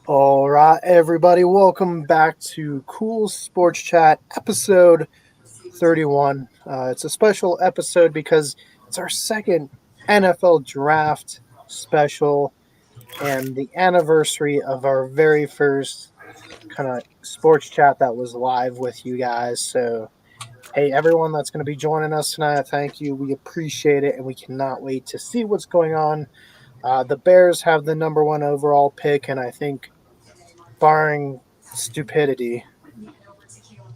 All right, everybody, welcome back to Culz Sports Chat, episode 31. It's a special episode because it's our second NFL draft special and the anniversary of our very first kind of sports chat that was live with you guys. So, hey, everyone that's going to be joining us tonight, thank you. We appreciate it, and we cannot wait to see what's going on. The Bears have the number one overall pick, and I think barring stupidity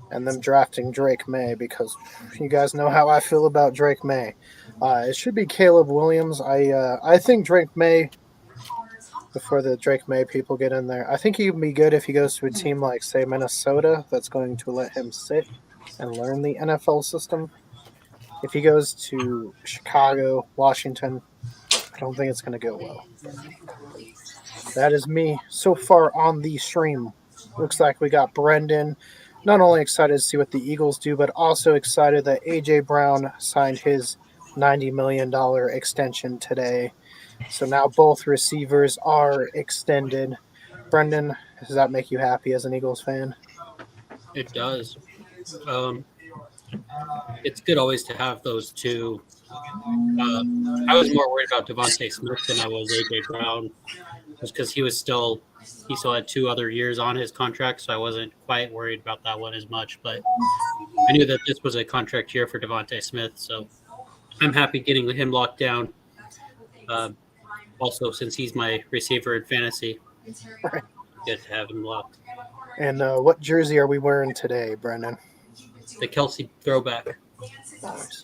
and them drafting Drake May, because you guys know how I feel about Drake May. It should be Caleb Williams. I think Drake May, before the Drake May people get in there, I think he'd be good if he goes to a team like, say, Minnesota, that's going to let him sit and learn the NFL system. If he goes to Chicago, Washington, I don't think it's going to go well. That is me so far on the stream. Looks like we got Brendan. Not only excited to see what the Eagles do, but also excited that A.J. Brown signed his $90 million extension today. So now both receivers are extended. Brendan, does that make you happy as an Eagles fan? It does. It's good always to have those two. I was more worried about Devontae Smith than I was A.J. Brown, just because he still had 2 other years on his contract, so I wasn't quite worried about that one as much. But I knew that this was a contract year for Devontae Smith, so I'm happy getting him locked down. Also, since he's my receiver in fantasy, Right. good to have him locked. And what jersey are we wearing today, Brendan? The Kelsey throwback. Nice.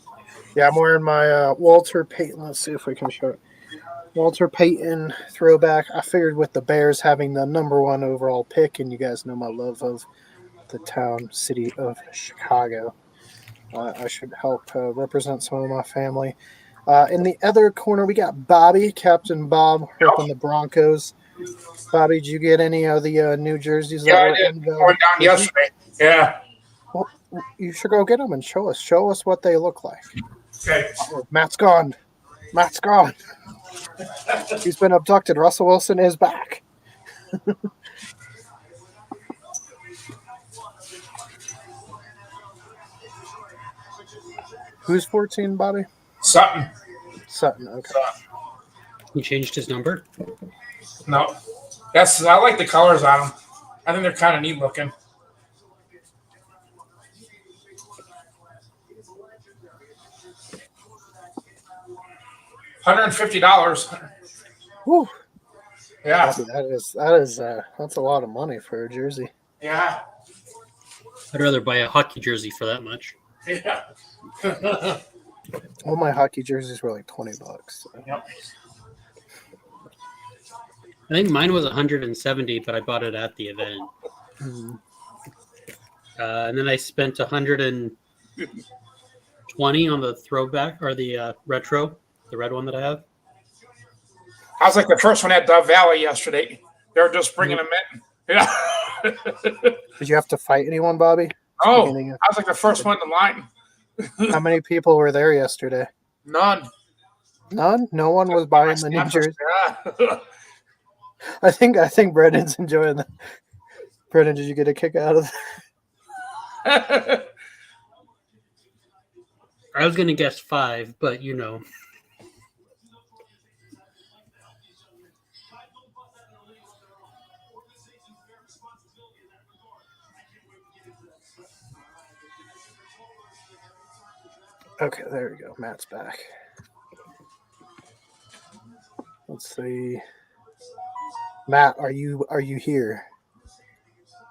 Yeah, I'm wearing my Walter Payton. Let's see if we can show it. Walter Payton throwback. I figured with the Bears having the number one overall pick, and you guys know my love of the city of Chicago, I should help represent some of my family. In the other corner, we got Bobby, Captain Bob, repping the Broncos. Bobby, did you get any of the new jerseys that were I did. I went down yesterday. Yeah. Well, you should go get them and show us. Show us what they look like. Okay. Oh, Matt's gone. Matt's gone. He's been abducted. Russell Wilson is back. Who's 14, Bobby? Sutton. Sutton, okay. He changed his number? No. I like the colors on them. I think they're kind of neat looking. $150. Whew. Yeah. That's a lot of money for a jersey. Yeah. I'd rather buy a hockey jersey for that much. Yeah. All my hockey jerseys were like $20. So. Yep. I think mine was 170, but I bought it at the event. Mm-hmm. And then I spent 120 on the throwback or the retro, the red one that I have. I was like the first one at Dove Valley yesterday. They were just bringing them in. Yeah. Did you have to fight anyone, Bobby? Oh, I was like the first one in line. How many people were there yesterday? None. None? No one was buying the new jersey? Yeah. I think Brendan's enjoying that. Brendan, did you get a kick out of that? I was going to guess 5, but you know. Okay, there we go. Matt's back. Let's see. Matt, are you here?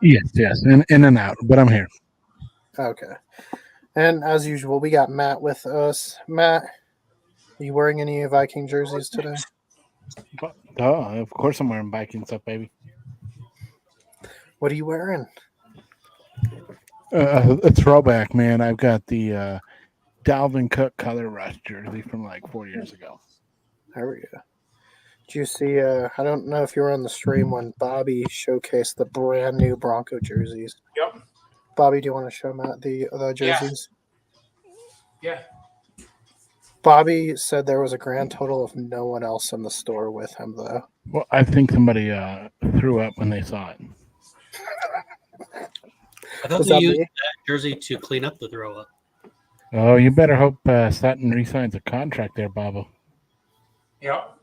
Yes, in and out, but I'm here. Okay. And as usual, we got Matt with us. Matt, are you wearing any Viking jerseys today? Of course I'm wearing Viking stuff, baby. What are you wearing? A throwback, man. I've got the Dalvin Cook Color Rush jersey from like 4 years ago. There we go. Did you see, I don't know if you were on the stream when Bobby showcased the brand new Bronco jerseys. Yep. Bobby, do you want to show Matt the jerseys? Yeah. Bobby said there was a grand total of no one else in the store with him, though. Well, I think somebody threw up when they saw it. I thought Was they that used me? that jersey to clean up the throw up. Oh, you better hope Sutton re-signs a contract there, Bobo. Yep.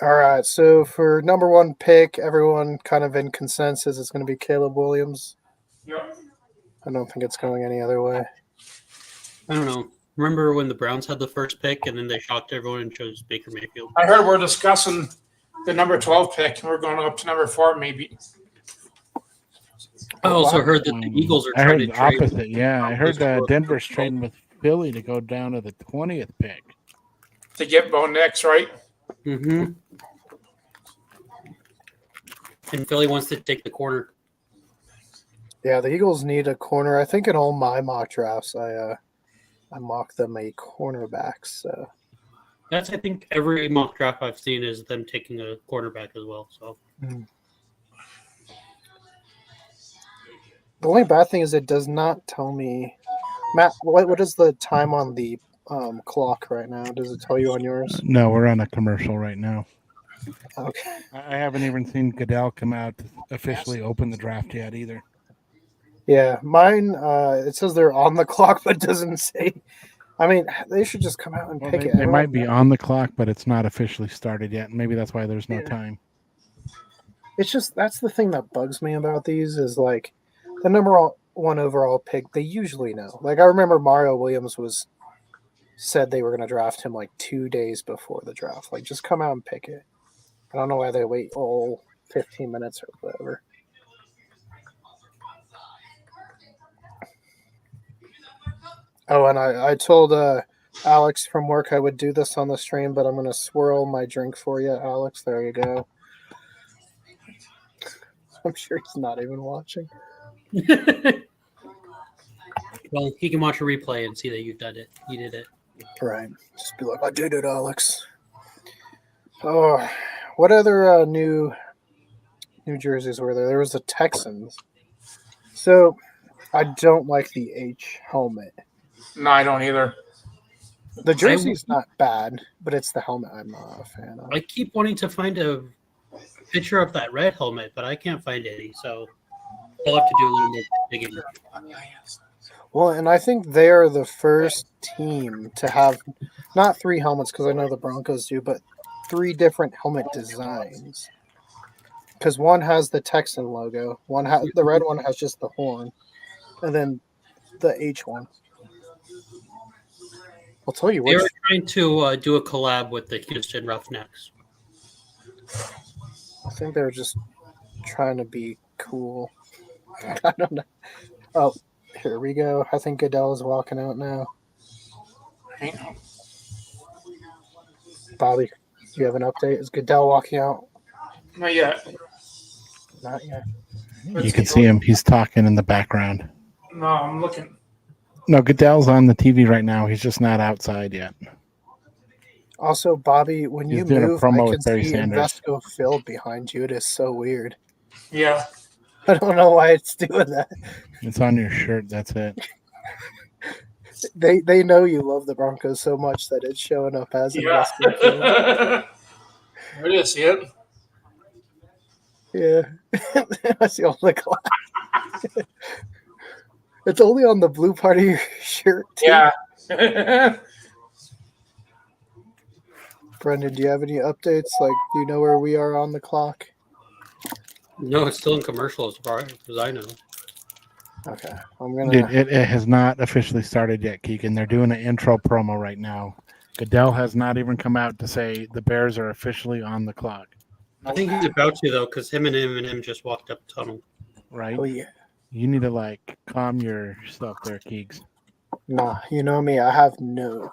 All right, so for number one pick, everyone kind of in consensus it's going to be Caleb Williams. Yep. I don't think it's going any other way. I don't know. Remember when the Browns had the first pick and then they shocked everyone and chose Baker Mayfield? I heard we're discussing the number 12 pick, and we're going up to number 4, maybe. I also heard that the Eagles are I trying heard to the trade. opposite. Yeah, I heard Denver's trading with Philly to go down to the 20th pick. To get Bo Nix, right? Mm-hmm. And Philly wants to take the corner. Yeah, the Eagles need a corner. I think in all my mock drafts, I mock them a cornerback. So That's, I think, every mock draft I've seen is them taking a quarterback as well. So the only bad thing is it does not tell me, Matt. What is the time on the clock right now? Does it tell you on yours? No, we're on a commercial right now. Okay. I haven't even seen Goodell come out to officially open the draft yet either. Yeah, mine. It says they're on the clock, but doesn't say. I mean, they should just come out and Well, pick they it. might be on the clock, but it's not officially started yet. Maybe that's why there's no Yeah. time. It's just that's the thing that bugs me about these is like the number one overall pick. They usually know. Like I remember Mario Williams said they were going to draft him like 2 days before the draft. Like just come out and pick it. I don't know why they wait 15 minutes or whatever. Oh, and I told Alex from work I would do this on the stream, but I'm going to swirl my drink for you, Alex. There you go. I'm sure he's not even watching. well, he can watch a replay and see that you've done it. You did it. Right. Just be like, I did it, Alex. Oh, what other new jerseys were there? There was the Texans. So I don't like the H helmet. No, I don't either. The jersey's not bad, but it's the helmet I'm not a fan of. I keep wanting to find a picture of that red helmet, but I can't find any. So I'll have to do a little more digging. Well, and I think they are the first team to have not 3 helmets, because I know the Broncos do, but 3 different helmet designs. Because one has the Texan logo, the red one has just the horn, and then the H one. I'll tell you They what. were trying to do a collab with the Houston Roughnecks. I think they're just trying to be cool. I don't know. Oh, here we go. I think Goodell is walking out now. Bobby, do you have an update? Is Goodell walking out? Not yet. Not yet. You can see him. He's talking in the background. No, I'm looking. No, Goodell's on the TV right now. He's just not outside yet. Also, Bobby, when He's you doing a move, promo I can with Barry see Sanders. Invesco Field behind you. It is so weird. Yeah. I don't know why it's doing that. It's on your shirt. That's it. They know you love the Broncos so much that it's showing up as Yeah. Invesco Field. There it is. See it? Yeah. I see all the glass. It's only on the blue part of your shirt, too. Yeah. Brendan, do you have any updates? Like, do you know where we are on the clock? No, it's still in commercials, as far as I know. Okay, I'm gonna. Dude, it has not officially started yet, Keegan. They're doing an intro promo right now. Goodell has not even come out to say the Bears are officially on the clock. I think he's about to, though, because him just walked up the tunnel. Right? Oh yeah. You need to calm yourself there, Keegs. Nah, you know me. I have no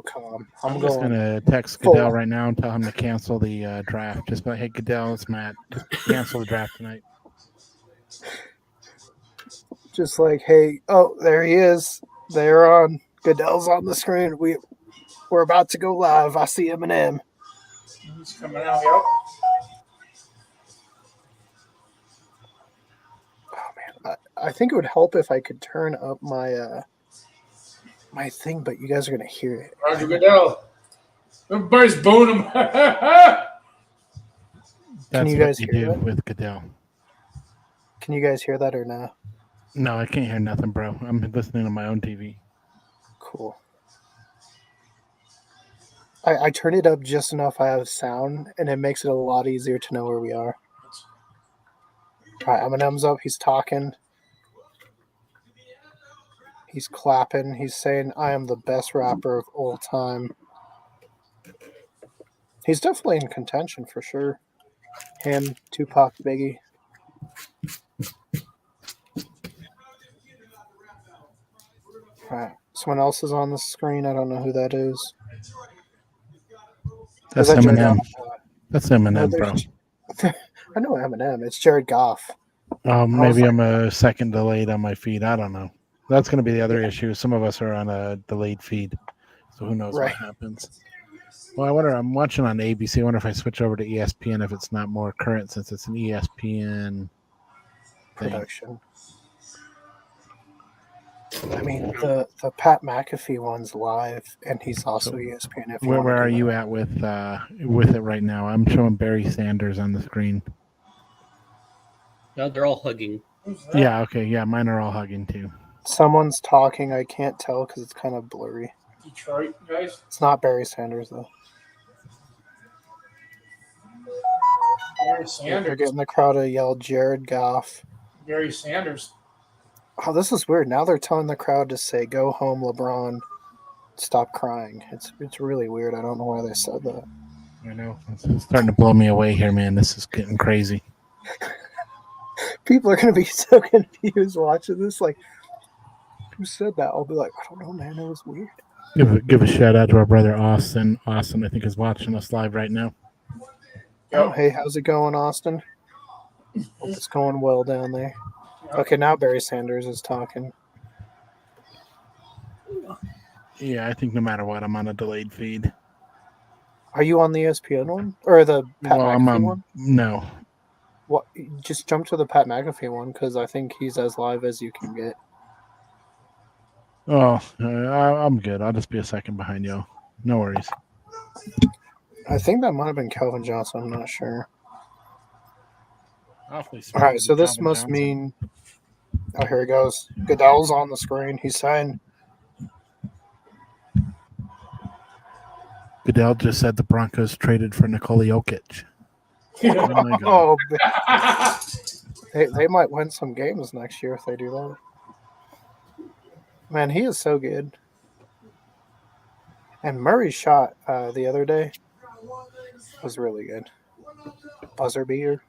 calm. I'm just gonna text Goodell right now and tell him to cancel the draft. Just like, hey Goodell, it's Matt. Just cancel the draft tonight. Just like, hey, oh, there he is. They're on. Goodell's on the screen. We're about to go live. I see Eminem. He's coming out. Yep. Oh man, I think it would help if I could turn up my my thing, but you guys are gonna hear it. Roger Goodell. Everybody's booing him. That's you what guys you hear do that? with Goodell. Can you guys hear that or no? No, I can't hear nothing, bro. I'm listening to my own TV. Cool. I turn it up just enough I have sound, and it makes it a lot easier to know where we are. All right, Eminem's up. He's talking. He's clapping. He's saying, I am the best rapper of all time. He's definitely in contention for sure. Him, Tupac, Biggie. All right. Someone else is on the screen. I don't know who that is. That's Is that Jared Eminem. Goff? That's No, Eminem, bro. I know Eminem. It's Jared Goff. Maybe I'm a second delayed on my feed. I don't know. That's going to be the other issue. Some of us are on a delayed feed, so who knows Right. what happens. Well, I wonder. I'm watching on ABC. I wonder if I switch over to ESPN if it's not more current since it's an ESPN thing. Production. I mean, the Pat McAfee one's live, and he's also So, ESPN. If Where are do you that. at with it right now? I'm showing Barry Sanders on the screen. No, they're all hugging. Yeah. Okay. Yeah. Mine are all hugging too. Someone's talking. I can't tell because it's kind of blurry. Detroit guys. It's not Barry Sanders though. Barry They're Sanders. getting the crowd to yell Jared Goff. Barry Sanders. Oh, this is weird. Now they're telling the crowd to say "Go home, LeBron." Stop crying. It's really weird. I don't know why they said that. I know. It's starting to blow me away here, man. This is getting crazy. People are going to be so confused watching this. Like, who said that? I'll be like, I don't know, man. It was weird. Give a shout out to our brother Austin. Austin, I think, is watching us live right now. Oh, hey, how's it going, Austin? Hope it's going well down there. Okay, now Barry Sanders is talking. Yeah, I think no matter what, I'm on a delayed feed. Are you on the ESPN one or the Pat Well, I'm McAfee on. one? No. What? Just jump to the Pat McAfee one because I think he's as live as you can get. Oh, I'm good. I'll just be a second behind y'all. No worries. I think that might have been Calvin Johnson. I'm not sure. Awfully All right, so this must mean. Oh, here he goes. Goodell's on the screen. He's saying, Goodell just said the Broncos traded for Nikola Jokic. Oh my God. "Oh, they might win some games next year if they do that." Man, he is so good. And Murray's shot the other day was really good. Buzzer beater.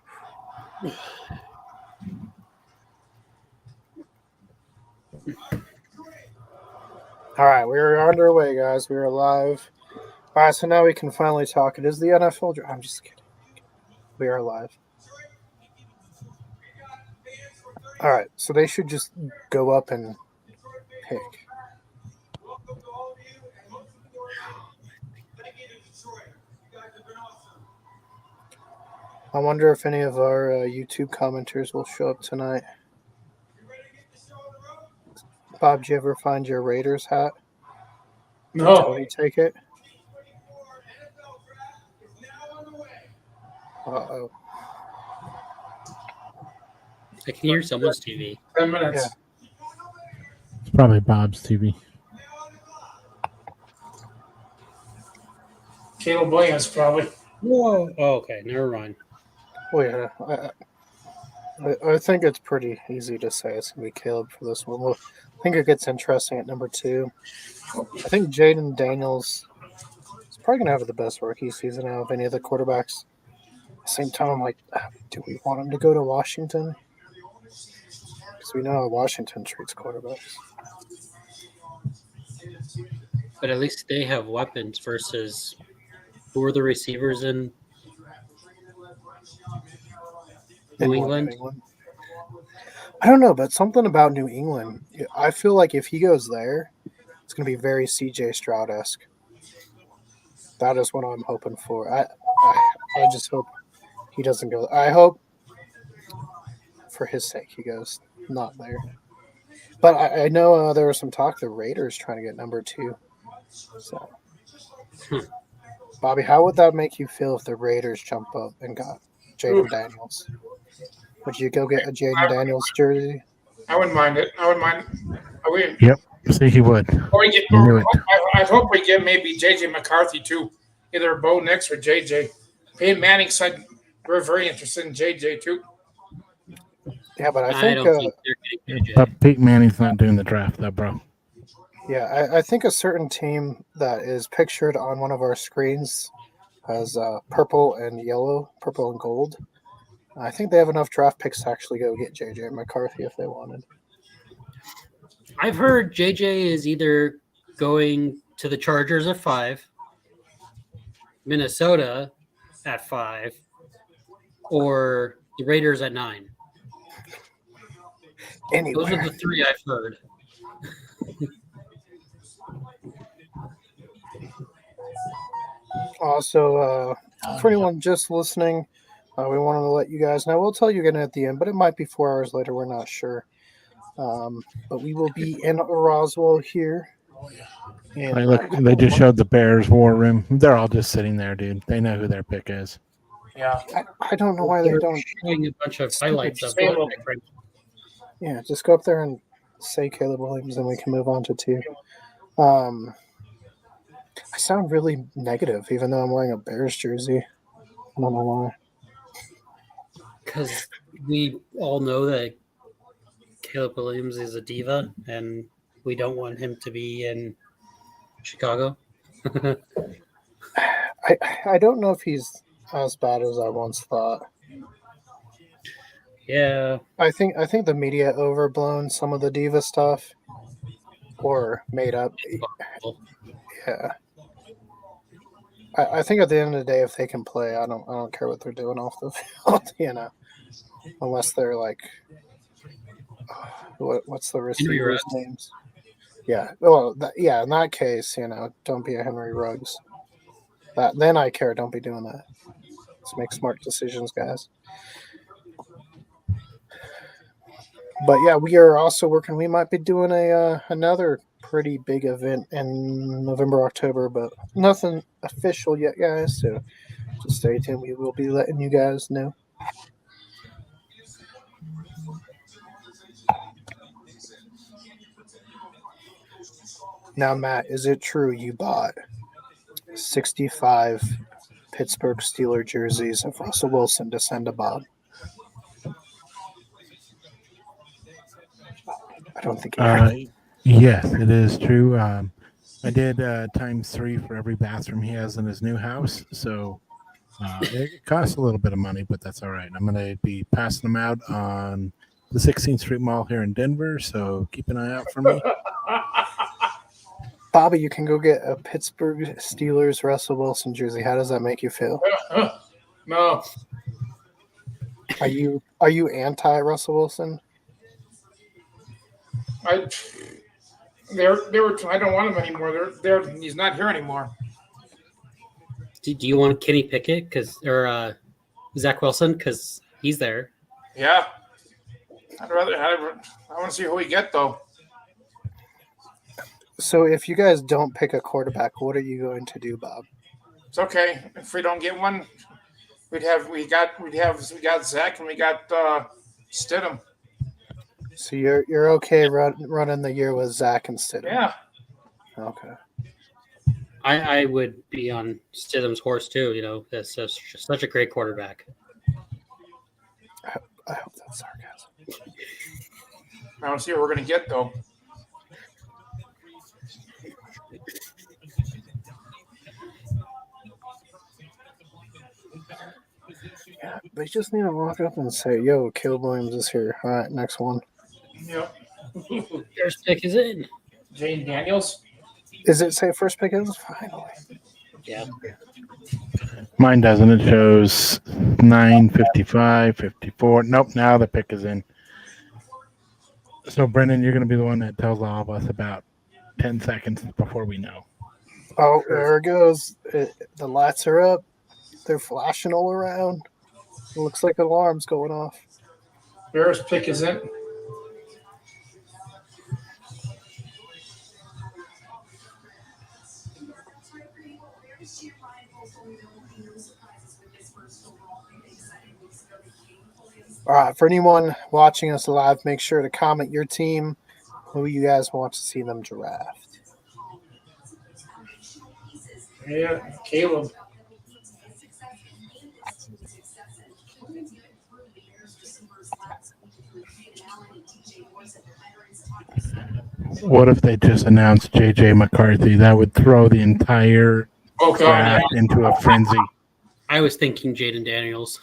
All right, we're underway, guys. We are live. All right, so now we can finally talk. It is the NFL draft. I'm just kidding. We are live. All right, so they should just go up and pick. I wonder if any of our YouTube commenters will show up tonight. Bob, did you ever find your Raiders hat? Did No. Tony take it? Uh-oh. I can hear someone's TV. 10 minutes. Yeah. It's probably Bob's TV. Caleb Williams, probably. Whoa. Oh, okay. Never mind. Well, yeah. I think it's pretty easy to say it's going to be Caleb for this one. I think it gets interesting at number 2. I think Jaden Daniels is probably going to have the best rookie season out of any of the quarterbacks. At the same time, I'm like, do we want him to go to Washington? Because we know how Washington treats quarterbacks. But at least they have weapons versus who are the receivers in New England? I don't know, but something about New England. I feel like if he goes there, it's going to be very CJ Stroud-esque. That is what I'm hoping for. I just hope he doesn't go. I hope for his sake he goes not there. But I know there was some talk the Raiders trying to get number 2. So, Bobby, how would that make you feel if the Raiders jump up and got Jaden Daniels? Would you go get a Jaden Daniels jersey? I wouldn't mind it. I wouldn't mind. I would. Yep. See, he would. You knew it. I hope we get maybe JJ McCarthy too, either Bo Nix or JJ. Peyton Manning said we're very interested in JJ too. Yeah, but I I think don't think they're getting JJ. But Peyton Manning's not doing the draft, though, bro. yeah, I think a certain team that is pictured on one of our screens has purple and yellow, purple and gold. I think they have enough draft picks to actually go get JJ McCarthy if they wanted. I've heard JJ is either going to the Chargers at 5, Minnesota at 5, or the Raiders at 9. Anyway, Those are the 3 I've heard. also, for anyone just listening, we wanted to let you guys know. We'll tell you again at the end, but it might be 4 hours later. We're not sure. But we will be in Roswell here. And, Hey, look, they just showed the Bears war room. They're all just sitting there, dude. They know who their pick is. Yeah. I don't know why they They're don't. showing a bunch of highlights of Stable. different. Yeah, just go up there and say Caleb Williams, and we can move on to 2. I sound really negative, even though I'm wearing a Bears jersey. I don't know why. Because we all know that Caleb Williams is a diva, and we don't want him to be in Chicago. I don't know if he's as bad as I once thought. Yeah, I think the media overblown some of the diva stuff, or made up. Yeah. I think at the end of the day, if they can play, I don't care what they're doing off the field, unless they're like, what's the receivers' names? Yeah, well, in that case, don't be a Henry Ruggs. Then I care. Don't be doing that. Let's make smart decisions, guys. But yeah, we are also working. We might be doing another pretty big event in November, October, but nothing official yet, guys. So just stay tuned. We will be letting you guys know. Now, Matt, is it true you bought 65 Pittsburgh Steelers jerseys of Russell Wilson to send to Bob? I don't think Yes, it is true. I did times 3 for every bathroom he has in his new house. So it costs a little bit of money, but that's all right. I'm going to be passing them out on the 16th Street Mall here in Denver. So keep an eye out for me. Bobby, you can go get a Pittsburgh Steelers Russell Wilson jersey. How does that make you feel? No. Are you anti Russell Wilson? I don't want him anymore. He's not here anymore. Do you want Kenny Pickett or Zach Wilson? Because he's there. Yeah. I want to see who we get though. So if you guys don't pick a quarterback, what are you going to do, Bob? It's okay. If we don't get one, we got Zach and we got Stidham. So you're okay running the year with Zach and Stidham? Yeah. Okay. I would be on Stidham's horse too. That's such a great quarterback. I hope that's sarcasm. I want to see what we're going to get though. Yeah, they just need to walk up and say, "Yo, Caleb Williams is here." All right, next one. Yep. First pick is in. Jane Daniels. Is it say first pick is? Finally. Yeah. Mine doesn't. It shows 9, 55, 54. Nope, now the pick is in. So, Brendan, you're going to be the one that tells all of us about 10 seconds before we know. Oh, there it goes. The lights are up. They're flashing all around. It looks like an alarm's going off. Bears pick is in. All right, for anyone watching us live, make sure to comment your team, who you guys want to see them draft. Yeah, Caleb. What if they just announced J.J. McCarthy? That would throw the entire Oh God, draft into a frenzy. I was thinking Jaden Daniels.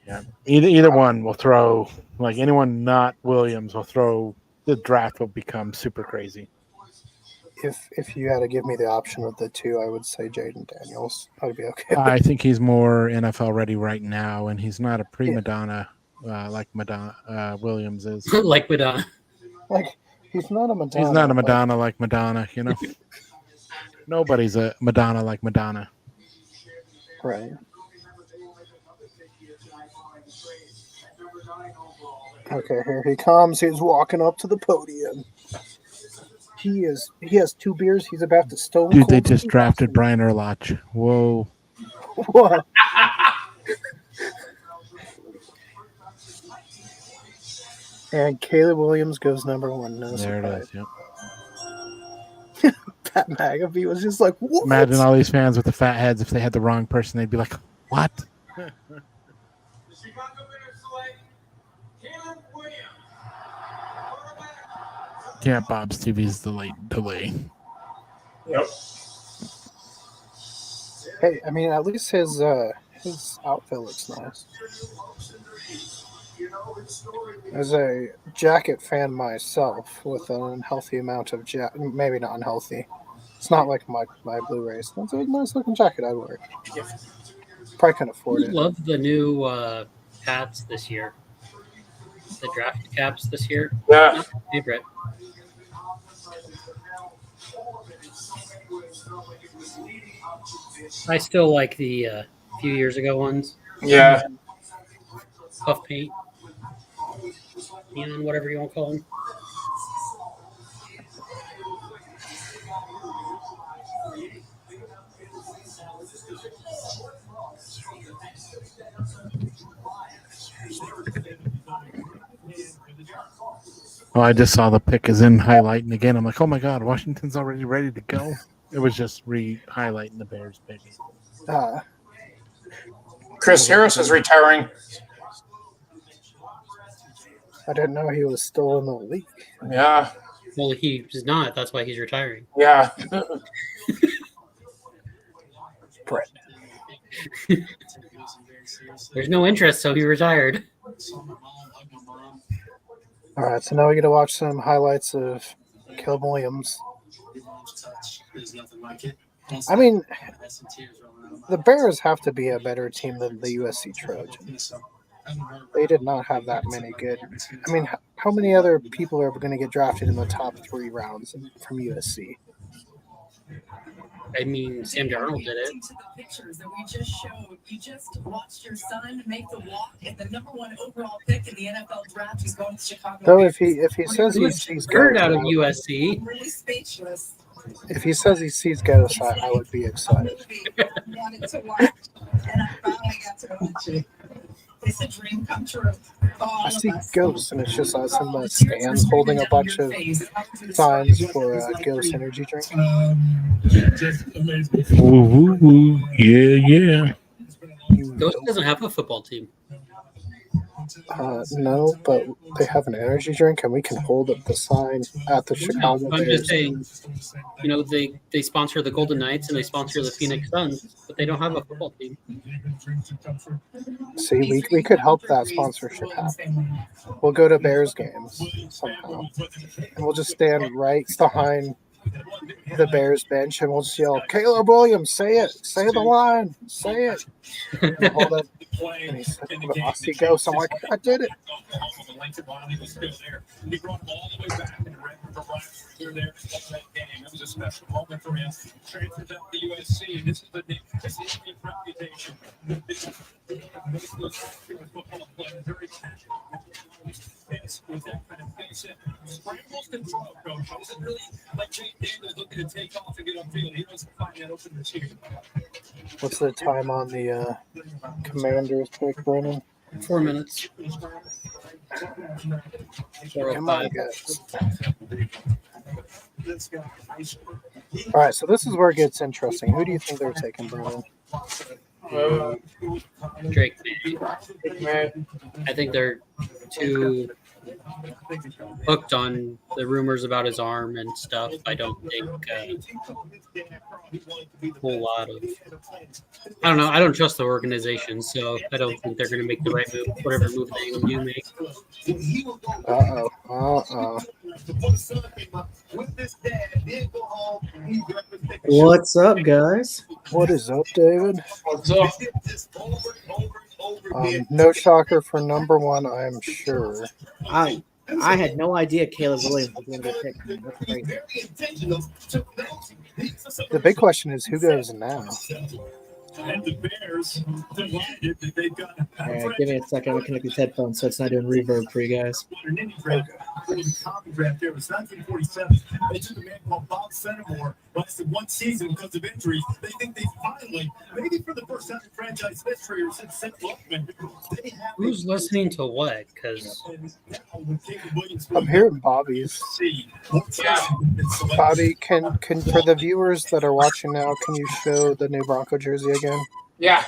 Yeah, either one will throw, like anyone not Williams will throw. The draft will become super crazy. If you had to give me the option of the two, I would say Jaden Daniels. I'd be okay. I think he's more NFL ready right now, and he's not a prima donna like Madonna Williams is. Like Madonna. Like he's not a Madonna. He's not a Madonna like Madonna, you know. Nobody's a Madonna like Madonna. Right. Okay, here he comes. He's walking up to the podium. He has 2 beers. He's about to stone Dude, cold they just Steve drafted Austin. Brian Urlacher. Whoa. What? And Caleb Williams goes number 1. No There surprise. it is. Yep. Pat McAfee was just like, what? Imagine all these fans with the fat heads. If they had the wrong person, they'd be like, "What?" Yeah, Bob's TV's the late delay. Yep. Hey, I mean, at least his outfit looks nice. As a jacket fan myself, with an unhealthy amount of maybe not unhealthy. It's not like my Blu-rays. That's a nice looking jacket I'd wear. Probably can't afford I it. love the new hats this year. The draft caps this year. Yeah. Not my favorite. I still like the few years ago ones. Yeah. Puff paint. Neon, whatever you want to call them. Oh, I just saw the pick is in highlighting again. I'm like, oh my god, Washington's already ready to go. It was just re-highlighting the Bears pick. Chris Harris is retiring. I didn't know he was still in the league. Yeah. Well, he's not. That's why he's retiring. Yeah. Brett. There's no interest, so he retired. All right, so now we get to watch some highlights of Caleb Williams. I mean, the Bears have to be a better team than the USC Trojans. They did not have that many good. I mean, how many other people are going to get drafted in the top 3 rounds from USC? I mean, Sam Darnold did it. Pictures that we just showed. You just watched your son make the walk, and the number 1 overall pick in the NFL draft is going to Chicago. Though if he says he sees Third Ghost out of USC. Really speechless. If he says he sees Ghost, I would be excited. Wanted to watch, and I finally got to watch it. It's a dream come true. I see Ghost, and it's just us in the stands holding a bunch of signs for a Ghost energy drink. Woo, woo, woo. Yeah. Ghost doesn't have a football team. No, but they have an energy drink, and we can hold up the sign at the Chicago I'm Bears. just saying, they sponsor the Golden Knights and they sponsor the Phoenix Suns, but they don't have a football team. See, we could help that sponsorship happen. We'll go to Bears games somehow, and we'll just stand right behind the Bears bench, and we'll just yell, "Caleb Williams, say it, say the line, say it." And we'll hold up, and he said, "I see Ghost." I'm like, "I did it." It was a special moment for him. Transfers out to USC, and this is the reputation. Football player, very passionate. With that kind of pace, scrambles control, coach. This is really like Jake Daniels looking to take off and get upfield. He wants to find that openness here. What's the time on the Commanders pick, Brennan? 4 minutes. Come on, 4:05. guys. All right, so this is where it gets interesting. Who do you think they're taking, Brennan? Drake. Man, I think they're too hooked on the rumors about his arm and stuff. I don't think a whole lot of. I don't know. I don't trust the organization, so I don't think they're going to make the right move, whatever move they do make. What's up, guys? What is up, David? what's up? No shocker for number one, I'm sure. I had no idea Caleb Williams was going to get picked. That's crazy. The big question is who goes now? And the Bears delighted that they've got All right, give me a second. I'm going to connect these headphones so it's not doing reverb for you guys. an indie draft. Copy draft there. It was 1947. They took a man called Bob Fenimore. Lasted one season because of injuries. They think they finally, maybe for the first time in franchise history or since Seth Luckman, they have Who's listening to what? Because I'm hearing Bobby's. Yeah. Bobby, can for the viewers that are watching now, can you show the new Bronco jersey again? Yeah.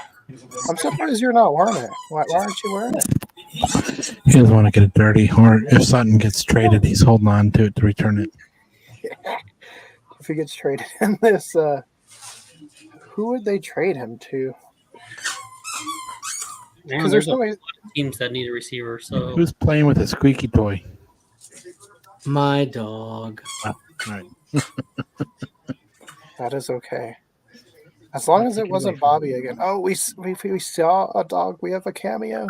I'm surprised you're not wearing it. Why aren't you wearing it? He doesn't want to get it dirty, or if Sutton gets traded, he's holding on to it to return it. If he gets traded in this, who would they trade him to? man, There's there's a no lot way. of teams that need a receiver. So Who's playing with a squeaky toy? My dog. All right. That is okay. As long as it wasn't Bobby again. Oh, we saw a dog. We have a cameo.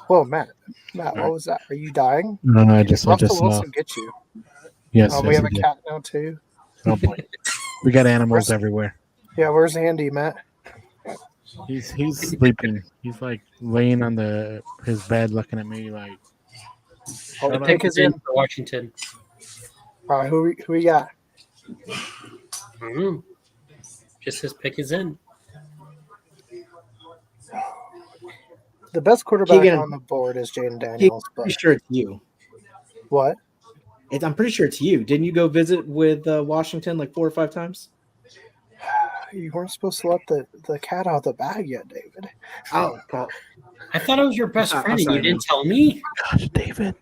Whoa, Matt, what was that? Are you dying? No, I just Russell saw. Wilson get you. Yes, We have a he did. cat now too. Oh boy, we got animals everywhere. Yeah, where's Andy, Matt? He's sleeping. He's like laying on his bed, looking at me like. Oh, the the pick pick is is in in. for Washington. All right, who we got? I don't know. Just his pick is in. The best quarterback Keegan. on the board is Jaden Daniels. I'm pretty But sure it's you. what? I'm pretty sure it's you. Didn't you go visit with Washington like 4 or 5 times? You weren't supposed to let the cat out of the bag yet, David. Oh, God. I thought I was your best I'm friend, and you sorry, didn't tell me. Gosh, David.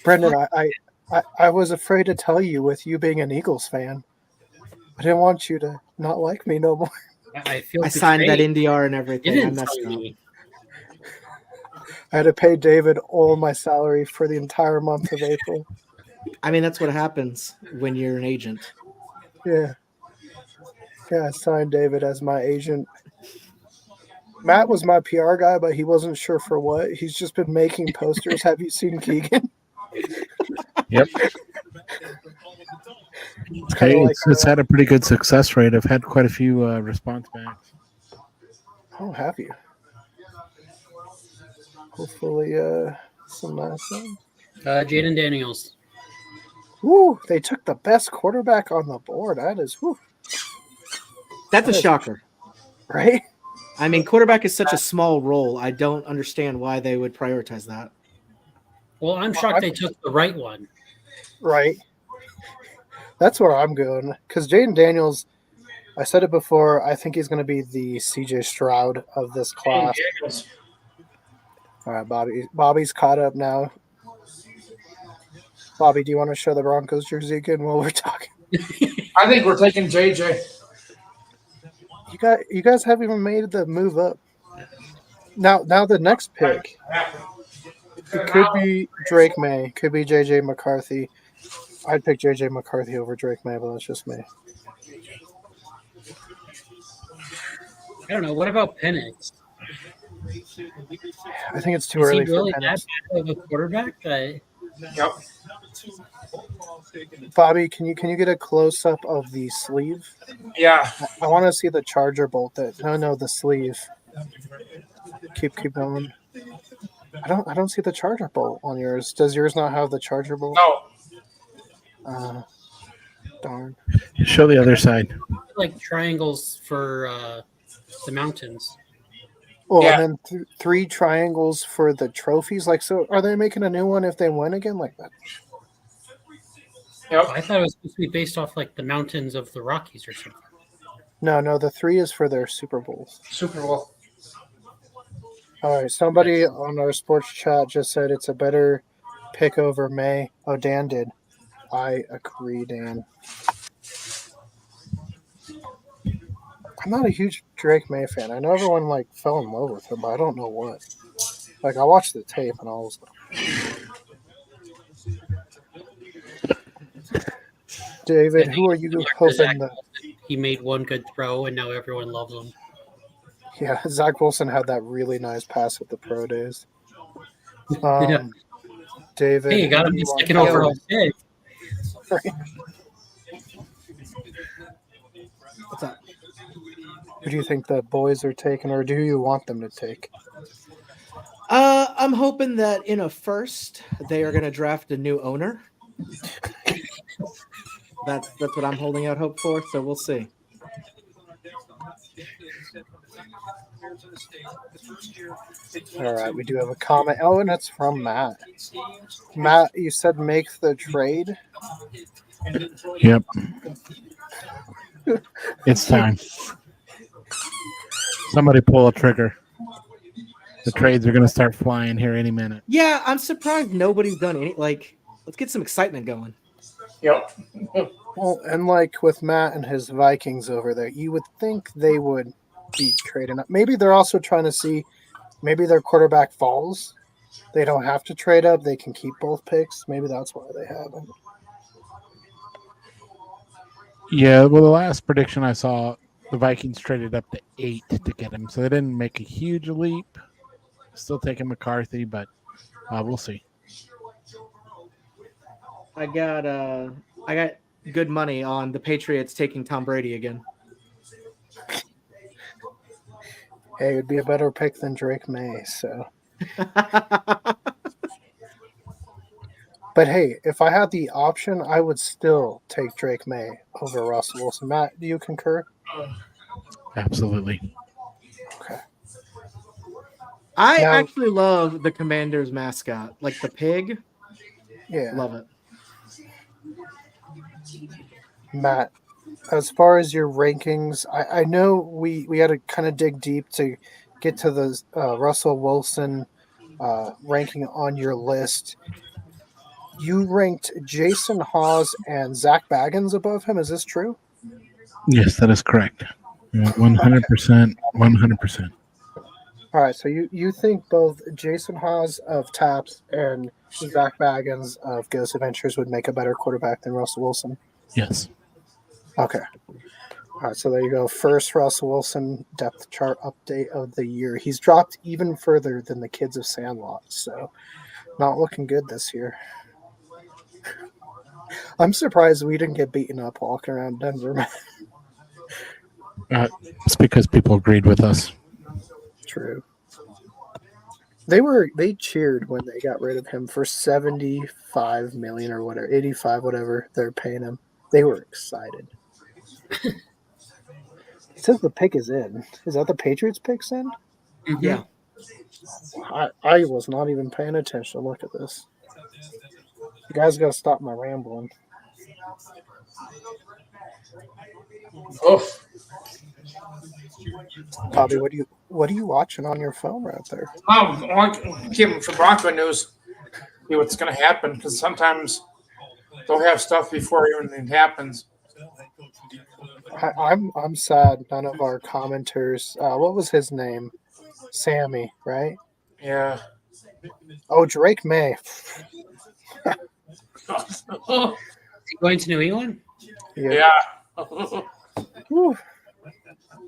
Brendan, I was afraid to tell you with you being an Eagles fan. I didn't want you to not like me no more. I feel I signed that betrayed. NDR and You everything. I didn't messed tell up. me. I had to pay David all my salary for the entire month of April. I mean, that's what happens when you're an agent. Yeah. Yeah, I signed David as my agent. Matt was my PR guy, but he wasn't sure for what. He's just been making posters. Have you seen Keegan? Yep. It's kinda Hey, like, it's had a pretty good success rate. I've had quite a few response backs. oh, have you? Hopefully, some nice ones. Jaden Daniels. Woo! They took the best quarterback on the board. That is, woo, That's a shocker. right? I mean, quarterback is such a small role. I don't understand why they would prioritize that. Well, I'm shocked they took the right one. Right. That's where I'm going. Because Jaden Daniels, I said it before, I think he's going to be the CJ Stroud of this class. Daniels. All right, Bobby's caught up now. Bobby, do you want to show the Broncos jersey again while we're talking? I think we're taking JJ. You guys haven't even made the move up. Now the next pick, it could be Drake May, could be JJ McCarthy. I'd pick JJ McCarthy over Drake May, but that's just me. I don't know. What about Penix? I think it's too Is he early really for that Penix. bad of a quarterback? Yep. Bobby, can you get a close up of the sleeve? Yeah. I want to see the charger bolt. The sleeve. Keep going. I don't see the charger bolt on yours. Does yours not have the charger bolt? No. Darn. Show the other side. Like triangles for the mountains. Oh, Yeah. and then 3 triangles for the trophies. Like, so are they making a new one if they win again like that? Yep. I thought it was supposed to be based off like the mountains of the Rockies or something. No, the 3 is for their Super Bowls. Super Bowl. All right, somebody on our sports chat just said it's a better pick over May. Oh, Dan did. I agree, Dan. I'm not a huge Drake May fan. I know everyone like fell in love with him, but I don't know what. Like, I watched the tape and I was like, David, who are you hoping that? He made one good throw, and now everyone loves him. Yeah, Zach Wilson had that really nice pass at the pro days. Yeah. David, Hey, you got who him do you the want second covering? overall pick. What's up? Who do you think the boys are taking, or do you want them to take? I'm hoping that in a first they are going to draft a new owner. That's what I'm holding out hope for. So we'll see. All right, we do have a comment. Oh, and it's from Matt. Matt, you said make the trade. Yep. It's time. Somebody pull a trigger. The trades are going to start flying here any minute. Yeah, I'm surprised nobody's done any. Like, let's get some excitement going. Yep. Well, and like with Matt and his Vikings over there, you would think they would be trading up. Maybe they're also trying to see, maybe their quarterback falls. They don't have to trade up. They can keep both picks. Maybe that's why they haven't. Yeah, well, the last prediction I saw, the Vikings traded up to 8 to get him, so they didn't make a huge leap. Still taking McCarthy, but we'll see. I got good money on the Patriots taking Tom Brady again. Hey, it would be a better pick than Drake May. So, but hey, if I had the option, I would still take Drake May over Russell Wilson. Matt, do you concur? Absolutely. Okay. I Now- actually love the Commanders mascot, like the pig. Yeah, Love it. Matt. As far as your rankings, I know we had to kind of dig deep to get to the Russell Wilson ranking on your list. You ranked Jason Hawes and Zach Baggins above him. Is this true? Yes, that is correct. 100%. 100%. All right. So you think both Jason Hawes of Taps and Zach Baggins of Ghost Adventures would make a better quarterback than Russell Wilson? Yes. Okay. All right, so there you go. First Russell Wilson depth chart update of the year. He's dropped even further than the kids of Sandlot, so not looking good this year. I'm surprised we didn't get beaten up walking around Denver. It's because people agreed with us. True. They cheered when they got rid of him for $75 million or whatever, 85, whatever they're paying him. They were excited. It says the pick is in. Is that the Patriots pick's in? Mm-hmm. Yeah. I was not even paying attention. Look at this. You guys got to stop my rambling. Oh, Bobby, what are you watching on your phone right there? keep for Bronco news. See what's going to happen because sometimes they'll have stuff before anything happens. I'm sad. None of our commenters. What was his name? Sammy, right? Yeah. Oh, Drake May. Going to New England? Yeah. Whew.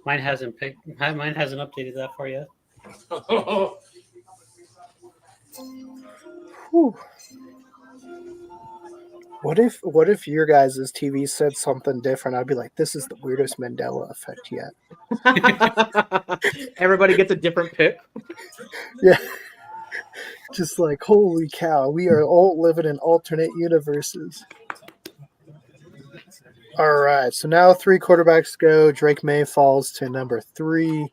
Mine hasn't updated that for you. Whew. What if your guys' TV said something different? I'd be like, this is the weirdest Mandela effect yet. Everybody gets a different pick. Yeah. Just like, holy cow, we are all living in alternate universes. All right, so now 3 quarterbacks go. Drake May falls to number 3.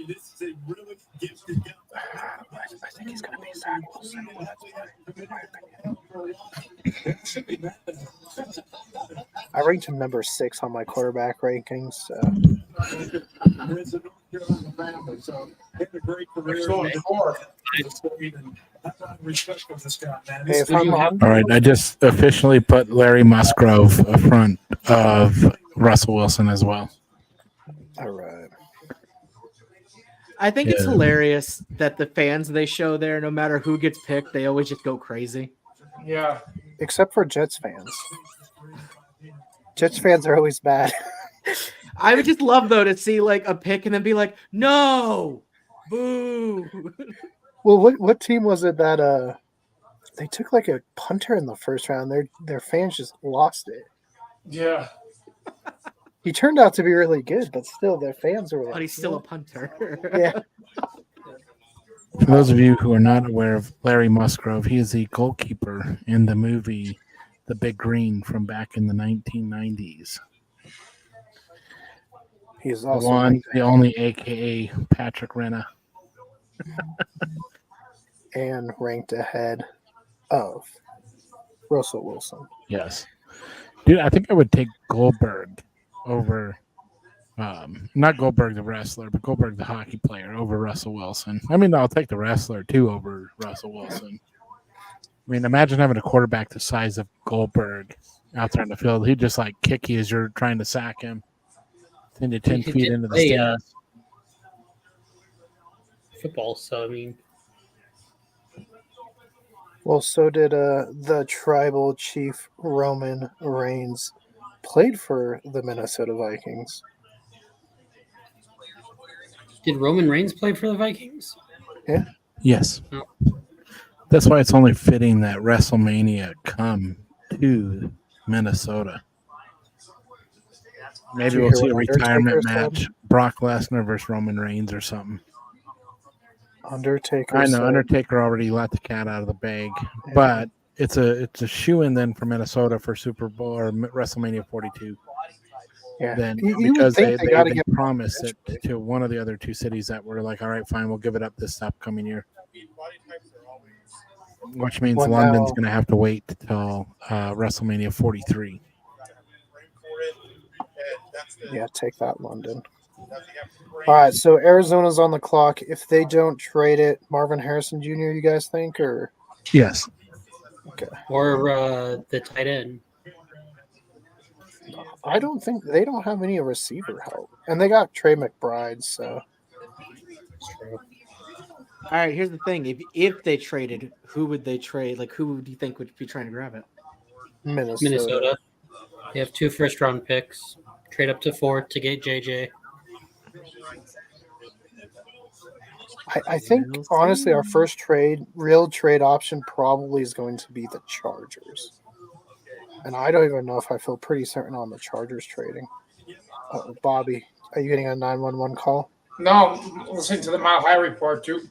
this is a really gifted guy. I think he's going to be Zach Wilson. I ranked him number 6 on my quarterback rankings. So. It's a North Carolina family, so had a great career. They're going for Respect for this guy, man. Hey, if I'm on, All right, I just officially put Larry Musgrove in front of Russell Wilson as well. all right. I think it's Yeah. hilarious that the fans they show there, no matter who gets picked, they always just go crazy. Yeah. Except for Jets fans. Jets fans are always bad. I would just love though to see like a pick and then be like, no, boo. Well, what team was it that they took like a punter in the first round? Their fans just lost it. Yeah. He turned out to be really good, but still their fans were like, But he's still a punter. yeah. For those of you who are not aware of Larry Musgrove, he is the goalkeeper in the movie The Big Green from back in the 1990s. He's The also one, ranked, the only, a.k.a. Patrick Renna. and ranked ahead of Russell Wilson. Yes. Dude, I think I would take Goldberg over, not Goldberg the wrestler, but Goldberg the hockey player over Russell Wilson. I mean, I'll take the wrestler too over Russell Wilson. I mean, imagine having a quarterback the size of Goldberg out there on the field. He'd just like kick you as you're trying to sack him 10 to 10 He feet did into the play, stands. Football, so I mean, Well, so did the tribal chief Roman Reigns, played for the Minnesota Vikings. did Roman Reigns play for the Vikings? Yes. Oh. That's why it's only fitting that WrestleMania come to Minnesota. Maybe Did you we'll hear see a what retirement Undertaker match. Brock Lesnar versus Roman Reigns or something. Undertaker. I know said- Undertaker already let the cat out of the bag, Yeah. but it's a shoe-in then for Minnesota for Super Bowl or WrestleMania 42. Yeah. Then You would because think they gotta get promised it to one of the other two cities that were like, all right, fine, we'll give it up this upcoming year. Which means Well, London's now- going to have to wait till WrestleMania 43. Yeah, take that, London. All right, so Arizona's on the clock. If they don't trade it, Marvin Harrison Jr., you guys think, or Yes. Or the tight end? I don't think they don't have any receiver help, and they got Trey McBride. So All right, here's the thing: if they traded, who would they trade? Like, who do you think would be trying to grab it? Minnesota. They have 2 first-round picks. Trade up to 4 to get JJ. I think honestly, our first real trade option, probably is going to be the Chargers. And I don't even know if I feel pretty certain on the Chargers trading. Bobby, are you getting a 911 call? No, I'm listening to the Mile High report too,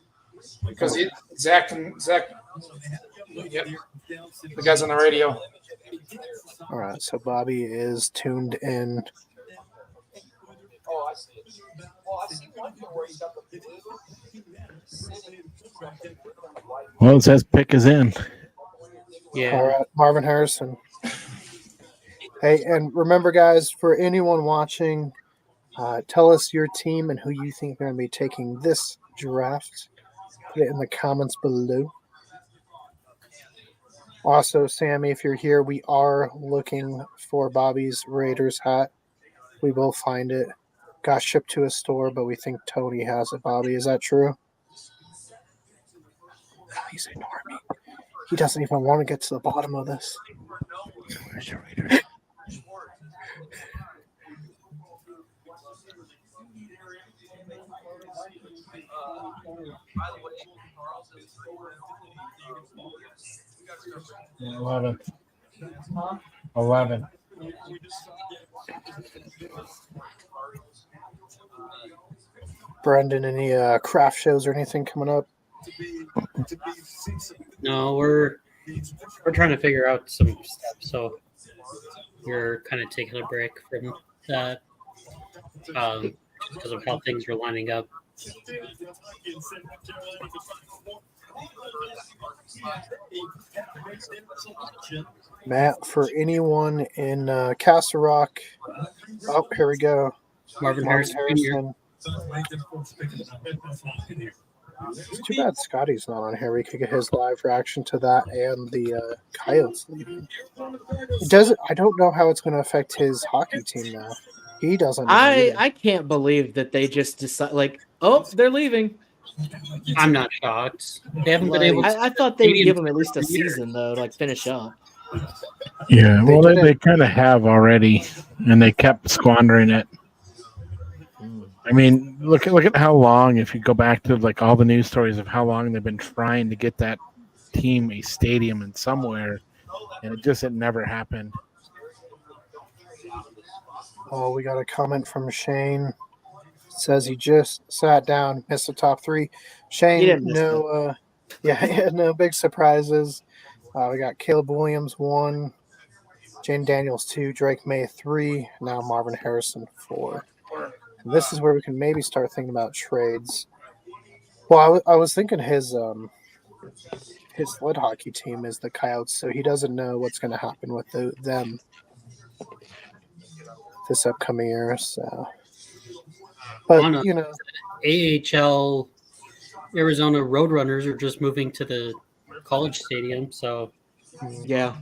because Zach, yep, the guys on the radio. All right, so Bobby is tuned in. Well, it says pick is in. Yeah. All right, Marvin Harrison. Hey, and remember, guys, for anyone watching, tell us your team and who you think are going to be taking this draft. Put it in the comments below. Also, Sammy, if you're here, we are looking for Bobby's Raiders hat. We will find it. Got shipped to a store, but we think Tony has it. Bobby, is that true? He's ignoring me. He doesn't even want to get to the bottom of this. Where's your Raiders? Yeah, 11. Brendan, any craft shows or anything coming up? No, we're trying to figure out some stuff, so we're kind of taking a break from that because of how things were lining up Matt, for anyone in Castle Rock. Oh, here we go. Marvin Marvin Harrison Jr. Harrison. It's too bad Scotty's not on here. We could get his live reaction to that and the Coyotes leaving. It doesn't. I don't know how it's going to affect his hockey team though. He doesn't. Know either. I can't believe that they just decide like, oh, they're leaving. I'm not shocked. They haven't been able to. I thought they would give them at least a season though, to like finish up. Yeah, They well, didn't- they kind of have already, and they kept squandering it. I mean, look at how long. If you go back to like all the news stories of how long they've been trying to get that team a stadium in somewhere, and it never happened. Oh, we got a comment from Shane. Says he just sat down, missed the top three. Shane, He didn't miss yeah, no big surprises. We got Caleb Williams 1, Jane Daniels 2, Drake May 3, now Marvin Harrison 4. And this is where we can maybe start thinking about trades. Well, I was thinking his sled hockey team is the Coyotes, so he doesn't know what's going to happen with them this upcoming year. So, but On a- you know, AHL Arizona Roadrunners are just moving to the college stadium, so Yeah.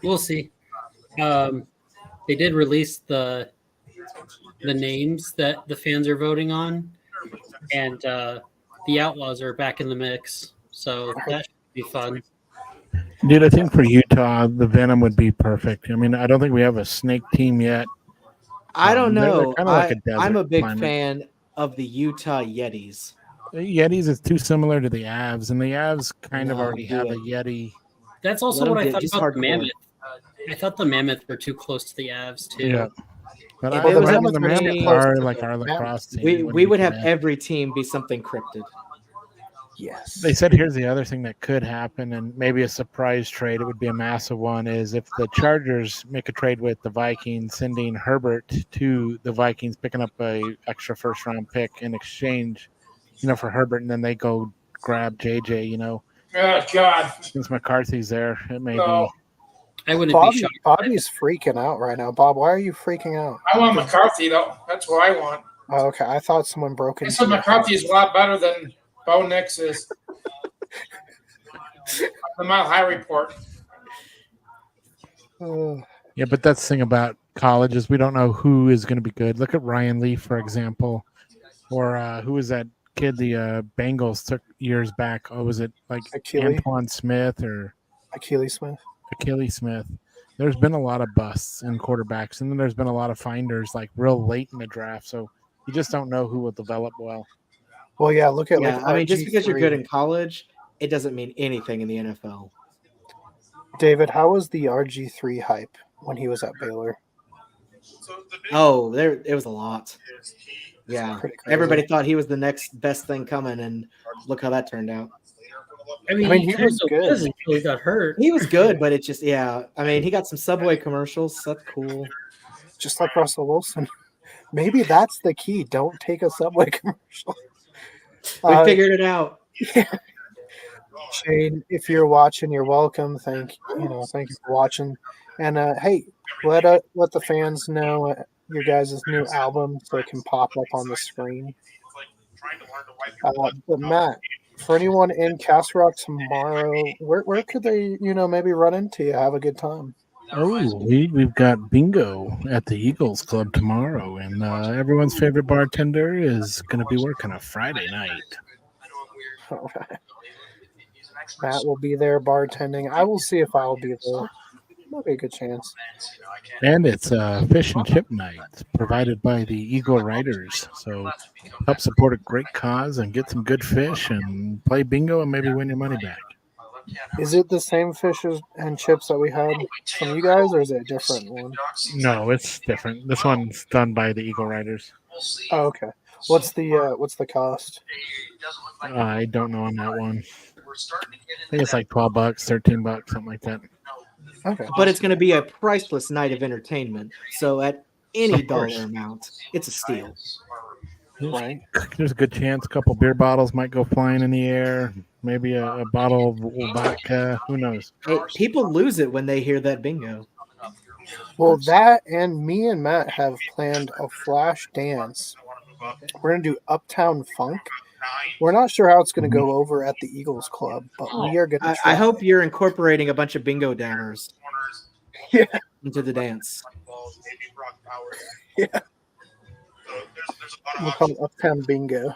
we'll see. They did release the names that the fans are voting on, and the Outlaws are back in the mix, so that should be fun. Dude, I think for Utah, the Venom would be perfect. I mean, I don't think we have a snake team yet. I don't They're know. kinda like a desert I'm a big climate. fan of the Utah Yetis. The Yetis is too similar to the Avs, and the Avs kind of No, already do have it. a Yeti. That's also Let 'em what I get thought just about the hardcore. Mammoth. I thought the Mammoth were too close to the Avs too. Yeah. But If I it was the up to Mammoth me- are like our lacrosse team. We Wouldn't be would too have bad. every team be something cryptid. yes. They said here's the other thing that could happen, and maybe a surprise trade. It would be a massive one. Is if the Chargers make a trade with the Vikings, sending Herbert to the Vikings, picking up a extra first round pick in exchange, for Herbert, and then they go grab JJ. Oh, God. Since McCarthy's there, it may No. I wouldn't be shocked. Bobby's freaking out right now. Bob, why are you freaking out? I want McCarthy, though. That's what I want. Oh, okay, I thought someone broke I into said your McCarthy is a lot better than Bo Nix is. The Mile High Report. house. Yeah, but that's the thing about college is we don't know who is going to be good. Look at Ryan Leaf, for example, or who was that kid the Bengals took years back? Oh, was it like Achilles? Antoine Smith or Achilles Smith. Achilles Smith? There's been a lot of busts in quarterbacks, and then there's been a lot of finders like real late in the draft. So you just don't know who will develop well. Well, yeah, look at Yeah, like I mean, just because you're RG3. good in college, it doesn't mean anything in the NFL. David, how was the RG3 hype when he was at Baylor? Oh, it was a lot. Yeah, Pretty crazy. everybody thought he was the next best thing coming, and look how that turned out. I mean, he he was was good. until he got hurt. He was good, but it just I mean, he got some Subway commercials. That's cool. Just like Russell Wilson. Maybe that's the key. Don't take a Subway commercial. We figured it out. Shane, if you're watching, you're welcome. Thank you for watching. And hey, let the fans know your guys' new album so it can pop up on the screen. But Matt, for anyone in Castle Rock tomorrow, where could they maybe run into you, have a good time? Oh, we've got bingo at the Eagles Club tomorrow, and everyone's favorite bartender is going to be working a Friday night. All right. Matt will be there bartending. I will see if I'll be there. Might be a good chance. And it's fish and chip night provided by the Eagle Riders. So help support a great cause and get some good fish and play bingo and maybe win your money back. Is it the same fish and chips that we had from you guys, or is it a different one? No, it's different. This one's done by the Eagle Riders. Oh, okay. What's the cost? I don't know on that one. I think it's like $12, $13, something like that. Okay. But it's going to be a priceless night of entertainment. So at any Of course. dollar amount, it's a steal. Right. There's a good chance a couple beer bottles might go flying in the air. Maybe a bottle of vodka. Who knows? Hey, people lose it when they hear that bingo. Well, that and me and Matt have planned a flash dance. We're going to do Uptown Funk. We're not sure how it's going to go over at the Eagles Club, but we are going to try. I hope you're incorporating a bunch of bingo downers Yeah. into the dance. Yeah. We'll call it Uptown Bingo.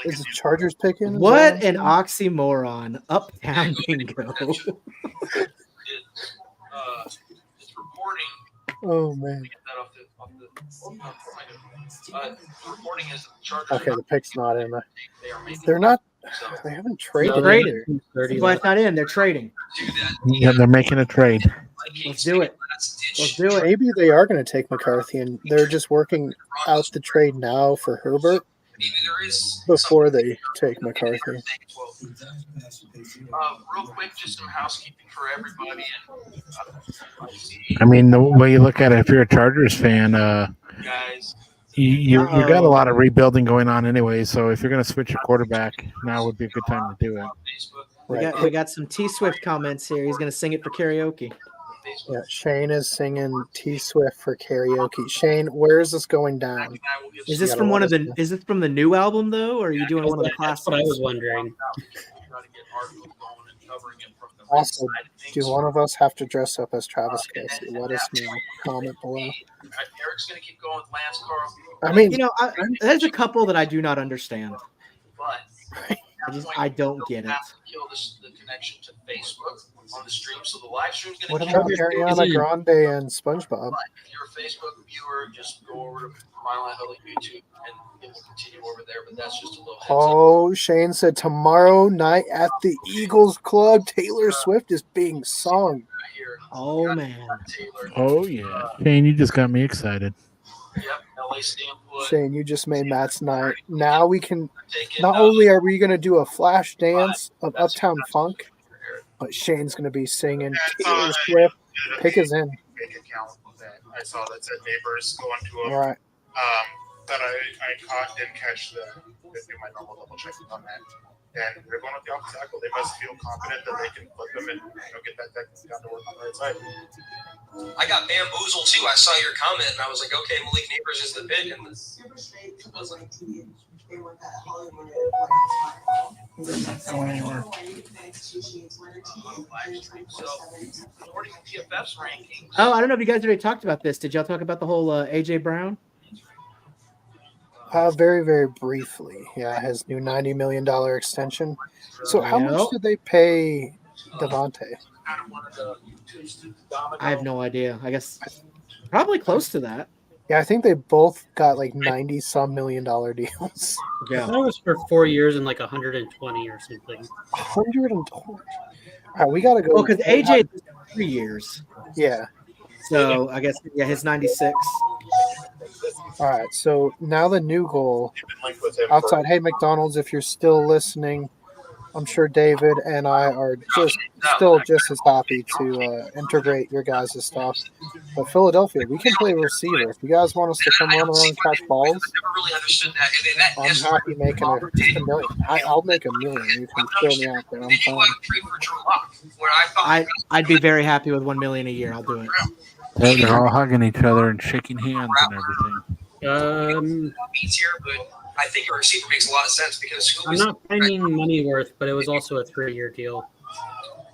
Is the Chargers picking? What an oxymoron. Uptown bingo. Oh, man. Okay, the pick's not in there. They're not. They haven't traded. Traded. Thirty But it's not in. They're trading. Yeah, they're making a trade. Let's do it. Let's do it. Maybe they are going to take McCarthy, and they're just working out the trade now for Herbert before they take McCarthy. Real quick, just some housekeeping for everybody. I mean, the way you look at it, if you're a Chargers fan, Guys, you got a lot of rebuilding going on anyway. So if you're going to switch your quarterback, now would be a good time to do it. Right. We got some T Swift comments here. He's going to sing it for karaoke. Yeah, Shane is singing T Swift for karaoke. Shane, where is this going down? Is this from Is this from the new album though, or are you doing one of the That's classics? what I was wondering. Also, do one of us have to dress up as Travis Kelce? Let us know. Comment below. Eric's going to keep going with Lance Carl. I mean, You know, there's a couple that I do not understand. But I don't get it. kill the connection to Facebook on the stream, so the live stream's what going to about Ariana Grande and SpongeBob? If you're a Facebook viewer, just go over to Myline Huddle YouTube and it will continue over there. But that's just a little heads up. Oh, Shane said tomorrow night at the Eagles Club, Taylor Swift is being sung. Here, Oh man. Taylor. Oh yeah, Shane, you just got me excited. Yep, LA Stampwood. Shane, you just made Matt's night. Now we can. Take it, Not only are we going to do a flash dance of Uptown Funk, but Shane's going to be singing Taylor Swift. Pick us in. Fake account that I saw that said neighbors going to All right. that I caught didn't catch do my normal double checking on that. And they're going with the off tackle. They must feel confident that they can flip them and get that down to work on the right side. I got bamboozled too. I saw your comment and I was like, okay, Malik Neighbors is the pick. And it wasn't. Go anywhere. So, according to PFF's rankings, Oh, I don't know if you guys already talked about this. Did y'all talk about the whole AJ Brown? Very, very briefly. Yeah, his new $90 million extension. So how Yep. much did they pay Devontae? I have no idea. I guess probably close to that. Yeah, I think they both got like $90-some million deals. I thought it was for 4 years and like 120 or something. 120. All right, we got to go. Well, because AJ is 3 years. Yeah. So I guess, yeah, his 96. All right, so now the new goal outside. Hey, McDonald's, if you're still listening, I'm sure David and I are still just as happy to integrate your guys' stuff. But Philadelphia, we can play receiver. If you guys want us to come run around and catch balls, Never really understood that. I'm happy making a million. I'll make $1 million. You can throw me out there. I'm Did you fine. want to trade for Drew Lock? Where I thought I'd be very happy with $1 million a year. I'll do it. They're all hugging each other and shaking hands and everything. beats here, but I think a receiver makes a lot of sense because who I'm is not finding money worth, but it was also a 3-year deal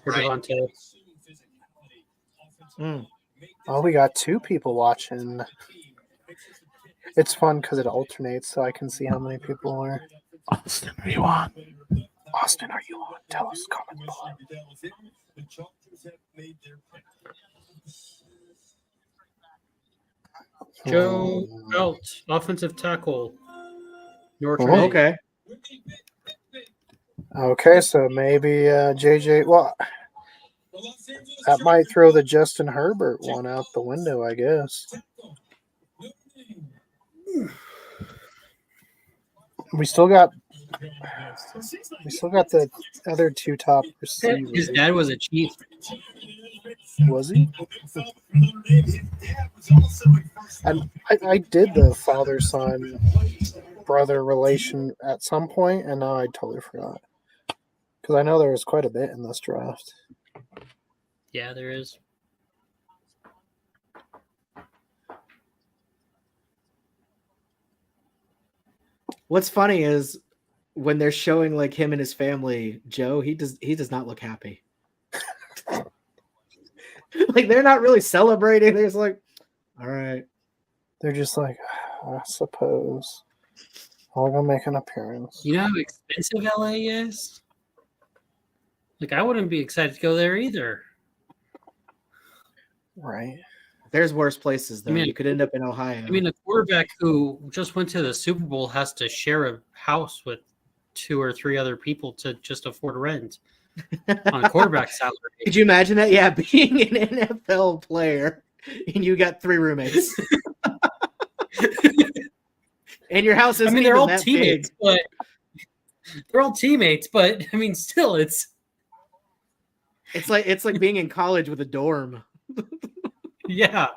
for Right. Devontae. Oh, we got 2 people watching. It's fun because it alternates, so I can see how many people are. Austin, are you on? Austin, are you on? Tell us, comment below. Joe Belt, offensive tackle. Notre Oh, Dame. Okay. Okay, so maybe JJ. Well, that might throw the Justin Herbert one out the window, I guess. We still got the other 2 top His receivers. dad was a Chief. Was he? And I did the father-son brother relation at some point, and now I totally forgot. Because I know there was quite a bit in this draft. Yeah, there is. What's funny is when they're showing like him and his family, Joe, he does not look happy. Like they're not really celebrating. They're just like, all right. They're just like, I suppose I'll go make an appearance. You know how expensive LA is? Like, I wouldn't be excited to go there either. Right. There's worse places, though. I mean, you could end up in Ohio. I mean, a quarterback who just went to the Super Bowl has to share a house with 2 or 3 other people to just afford rent on a quarterback salary. Could you imagine that? Yeah, being an NFL player and you got 3 roommates. And your house isn't they're even all that teammates, big. but they're all teammates, but I mean, still, it's like being in college with a dorm. yeah.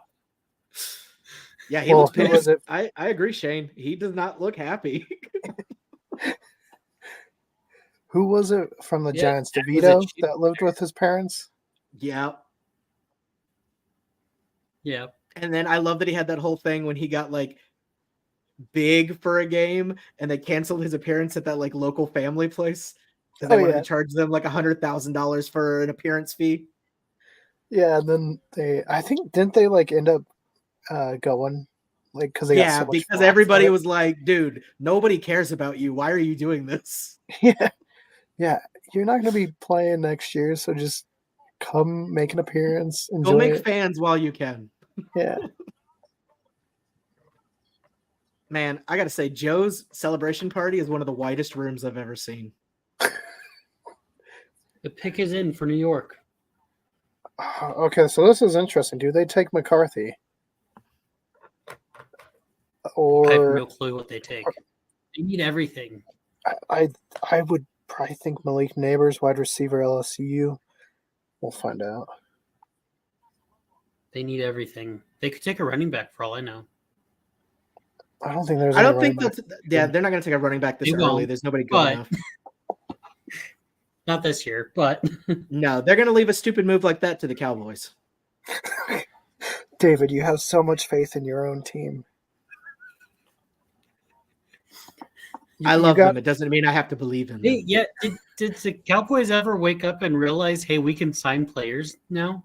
Yeah, he Well, looks who was pissed. it? I agree, Shane. He does not look happy. Who was it from the Yeah, Giants? that was DeVito a cheap that lived with his parents? Yeah. Yeah. And then I love that he had that whole thing when he got like big for a game and they canceled his appearance at that like local family place because they wanted to charge them like $100,000 for an appearance fee. Yeah, and then I think, didn't they like end up going? Like, because they got so much because flack for everybody it? was like, dude, nobody cares about you. Why are you doing this? Yeah, you're not going to be playing next year, so just come make an appearance. Enjoy Go make it. fans while you can. Yeah. Man, I got to say, Joe's celebration party is one of the whitest rooms I've ever seen. The pick is in for New York. Okay, so this is interesting. Do they take McCarthy? Or I have no clue what they take. They need everything. I would probably think Malik Neighbors, wide receiver, LSU. We'll find out. They need everything. They could take a running back for all I know. I don't think there's. I any don't think running that's. Yeah, they're not going to take a running back this They early. won't, There's nobody good but- enough. Not this year, but No, they're going to leave a stupid move like that to the Cowboys. back. David, you have so much faith in your own team. I love them. It doesn't mean I have to believe in them. hey, yeah. Did the Cowboys ever wake up and realize, hey, we can sign players now?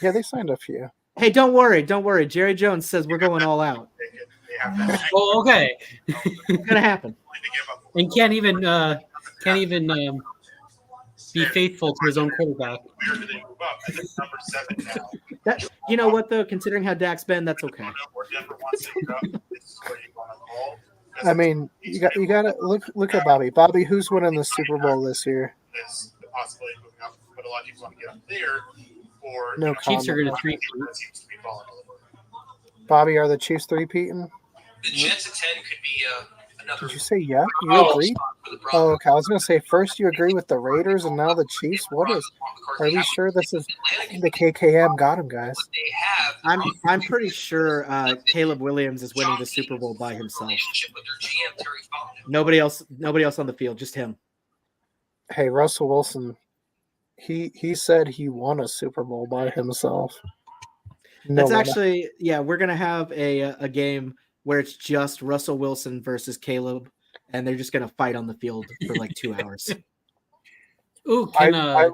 Yeah, they signed a few. Hey, don't worry. Don't worry. Jerry Jones says we're going all out. They have that Oh, okay. It's going to happen. to give up. And can't even be faithful to his own quarterback. Where did they move up? And it's number 7 now. That, you know what, though? Considering how Dak's been, that's okay. Or Denver wants to go. This is where you want to call. I mean, you got to look at Bobby. Bobby, who's winning the Super Bowl this year? There's the possibility of moving up, but a lot of people want to get up there. Or No Chiefs are going to comment. 3. that seems to be falling a little bit. Bobby, are the Chiefs three-peating? The Jets at 10 could be another Did you say yeah? You Oh, agree? spot for the Oh, Broncos. okay. I was going to say first you agree with the Raiders and now the Chiefs. What is? Are we sure this is? I think the KKM got him, guys. What they have, I'm pretty sure Caleb Williams is winning the Super Bowl by himself. relationship with their GM Terry Fontenot. Nobody else on the field, just him. Hey, Russell Wilson. He said he won a Super Bowl by himself. No That's one- actually, yeah, we're gonna have a game where it's just Russell Wilson versus Caleb, and they're just gonna fight on the field for like 2 hours. Ooh, can I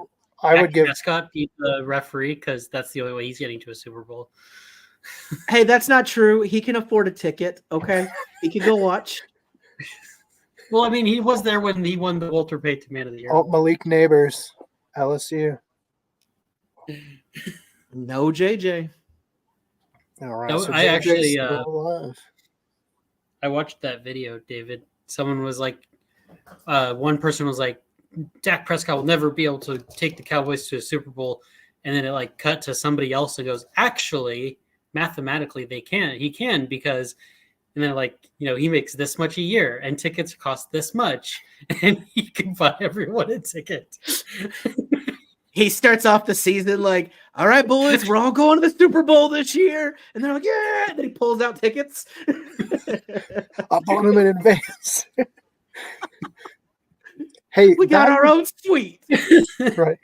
would Dak give. Prescott be the referee because that's the only way he's getting to a Super Bowl. Hey, that's not true. He can afford a ticket. Okay, he can go watch. Well, I mean, he was there when he won the Walter Payton Man of the Year. Oh, Malik Neighbors, LSU. No JJ. All right. No, so I JJ's actually, still alive. I watched that video, David. Someone was like, one person was like, Dak Prescott will never be able to take the Cowboys to a Super Bowl. And then it like cut to somebody else and goes, actually, mathematically, they can. He can because, and then like, he makes this much a year and tickets cost this much and he can buy everyone a ticket. he starts off the season like, all right, boys, we're all going to the Super Bowl this year. And they're like, yeah. And then he pulls out tickets. I bought them in advance. Hey, we got our own suite. Right.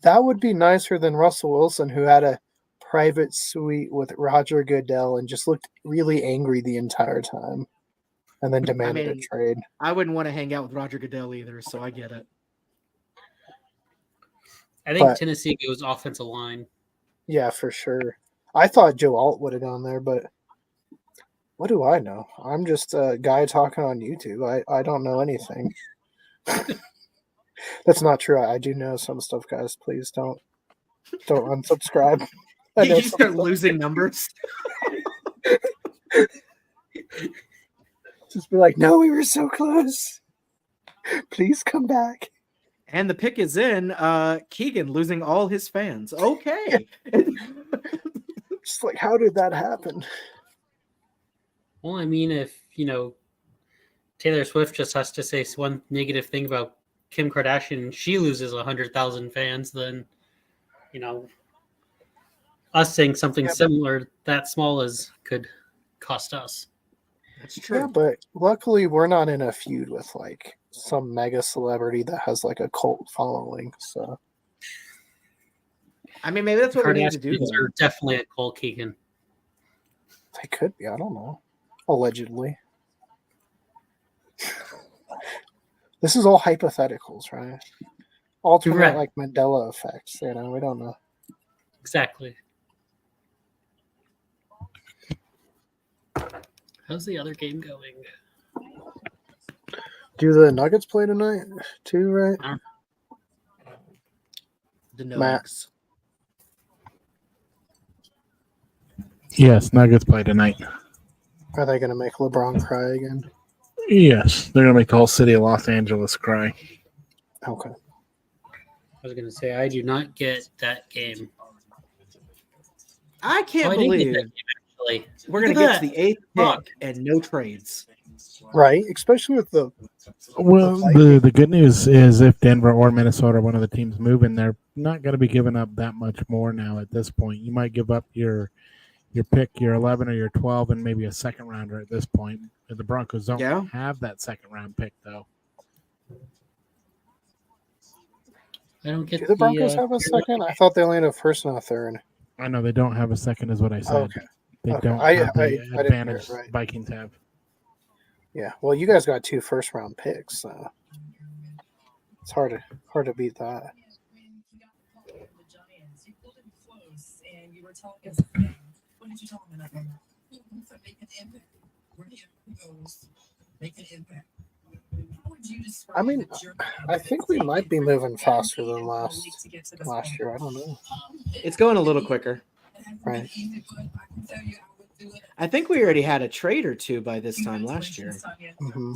That would be nicer than Russell Wilson, who had a private suite with Roger Goodell and just looked really angry the entire time and then demanded a trade. I wouldn't want to hang out with Roger Goodell either, so I get it. I think Tennessee goes offensive line. Yeah, for sure. I thought Joe Alt would have gone there, but what do I know? I'm just a guy talking on YouTube. I don't know anything. That's not true. I do know some stuff, guys. Please don't unsubscribe. Did you start losing numbers? Just be like, no, we were so close. Please come back. And the pick is in. Keegan losing all his fans. Okay. Just like, how did that happen? Well, I mean, if, Taylor Swift just has to say one negative thing about Kim Kardashian and she loses 100,000 fans, then, us saying something similar that small could cost us. That's true. Yeah, but luckily we're not in a feud with like some mega celebrity that has like a cult following. So, I mean, maybe that's what we need to do. Are definitely a cult, Keegan. They could be. I don't know. Allegedly. This is all hypotheticals, right? Alternate like Mandela effects. We don't know. Exactly. How's the other game going? Do the Nuggets play tonight too, right? The Nuggets. Yes, Nuggets play tonight. Are they going to make LeBron cry again? Yes, they're going to make the whole city of Los Angeles cry. Okay. I was going to say, I do not get that game. I can't believe we're going to get to the 8th pick and no trades. Right, especially with the... Well, the good news is if Denver or Minnesota, one of the teams moving, they're not going to be giving up that much more now at this point. You might give up your pick, your 11 or your 12, and maybe a second rounder at this point. The Broncos don't have that second round pick, though. I don't get. Do the Broncos have a second? I thought they only had a first and a third. I know they don't have a second, is what I said. Okay. They don't have the advantage Vikings have. Yeah, well, you guys got 2 first round picks, so it's hard to beat that. What did you tell him? Make an impact. Where do you make an impact? How would you describe? I mean, I think we might be moving faster than last year. I don't know. It's going a little quicker. Right. I think we already had a trade or two by this time last year. Mm-hmm.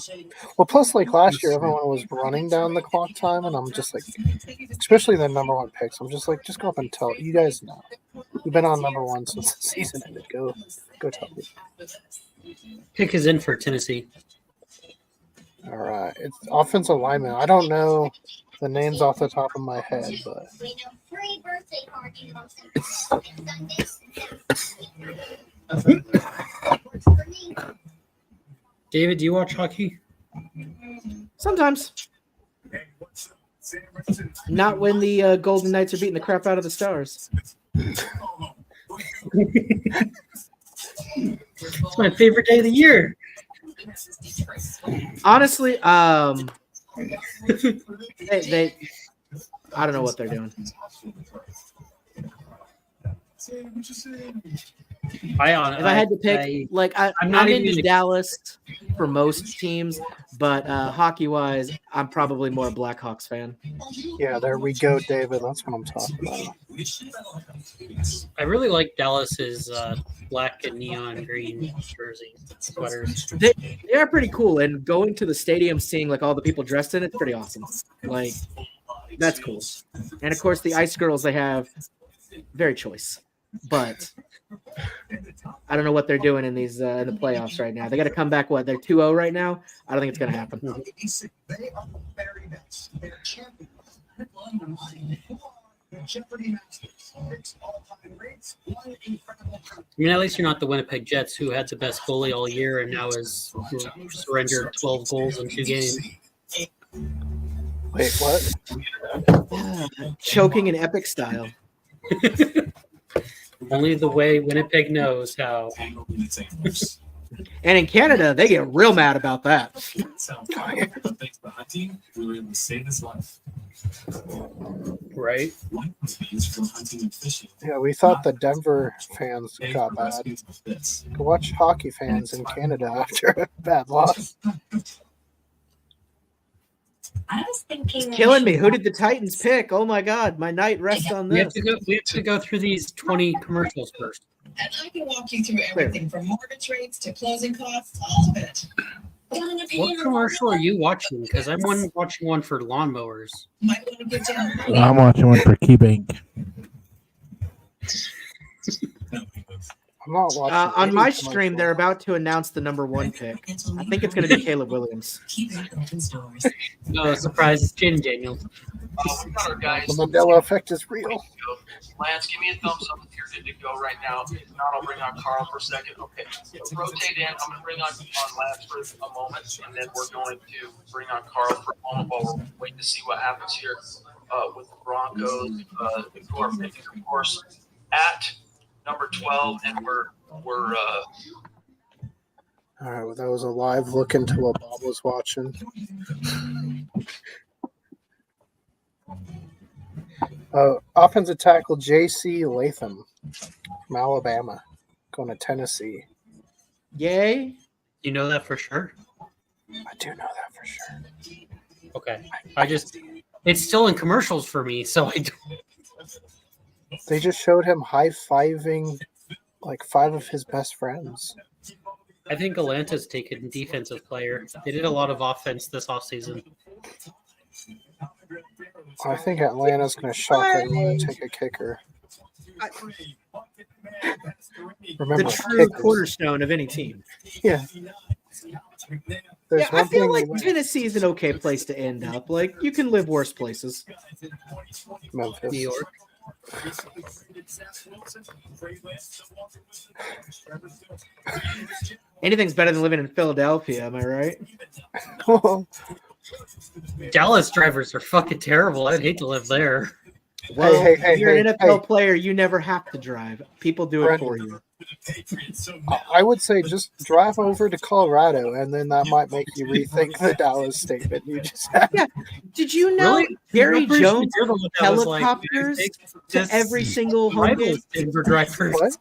Well, plus, like last year, everyone was running down the clock time, and I'm just like, especially the number 1 picks, I'm just like, just go up and tell you guys know. You've been on number 1 since the season ended. Go tell me. Pick is in for Tennessee. All right, it's offensive lineman. I don't know the names off the top of my head, but. David, do you watch hockey? Sometimes. Not when the Golden Knights are beating the crap out of the Stars. It's my favorite day of the year. Honestly, they I don't know what they're doing. If I had to pick, I'm into Dallas for most teams, but hockey-wise, I'm probably more a Blackhawks fan. Yeah, there we go, David. That's what I'm talking about. I really like Dallas's black and neon green jersey sweaters. They are pretty cool, and going to the stadium, seeing like all the people dressed in it's pretty awesome. Like, that's cool. And of course, the Ice Girls they have, very choice. But I don't know what they're doing in these in the playoffs right now. They got to come back. What, they're 2-0 right now? I don't think it's going to happen. I mean, at least you're not the Winnipeg Jets, who had the best goalie all year and now has surrendered 12 goals in 2 games. Wait, what? Choking in epic style. Only the way Winnipeg knows how. And in Canada, they get real mad about that. Right? Yeah, we thought the Denver fans got bad. Go watch hockey fans in Canada after a bad loss. I was thinking. It's killing me. Who did the Titans pick? Oh my God, my night rests on We have this. to go through these 20 commercials first. And I can walk you through everything from mortgage rates to closing costs, all of it. What commercial are you watching? Because I'm watching one for lawnmowers. Might want to get down. I'm watching one for KeyBank. I'm not watching. On any my commercials. stream, they're about to announce the number 1 pick. I think it's going to be Caleb Williams. No, surprise, it's Jaden Daniels. We got our guys. The Mandela effect is real. Lance, give me a thumbs up if you're good to go right now. If not, I'll bring on Carl for a second. Okay, rotate in. I'm going to bring on Lance for a moment, and then we're going to bring on Carl for a moment while we're waiting to see what happens here with the Broncos, who are picking, of course, at number 12, and we're All right, well, that was a live look into what Bob was watching. Offensive tackle J.C. Latham from Alabama going to Tennessee. Yay. You know that for sure? I do know that for sure. Okay. It's still in commercials for me, so I don't. They just showed him high-fiving like 5 of his best friends. I think Atlanta's taken defensive player. They did a lot of offense this offseason. I think Atlanta's going to shock everyone and take a kicker. Remember, The true kickers. cornerstone of any team. Yeah. There's I one feel thing like we win. Tennessee is an okay place to end up. Like, you can live worse places. Memphis. New York. Anything's better than living in Philadelphia, am I right? Dallas drivers are fucking terrible. I'd hate to live there. Well, hey, if you're an hey, NFL hey. player, you never have to drive. People do it for you. I would say just drive over to Colorado, and then that might make you rethink the Dallas statement you just had. Yeah. Did you know Really? Jerry I'm pretty Jones sure that was like, helicopters to this every single home game? rivals Denver drivers. What?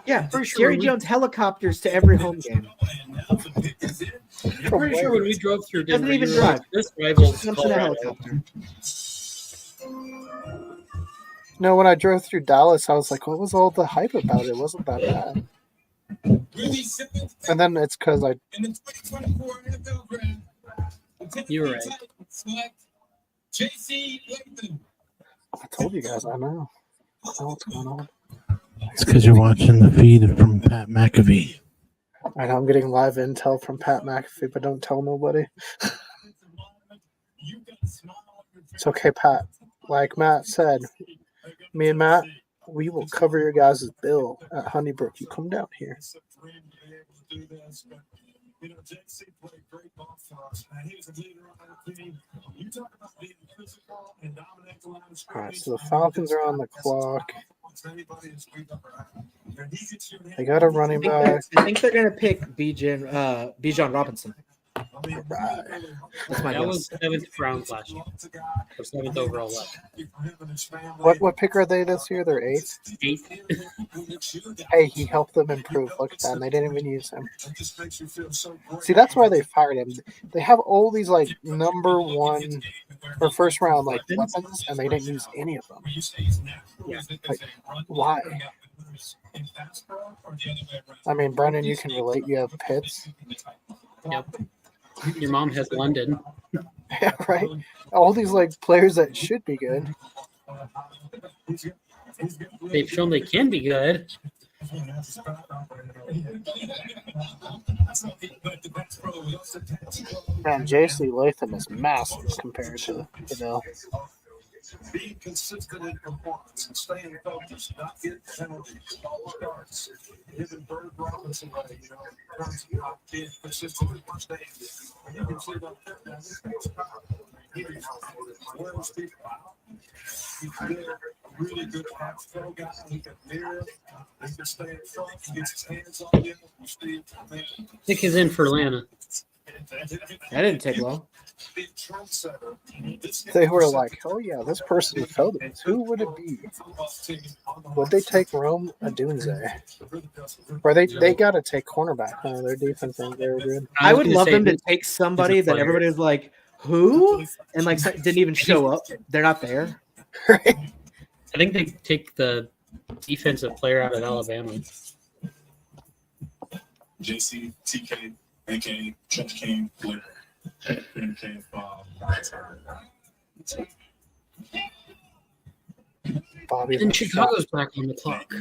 Yeah, Pretty sure Jerry when we- Jones helicopters to every home game. I'm pretty sure when we drove through Doesn't Denver, even you were like, drive. this rivals Jumps in a Colorado. helicopter. No, when I drove through Dallas, I was like, what was all the hype about it? It wasn't that bad. And then it's because I You were right. told you guys I know. I know what's going on. It's because you're watching the feed from Pat McAfee. I know I'm getting live intel from Pat McAfee, but don't tell nobody. It's okay, Pat. Like Matt said, me and Matt, we will cover your guys' bill at Honeybrook. You come down here. All right, so the Falcons are on the clock. They got a running back. I think they're gonna pick Bijan Robinson. Right. That's my That guess. was 7th round last year. Or 7th overall left. What pick are they this year? They're 8th? 8th. Hey, he helped them improve. Look at that. And they didn't even use him. See, that's why they fired him. They have all these like number 1 or first round like weapons, and they didn't use any of them. Yeah. Like, why? I mean, Brennan, you can relate. You have Pitts. Yep. Your mom has London. Yeah, right. All these like players that should be good. They've shown they can be good. Man, J.C. Latham is massive compared to, being consistent in performance and staying focused, not getting penalties, all starts. Giving Bird Robinson, being consistent with first aid. You can see that he's really good pass throw guy. He can mirror. He can stay in front. He gets his hands on you. Nick is in for Atlanta. That didn't take long. They were like, oh yeah, this person fell to us. Who would it be? Would they take Rome Odunze? Or they got to take cornerback. Their defense ain't very good. I would love them to take somebody that everybody was like, who? And like didn't even show up. They're not there. Right. I think they take the defensive player out of Alabama. JC, TK, AK, Trench King, Blair, MK, Bobby. And Chicago's back on the clock.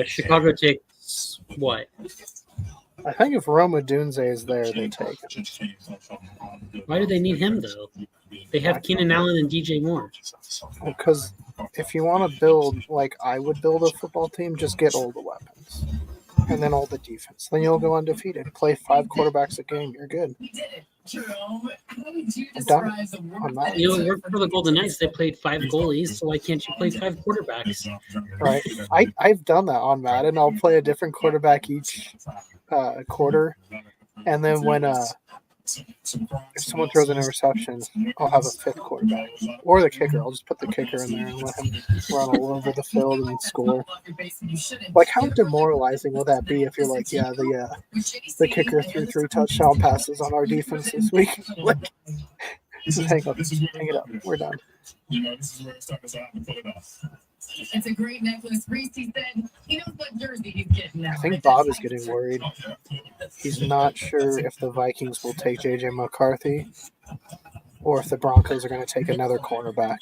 Chicago takes what? I think if Rome Odunze is there, they take him. Why do they need him, though? They have Keenan Allen and DJ Moore. Because if you want to build, like I would build a football team, just get all the weapons. And then all the defense. Then you'll go undefeated. Play 5 quarterbacks a game. You're good. I'm done. I'm not. You know, it worked for the Golden Knights. They played 5 goalies, so why can't you play 5 quarterbacks? Right. I've done that on Madden. I'll play a different quarterback each quarter. And then when if someone throws an interception, I'll have a 5th quarterback. Or the kicker. I'll just put the kicker in there and let him run all over the field and score. Like, how demoralizing will that be if you're like, yeah, the kicker threw 3 touchdown passes on our defense this week? Like, hang it up. We're done. It's a great necklace. Reese said he knows what jersey he's getting now. I think Bob is getting worried. He's not sure if the Vikings will take J.J. McCarthy or if the Broncos are going to take another cornerback.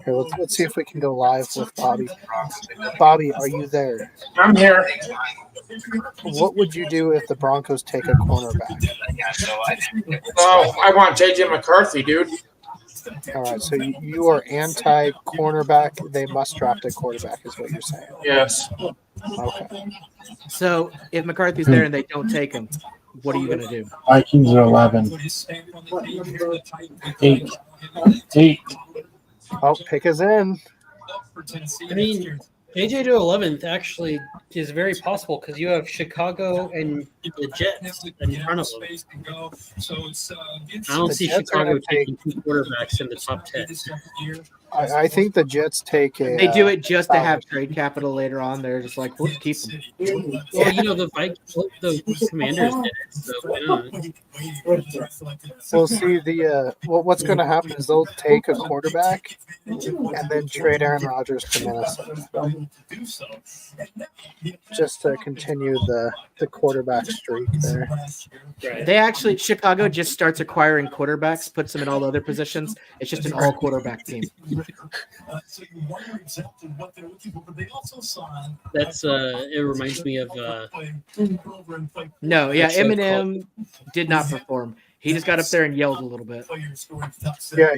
Here, let's see if we can go live with Bobby. Bobby, are you there? I'm here. What would you do if the Broncos take a cornerback? Oh, I want J.J. McCarthy, dude. All right, so you are anti-cornerback. They must draft a quarterback, is what you're saying. Yes. Okay. So if McCarthy's there and they don't take him, what are you going to do? Vikings are 11. 8. Oh, pick is in. I mean, AJ to 11th actually is very possible because you have Chicago and the Jets in front of them. I don't see Chicago taking 2 quarterbacks in the top 10. I think the Jets take a. They do it just to have trade capital later on. They're just like, we'll keep them. Well, you know, the Commanders did it, so why not? We'll see what's going to happen is they'll take a quarterback and then trade Aaron Rodgers to Minnesota just to continue the quarterback streak there. They actually, Chicago just starts acquiring quarterbacks, puts them in all other positions. It's just an all quarterback team. That's it reminds me of no, yeah, Eminem did not perform. He just got up there and yelled a little bit. Yeah,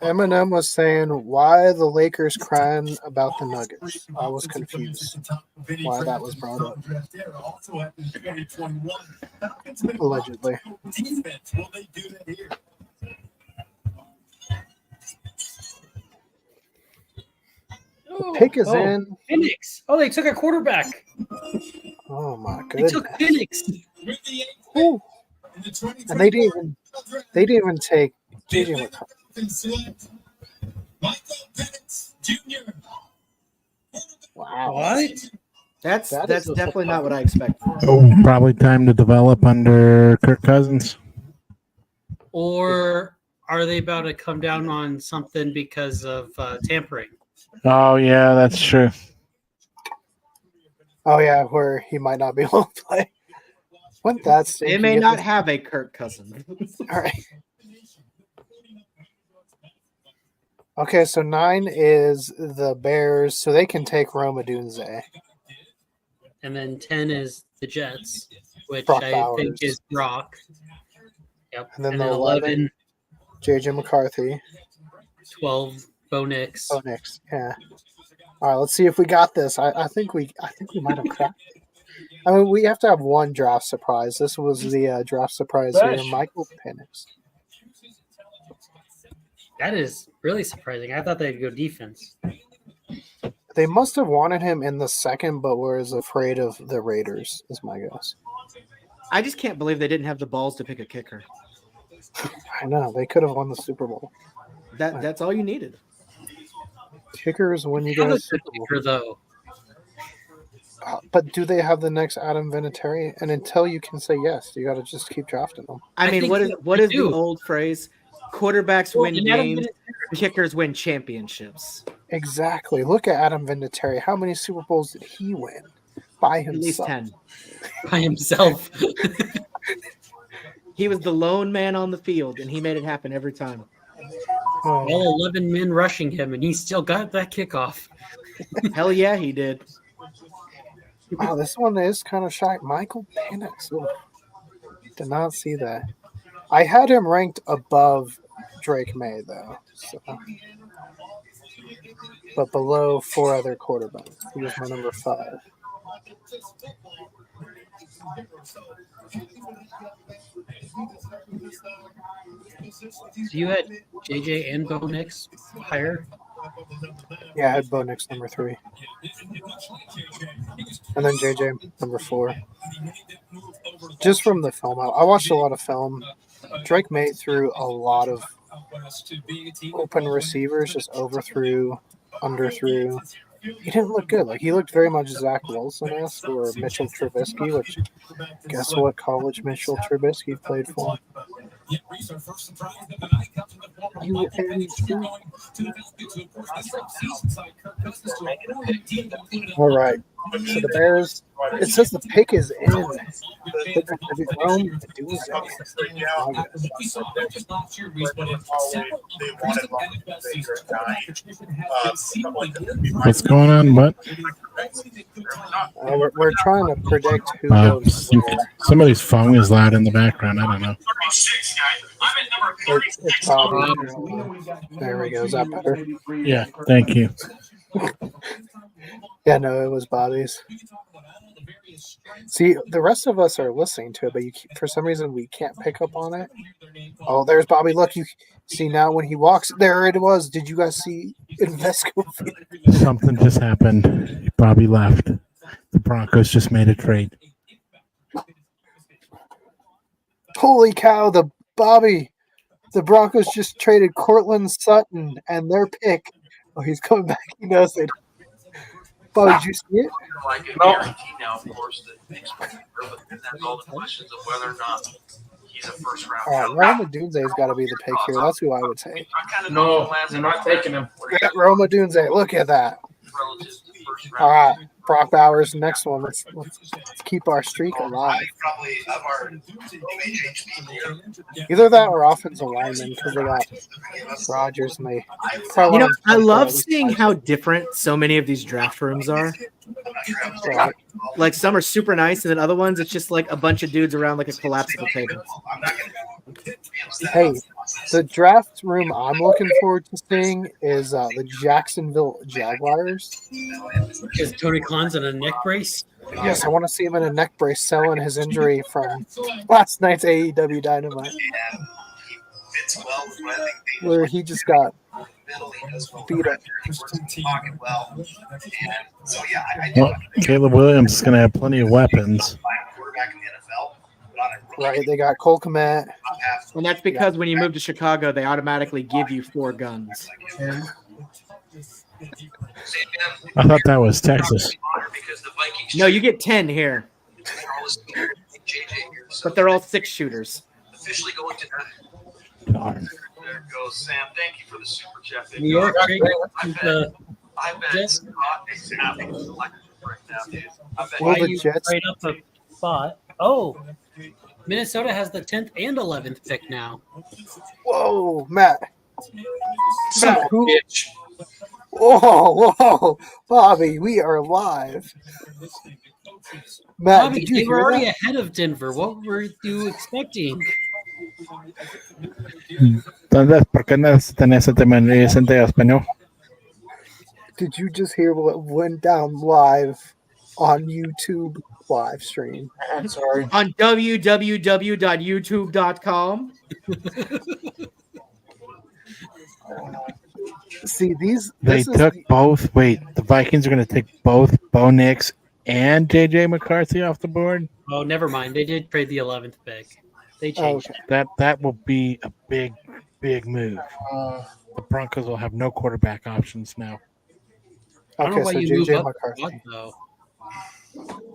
Eminem was saying, why the Lakers crying about the Nuggets? I was confused why that was brought up. Allegedly. Pick is in. Phoenix. Oh, they took a quarterback. Oh my They goodness. took Phoenix. Ooh. And they didn't even take JJ McCarthy. Wow. What? That's is definitely not what I expected. Oh, probably time to develop under Kirk Cousins. Or are they about to come down on something because of tampering? Oh, yeah, that's true. Oh yeah, where he might not be able to play. Wouldn't that stink? They may not have a Kirk Cousins. All right. Okay, so 9 is the Bears, so they can take Rome Odunze. And then 10 is the Jets, which Brock I Bowers. think is Brock. Yep. And then the 11, J.J. McCarthy. 12, Bo Nix. Oh, Nix. Yeah. All right, let's see if we got this. I think we might have cracked it. I mean, we have to have one draft surprise. This was the draft surprise here, Michael Penix. That is really surprising. I thought they'd go defense. They must have wanted him in the second, but was afraid of the Raiders, is my guess. I just can't believe they didn't have the balls to pick a kicker. I know. They could have won the Super Bowl. That's all you needed. Kickers when you get a Super Bowl. Kicker, though. But do they have the next Adam Vinatieri? And until you can say yes, you got to just keep drafting them. I mean, what is the old phrase? Quarterbacks win games, kickers win championships. Exactly. Look at Adam Vinatieri. How many Super Bowls did he win by himself? At least 10. By himself. He was the lone man on the field, and he made it happen every time. All 11 men rushing him, and he still got that kickoff. Hell yeah, he did. Wow, this one is kind of shy. Michael Penix. Ooh. Did not see that. I had him ranked above Drake May, though. So. But below 4 other quarterbacks. He was my number 5. So you had JJ and Bo Nix higher? Yeah, I had Bo Nix number 3. And then JJ number 4. Just from the film. I watched a lot of film. Drake May threw a lot of open receivers, just overthrew, underthrew. He didn't look good. Like, he looked very much Zach Wilson-esque or Mitchell Trubisky, which guess what college Mitchell Trubisky played for? All right. So the Bears, it says the pick is in. What's going on? What? We're trying to predict who goes where. Somebody's phone is loud in the background. I don't know. It's Bobby. There we go. Is that better? Yeah, thank you. Yeah, no, it was Bobby's. See, the rest of us are listening to it, but for some reason we can't pick up on it. Oh, there's Bobby. Look, you see now when he walks, there it was. Did you guys see Invesco? Something just happened. Bobby left. The Broncos just made a trade. Holy cow, the Broncos just traded Cortland Sutton and their pick. Oh, he's coming back. He knows it. Bobby, did you see it? Like a guarantee now, of course, that they expect to grow, but then there's all the questions of whether or not he's a first round. All right, Roma Dunze's got to be the pick here. That's who I would take. No, they're not taking him. Yeah, Roma Dunze, look at that. All right, Brock Bowers, next one. Let's keep our streak alive. Either that or offensive lineman because they got Rodgers and they. I love seeing how different so many of these draft rooms are. Right. Like some are super nice, and then other ones it's just like a bunch of dudes around like a collapsible table. Hey, the draft room I'm looking forward to seeing is the Jacksonville Jaguars. Is Tony Khan's in a neck brace? Yes, I want to see him in a neck brace selling his injury from last night's AEW Dynamite, where he just got beat up. Well, Caleb Williams is going to have plenty of weapons. Right, they got Cole Kmet. And that's because when you move to Chicago, they automatically give you 4 guns. I thought that was Texas. No, you get 10 here. But they're all 6 shooters. Officially going to Darn. there goes Sam. Thank you for the super chat. New York. I bet Scott is having selected right now, dude. I bet Will the you Jets? right up a spot. Oh, Minnesota has the 10th and 11th pick now. Whoa, Matt. Who? Whoa, Bobby, we are live. Matt, Bobby, did you they were hear already that? ahead of Denver. What were you expecting? Entonces, ¿por qué no tenés en español? Did you just hear what went down live on YouTube live stream? I'm sorry. On www.youtube.com. See, They took both. Wait, the Vikings are going to take both Bo Nix and J.J. McCarthy off the board? Oh, never mind. They did trade the 11th pick. They changed it. That will be a big move. The Broncos will have no quarterback options now. I don't know Okay, why so you move J.J. up a McCarthy. spot, though.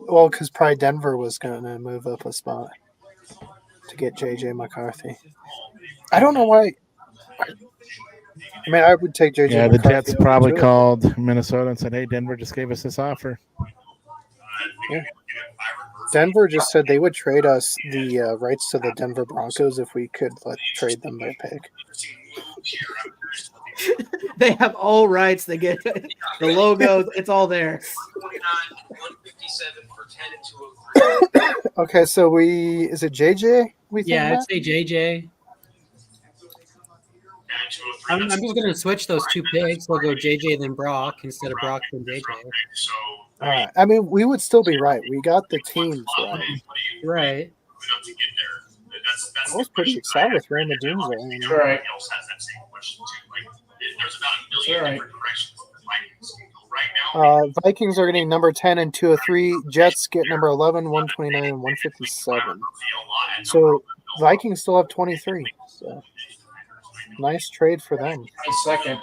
Well, because probably Denver was going to move up a spot to get J.J. McCarthy. I don't know why. I mean, I would take J.J. Yeah, McCarthy. the Jets probably called Minnesota and said, "Hey, Denver just gave us this offer." Yeah. Denver just said they would trade us the rights to the Denver Broncos if we could trade them their pick. They have all rights. They get the logos. It's all there. 157 for 10 and 203. Okay, so is it JJ? Yeah, I'd say JJ. I'm just going to switch those two picks. We'll go JJ then Brock instead of Brock then JJ. All right. I mean, we would still be right. We got the teams right. Right. I was pretty excited with Raymond Jones there. You know? Right. Vikings are getting number 10 and 203. Jets get number 11, 129, and 157. So Vikings still have 23. So nice trade for them. Second.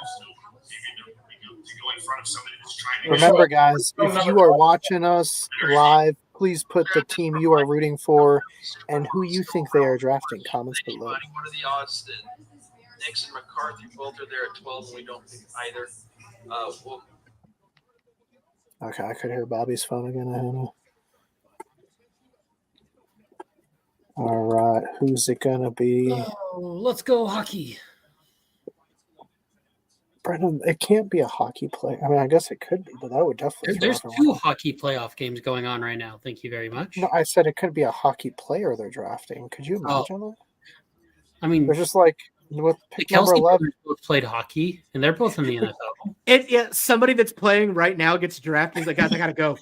Remember, guys, if you are watching us live, please put the team you are rooting for and who you think they are drafting. Comments below. What are the odds that Nix and McCarthy both are there at 12 and we don't pick either? Okay, I could hear Bobby's phone again. I don't know. All right, who's it gonna be? Oh, let's go hockey. Brendan, it can't be a hockey player. I mean, I guess it could be, but that would definitely. There's two hockey playoff games going on right now. Thank you very much. No, I said it could be a hockey player they're drafting. Could you imagine that? I mean, they're just like with pick the number Culz 11. both played hockey, and they're both in the NFL. Somebody that's playing right now gets drafted. He's like, guys, I gotta go.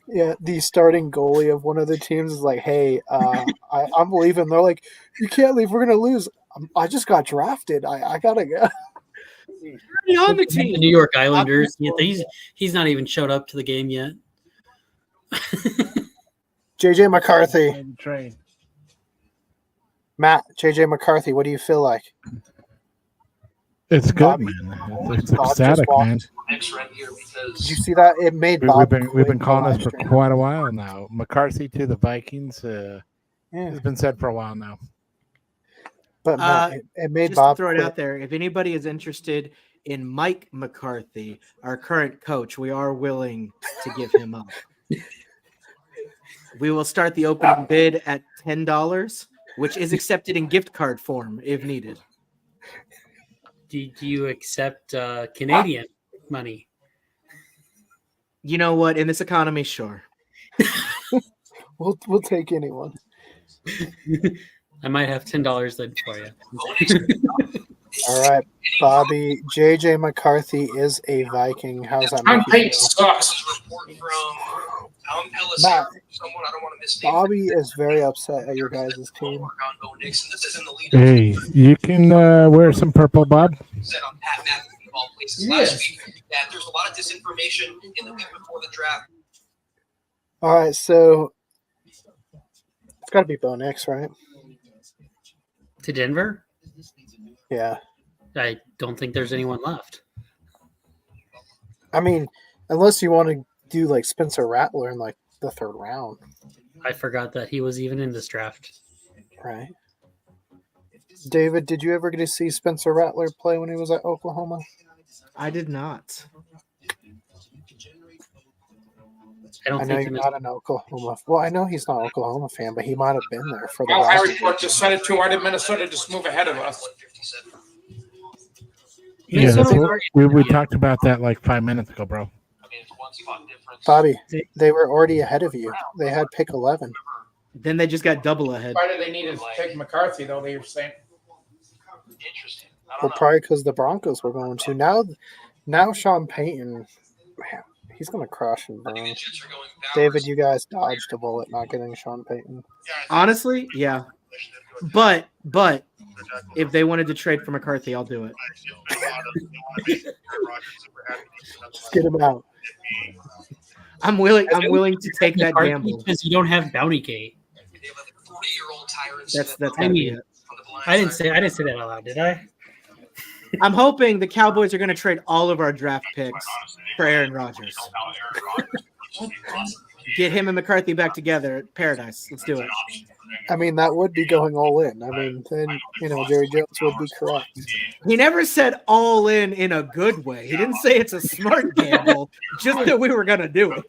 Yeah, the starting goalie of one of the teams is like, "Hey, I'm leaving." They're like, "You can't leave. We're gonna lose." I just got drafted. I gotta go. On the team, the New York Islanders. He's not even showed up to the game yet. JJ McCarthy. Trade. Matt, JJ McCarthy. What do you feel like? It's good, Bobby, man. It's ecstatic, man. Did you see that? It made Bob. We've been calling this for quite a while now. McCarthy to the Vikings. Has been said for a while now. But Matt, it made just Bob to throw it out there. If anybody is interested in Mike McCarthy, our current coach, we are willing to give him up. We will start the opening bid at $10, which is accepted in gift card form if needed. Do you accept Canadian money? You know what? In this economy, sure. We'll take anyone. I might have $10 then for you. All right, Bobby. JJ McCarthy is a Viking. How's that? Tom Payton sucks. Matt, Bobby is very upset at your guys' team. Hey, you can wear some purple, Bob. Yes. There's a lot of disinformation in the week before the draft. All right, so it's got to be Bo Nix, right? To Denver? Yeah. I don't think there's anyone left. I mean, unless you want to do like Spencer Rattler in like the third round. I forgot that he was even in this draft. Right. David, did you ever get to see Spencer Rattler play when he was at Oklahoma? I did not. I know you're not an Oklahoma. Well, I know he's not an Oklahoma fan, but he might have been there for the Well, I last report just sent it to our Minnesota just move ahead of us. Yeah, we talked about that like 5 minutes ago, bro. Bobby, they were already ahead of you. They had pick 11. Then they just got double ahead. Why do they need to pick McCarthy though? They were saying. Interesting. I Well, don't know. probably because the Broncos were going to. Now Sean Payton, man, he's going to crush and burn. David, you guys dodged a bullet not getting Sean Payton. Honestly, yeah. But if they wanted to trade for McCarthy, I'll do it. Just get him out. I'm willing to take that gamble. Because you don't have Bounty Gate. That's I mean, I didn't say that out loud, did I? I'm hoping the Cowboys are going to trade all of our draft picks for Aaron Rodgers. Get him and McCarthy back together. Paradise. Let's do it. I mean, that would be going all in. I mean, then, Jerry Jones would be correct. He never said all in a good way. He didn't say it's a smart gamble, just that we were going to do it.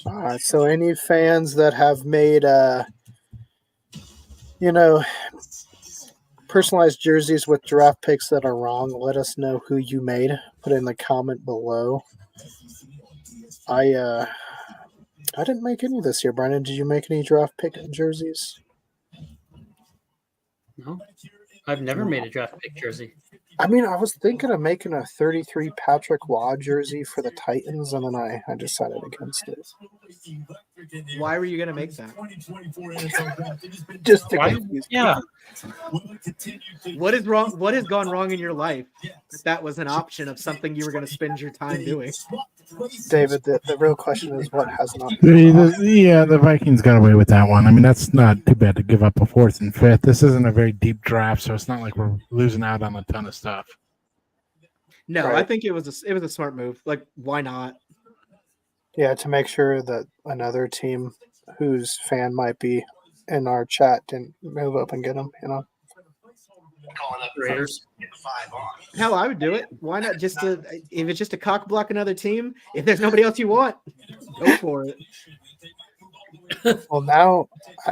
All right, so any fans that have made, personalized jerseys with draft picks that are wrong, let us know who you made. Put it in the comment below. I didn't make any this year. Brandon, did you make any draft pick jerseys? No, I've never made a draft pick jersey. I mean, I was thinking of making a 33 Patrick Waugh jersey for the Titans, and then I decided against it. Why were you going to make that? Just to confuse Yeah. What is wrong? What has gone wrong in your life? That was an option of something you were going to spend your time doing. David, the real question is what has not. The Vikings got away with that one. I mean, that's not too bad to give up a 4th and 5th. This isn't a very deep draft, so it's not like we're losing out on a ton of stuff. No, Right. I think it was a smart move. Like, why not? Yeah, to make sure that another team whose fan might be in our chat didn't move up and get them, Calling up Raiders. 5 on. Hell, I would do it. Why not? If it's just to cock block another team, if there's nobody else you want, go for it. Well, now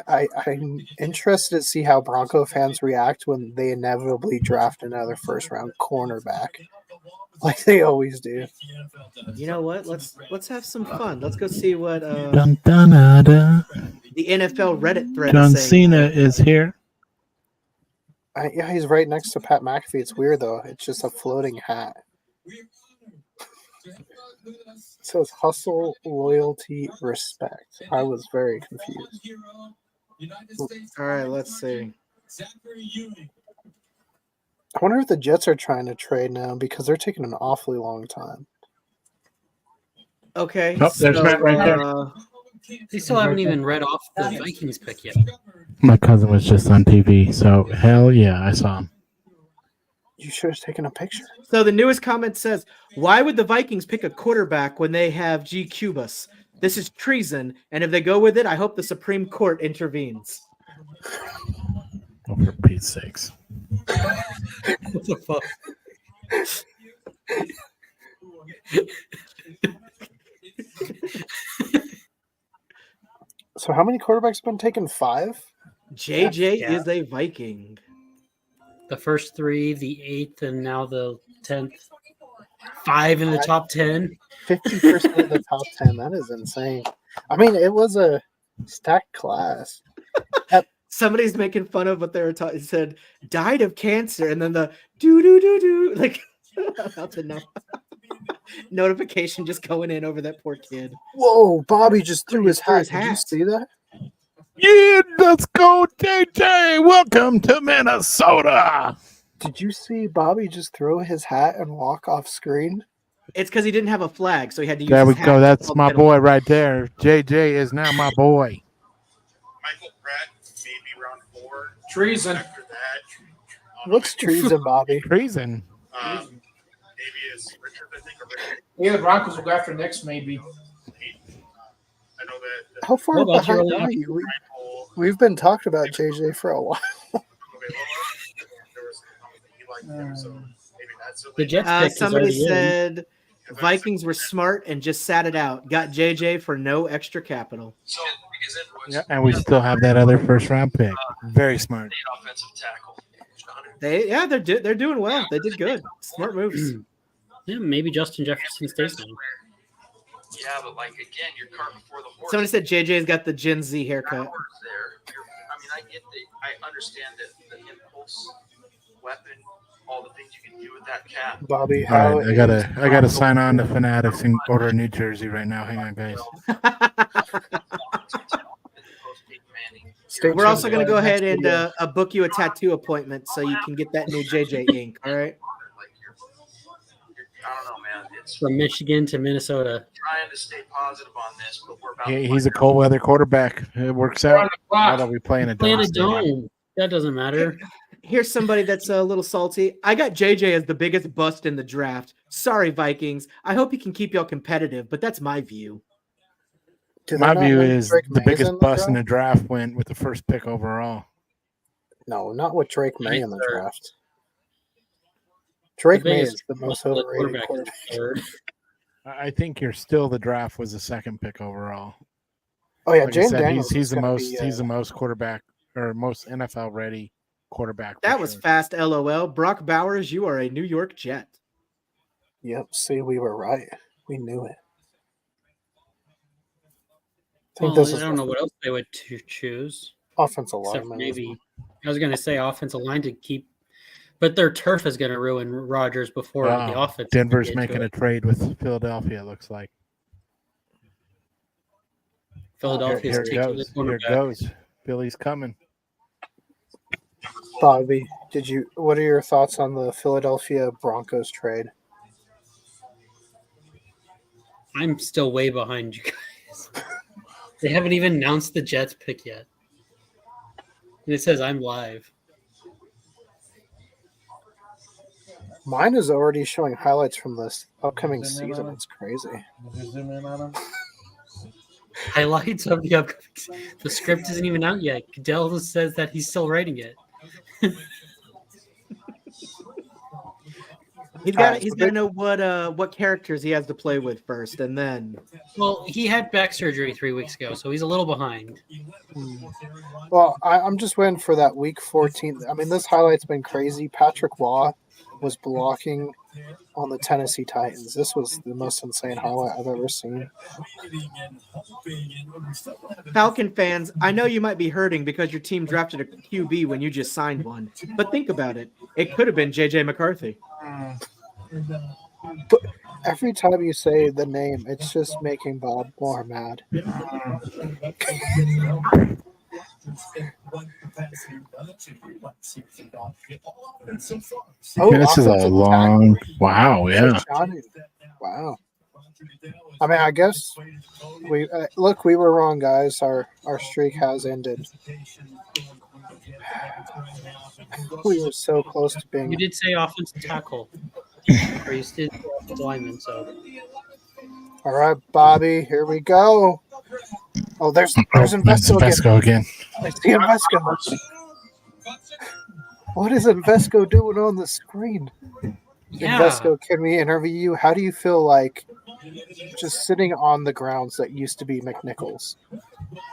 I'm interested to see how Bronco fans react when they inevitably draft another first-round cornerback, like they always do. You know what? Let's have some fun. Let's go see what Dun, dun, dun. the NFL Reddit thread John is saying. Cena is here. Yeah, he's right next to Pat McAfee. It's weird, though. It's just a floating hat. It says hustle, loyalty, respect. I was very confused. All right, let's see. I wonder if the Jets are trying to trade now because they're taking an awfully long time. Okay. Oh, there's Matt right there. They still haven't even read off the Vikings pick yet. My cousin was just on TV, so hell yeah, I saw him. You should have taken a picture. So the newest comment says, "Why would the Vikings pick a quarterback when they have G. Cubas? This is treason, and if they go with it, I hope the Supreme Court intervenes." Oh, for Pete's sakes. What the fuck? So how many quarterbacks have been taken? 5? JJ Yeah. is a Viking. The first 3, the 8th, and now the 10th. 5 in the top 10. 50% of the top 10. That is insane. I mean, it was a stacked class. Somebody's making fun of what they were talking. It said died of cancer, and then the do like that's enough. Notification just going in over that poor kid. Whoa, Bobby just threw his Threw hat. his Did you hat. see that? Yeah, let's go, JJ. Welcome to Minnesota. Did you see Bobby just throw his hat and walk off screen? It's because he didn't have a flag, so he had to use. There we his go. hat. That's my boy right there. JJ is now my boy. Michael Pratt, maybe round 4. Treason. After that, What's treason, Bobby? Treason. maybe it's Richard, I think. Or Richard. Yeah, the Broncos will go after next, maybe. I know that. How far What about behind your are you? We've been talking about JJ for a while. The Jets pick is Somebody already in. said Vikings were smart and just sat it out. Got JJ for no extra capital. So, because it was Yeah, and we still have that other first round pick. Very smart. the offensive tackle. They're doing well. They did good. Smart moves. Yeah, maybe Justin Jefferson stays on. Yeah, but like again, your cart before the horse. Somebody said JJ's got the Gen Z haircut. I get I understand that the impulse weapon, all the things you can do with that cat. Bobby, All how right, I gotta sign on to Fanatics and order a New Jersey right now. Hang on, guys. We're also going to go ahead and book you a tattoo appointment so you can get that new JJ ink. All right. I don't know, man. It's From Michigan to Minnesota. Trying to stay positive on this, but we're about. He's a cold weather quarterback. It works out. Why don't we play in a dome? That doesn't matter. Here's somebody that's a little salty. I got JJ as the biggest bust in the draft. Sorry, Vikings. I hope he can keep y'all competitive, but that's my view. My view is the biggest bust in the draft went with the first pick overall. No, not with Drake May in the draft. Drake May is the most overrated quarterback. I think you're still the draft was the second pick overall. Oh yeah, like James Daniels. He's the most quarterback or most NFL ready quarterback. That was fast, LOL. Brock Bowers, you are a New York Jet. Yep. See, we were right. We knew it. I don't know what else they would choose. Offensive line, maybe. I was going to say offensive line to keep, but their turf is going to ruin Rodgers before the offense. Denver's making a trade with Philadelphia. It looks like Philadelphia's here it goes. Philly's coming. Bobby, what are your thoughts on the Philadelphia Broncos trade? I'm still way behind you guys. They haven't even announced the Jets pick yet. And it says I'm live. Mine is already showing highlights from this upcoming season. It's crazy. Zoom in on him. Highlights of the upcoming season. The script isn't even out yet. Goodell says that he's still writing it. He's got to know what characters he has to play with first, and then. Well, he had back surgery 3 weeks ago, so he's a little behind. Well, I'm just waiting for that week 14. I mean, this highlight's been crazy. Patrick Waugh was blocking on the Tennessee Titans. This was the most insane highlight I've ever seen. Falcon fans, I know you might be hurting because your team drafted a QB when you just signed one, but think about it. It could have been J.J. McCarthy. But every time you say the name, it's just making Bob more mad. This is a long. Wow, yeah. Wow. I mean, I guess we were wrong, guys. Our streak has ended. We were so close to being. You did say offensive tackle. Or you did offensive lineman, so. All right, Bobby, here we go. Oh, there's Invesco again. I see Invesco. What is Invesco doing on the screen? Yeah. Invesco, can we interview you? How do you feel like just sitting on the grounds that used to be McNichols?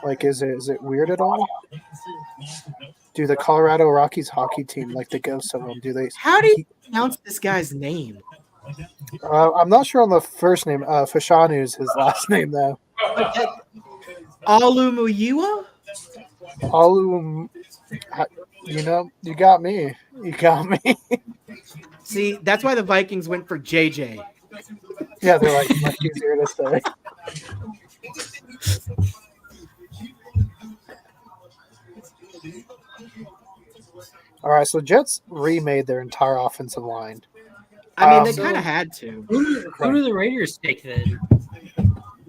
Like, is it weird at all? Do the Colorado Rockies hockey team, like the ghosts of them, do they? How do you pronounce this guy's name? I'm not sure on the first name. Fashanu is his last name, though. Alumuyiwa? You got me. You got me. See, that's why the Vikings went for JJ. Yeah, they're like much easier to say. All right, so Jets remade their entire offensive line. I mean, they kind of had to. Who do the Raiders take then? I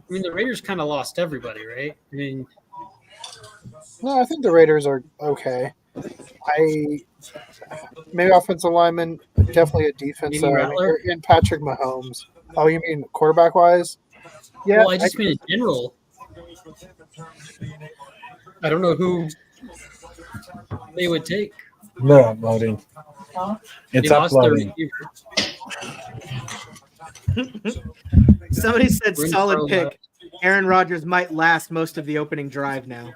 mean, the Raiders kind of lost everybody, right? I mean, no, I think the Raiders are okay. Maybe offensive lineman, definitely a defense. And Patrick Mahomes. Oh, you mean quarterback wise? Yeah. Well, I just mean in general. I don't know who they would take. No, uploading. It's uploading. Somebody said solid pick. Aaron Rodgers might last most of the opening drive now.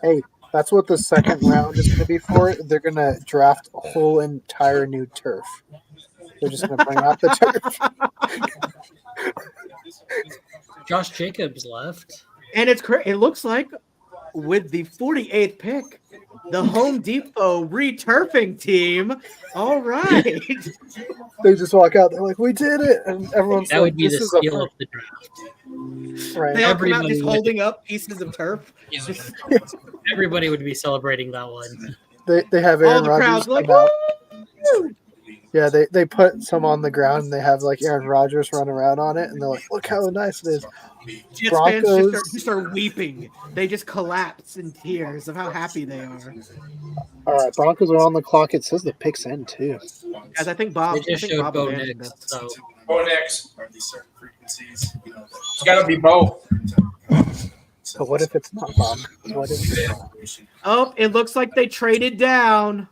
Hey, that's what the second round is going to be for. They're going to draft a whole entire new turf. They're just going to bring out the turf. Josh Jacobs left. And it looks like with the 48th pick, the Home Depot returfing team. All right. They just walk out. They're like, "We did it!" And everyone's that like, would be "This the is a steal first." of the draft. Right. They all come out Everybody just would- holding up pieces of turf. Everybody would be celebrating that one. They have All Aaron the Rodgers crowds like, come out. woo! Yeah, they put some on the ground. And they have like Aaron Rodgers run around on it, and they're like, "Look how nice it is." Jets fans Broncos. just start weeping. They just collapse in tears of how happy they are. All right, Broncos are on the clock. It says the picks end too. As I think Bob, They just I think showed Bob Bo abandoned Nix, that. so Bo Nix. It's got to be Bo. So what if it's not Bob? What if it's not? Oh, it looks like they traded down.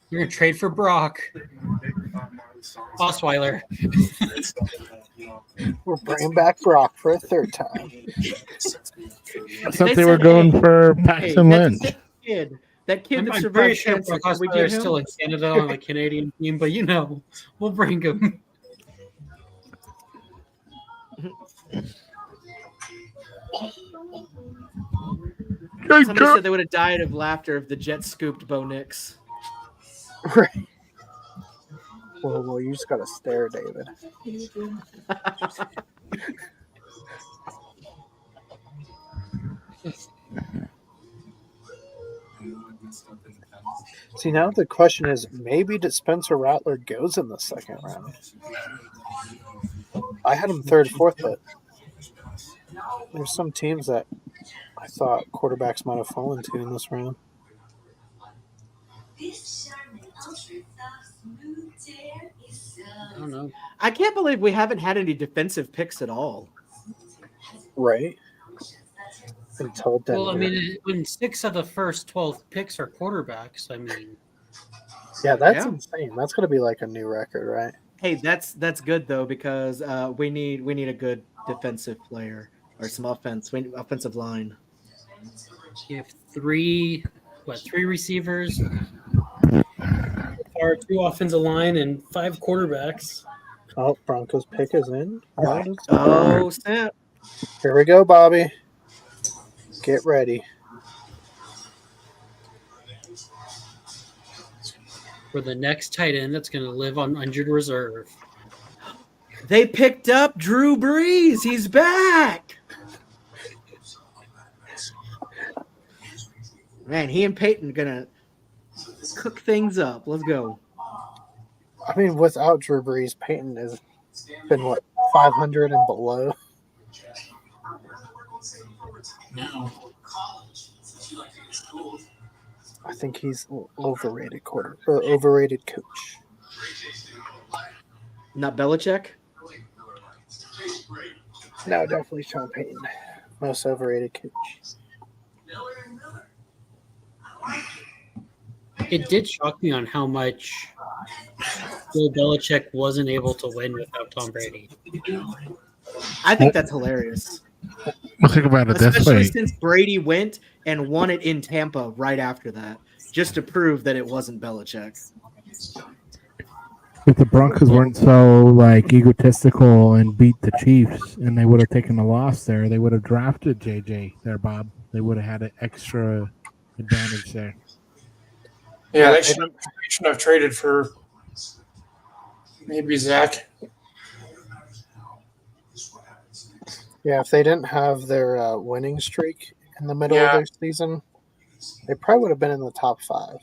you're gonna trade for Brock Osweiler. We're bringing back Brock for a third time. I thought They they were said, going hey, for Hey, Paxton Lynch. that kid I'm that pretty survived sure cancer. Brock Can we Osweiler get is him? still in Canada on the Canadian team, but we'll bring him. Somebody said they would have died of laughter if the Jets scooped Bo Nix. Right. Well, you just gotta stare, David. See, now the question is, maybe did Spencer Rattler goes in the second round? I had him third, fourth, but there's some teams that I thought quarterbacks might have fallen to in this round. I don't know. I can't believe we haven't had any defensive picks at all. Right. Until Denver. Well, I mean, when 6 of the first 12 picks are quarterbacks, I mean, yeah, that's Yeah. insane. That's going to be like a new record, right? Hey, that's good though because we need a good defensive player or some offense. We need offensive line. you have three receivers, or 2 offensive line, and 5 quarterbacks. Oh, Broncos pick is in. Oh, snap! Here we go, Bobby. Get ready. For the next tight end that's going to live on injured reserve. They picked up Drew Brees. He's back. Man, he and Peyton gonna cook things up. Let's go. I mean, without Drew Brees, Peyton has been, 500 and below? Now, I think he's overrated overrated coach. Not Belichick. No, definitely Sean Payton. Most overrated coach. It did shock me on how much Bill Belichick wasn't able to win without Tom Brady. I think that's hilarious. Well, think about it this Especially way. since Brady went and won it in Tampa right after that, just to prove that it wasn't Belichick. If the Broncos weren't so egotistical and beat the Chiefs, and they would have taken a loss there, they would have drafted JJ there, Bob. They would have had an extra advantage there. Yeah, they shouldn't have traded for maybe Zach. Yeah, if they didn't have their winning streak in the middle of their season, they probably would have been in the top 5.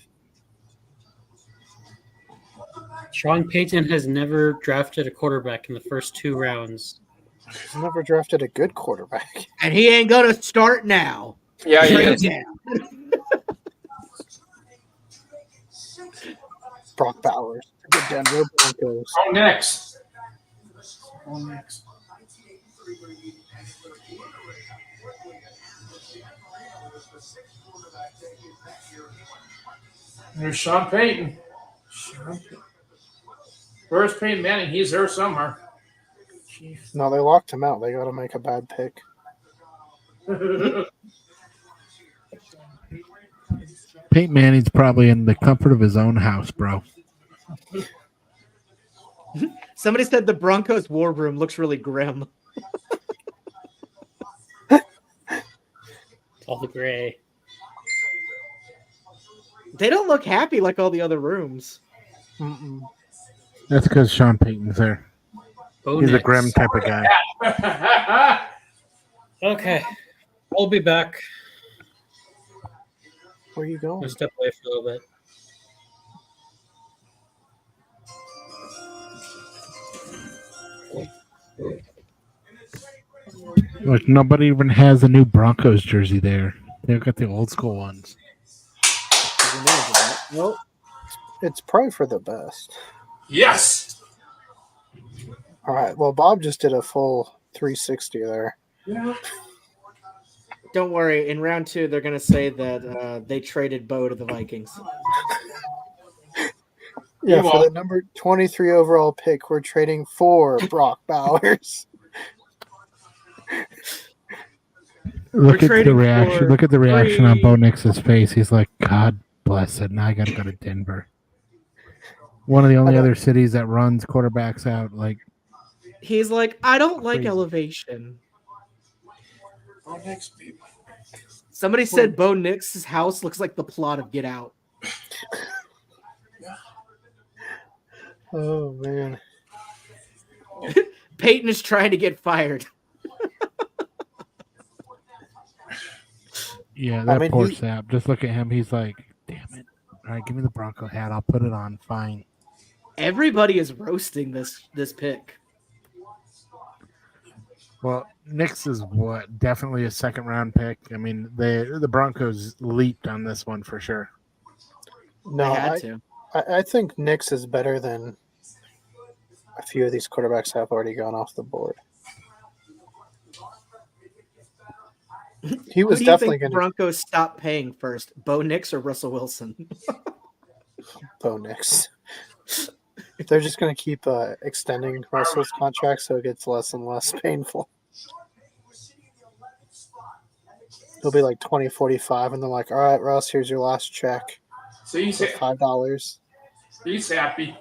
Sean Payton has never drafted a quarterback in the first 2 rounds. He's never drafted a good quarterback. And he ain't going to start now. Yeah, he Trade is. down. Brock Bowers to the Denver Broncos. Oh, next. There's Sean Payton. Where's Peyton Manning? He's there somewhere. No, they locked him out. They got to make a bad pick. Peyton Manning's probably in the comfort of his own house, bro. Somebody said the Broncos war room looks really grim. All the gray. They don't look happy like all the other rooms. Mm-mm. That's because Sean Payton's there. He's a grim type of guy. Okay. I'll be back. Where are you going? I'll step away for a little bit. Look, nobody even has a new Broncos jersey there. They've got the old school ones. Well, it's probably for the best. Yes. All right. Well, Bob just did a full 360 there. Yeah. Don't worry. In round 2, they're going to say that they traded Bo to the Vikings. Yeah, for the number 23 overall pick, we're trading for Brock Bowers. Look at the reaction. Look at the reaction on Bo Nix's face. He's like, God bless it. Now I got to go to Denver. One of the only other cities that runs quarterbacks out. Like, he's like, I don't like elevation. Somebody said Bo Nix's house looks like the plot of Get Out. Oh, man. Peyton is trying to get fired. Yeah, that poor sap. Just look at him. He's like, damn it. All right, give me the Bronco hat. I'll put it on. Fine. Everybody is roasting this pick. Well, Nix is what? Definitely a second-round pick. I mean, the Broncos leaped on this one for sure. No, I think Nix is better than a few of these quarterbacks have already gone off the board. He was definitely going to. Broncos stop paying first, Bo Nix or Russell Wilson? Bo Nix. They're just going to keep extending Russell's contract so it gets less and less painful. It'll be like 2045, and they're like, all right, Russ, here's your last check. So he's $5. He's happy.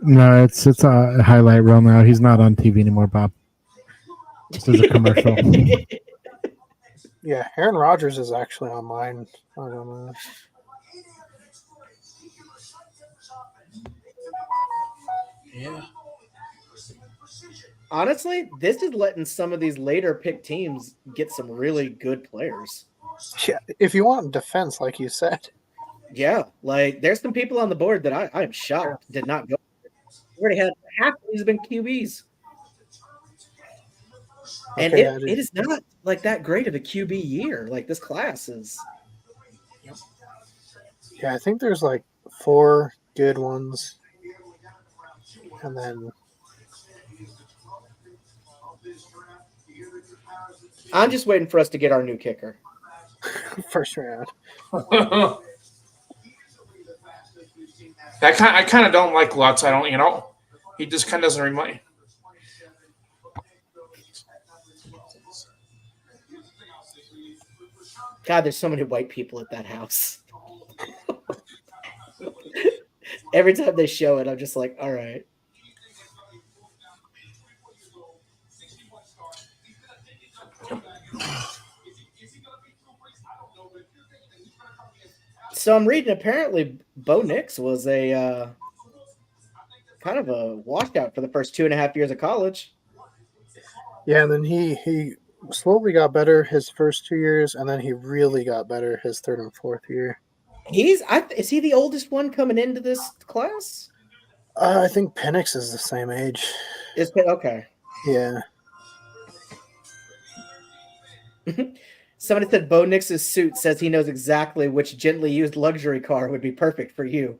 No, it's a highlight reel now. He's not on TV anymore, Bob. This is a commercial. Yeah, Aaron Rodgers is actually on mine. I don't know. Yeah. Honestly, this is letting some of these later pick teams get some really good players. Yeah, if you want defense, like you said. Yeah, like there's some people on the board that I'm shocked did not go. We already had half of these have been QBs. And Okay, it is not like that great of a QB year. Like this class is. Yeah, I think there's like 4 good ones. And then I'm just waiting for us to get our new kicker. First round. I kind of don't like Lutz. I don't, he just kind of doesn't remind. God, there's so many white people at that house. Every time they show it, I'm just like, all right. So I'm reading, apparently Bo Nix was a kind of a washout for the first 2.5 years of college. Yeah, and then he slowly got better his first 2 years, and then he really got better his third and fourth year. Is he the oldest one coming into this class? I think Penix is the same age. Okay. Yeah. Somebody said Bo Nix's suit says he knows exactly which gently used luxury car would be perfect for you.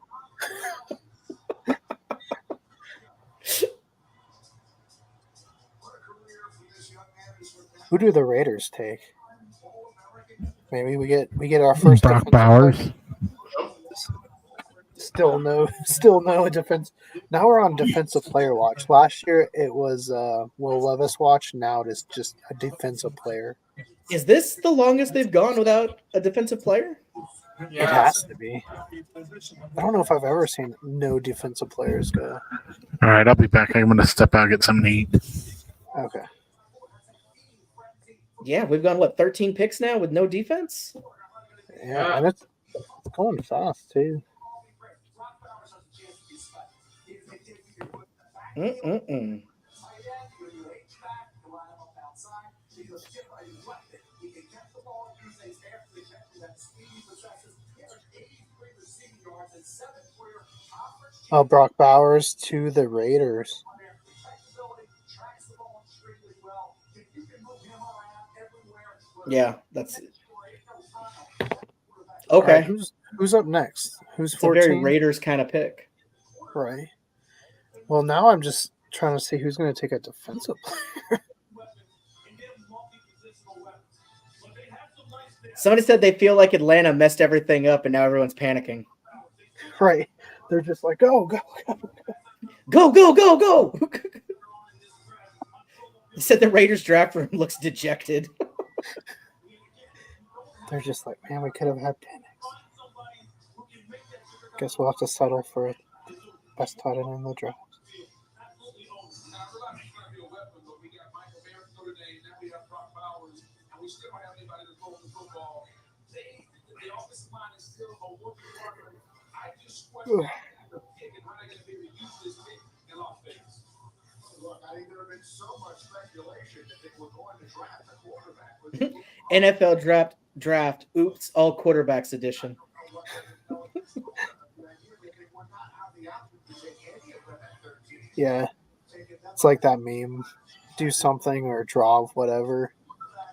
Who do the Raiders take? Maybe we get our first Brock Bowers. Still no defense. Now we're on defensive player watch. Last year it was Will Levis watch. Now it is just a defensive player. Is this the longest they've gone without a defensive player? It has to be. I don't know if I've ever seen no defensive players go. All right, I'll be back. I'm going to step out, get something to eat. Okay. Yeah, we've gone, 13 picks now with no defense? Yeah, and it's going fast, too. Mm-mm-mm. Oh, Brock Bowers to the Raiders. Yeah, that's okay. Right, who's up next? Who's 14? It's a very Raiders kind of pick. Right. Well, now I'm just trying to see who's going to take a defensive player. Somebody said they feel like Atlanta messed everything up, and now everyone's panicking. Right. They're just like, go. Go. He said the Raiders draft room looks dejected. They're just like, man, we could have had Penix. Guess we'll have to settle for best tight end in the draft. Ugh. NFL draft. Oops, all quarterbacks edition. Yeah, it's like that meme: do something or draw whatever.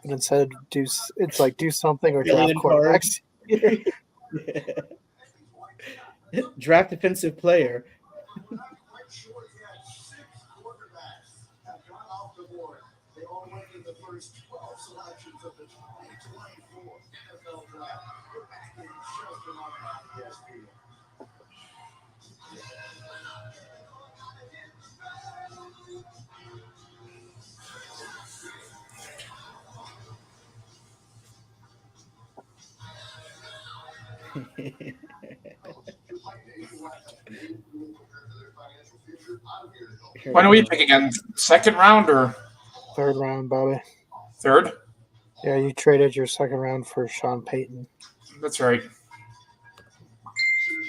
But instead, do something or draft quarterbacks. Draft defensive player. When do we pick again? Second round or third round, Bobby? Third? Yeah, you traded your second round for Sean Payton. That's right.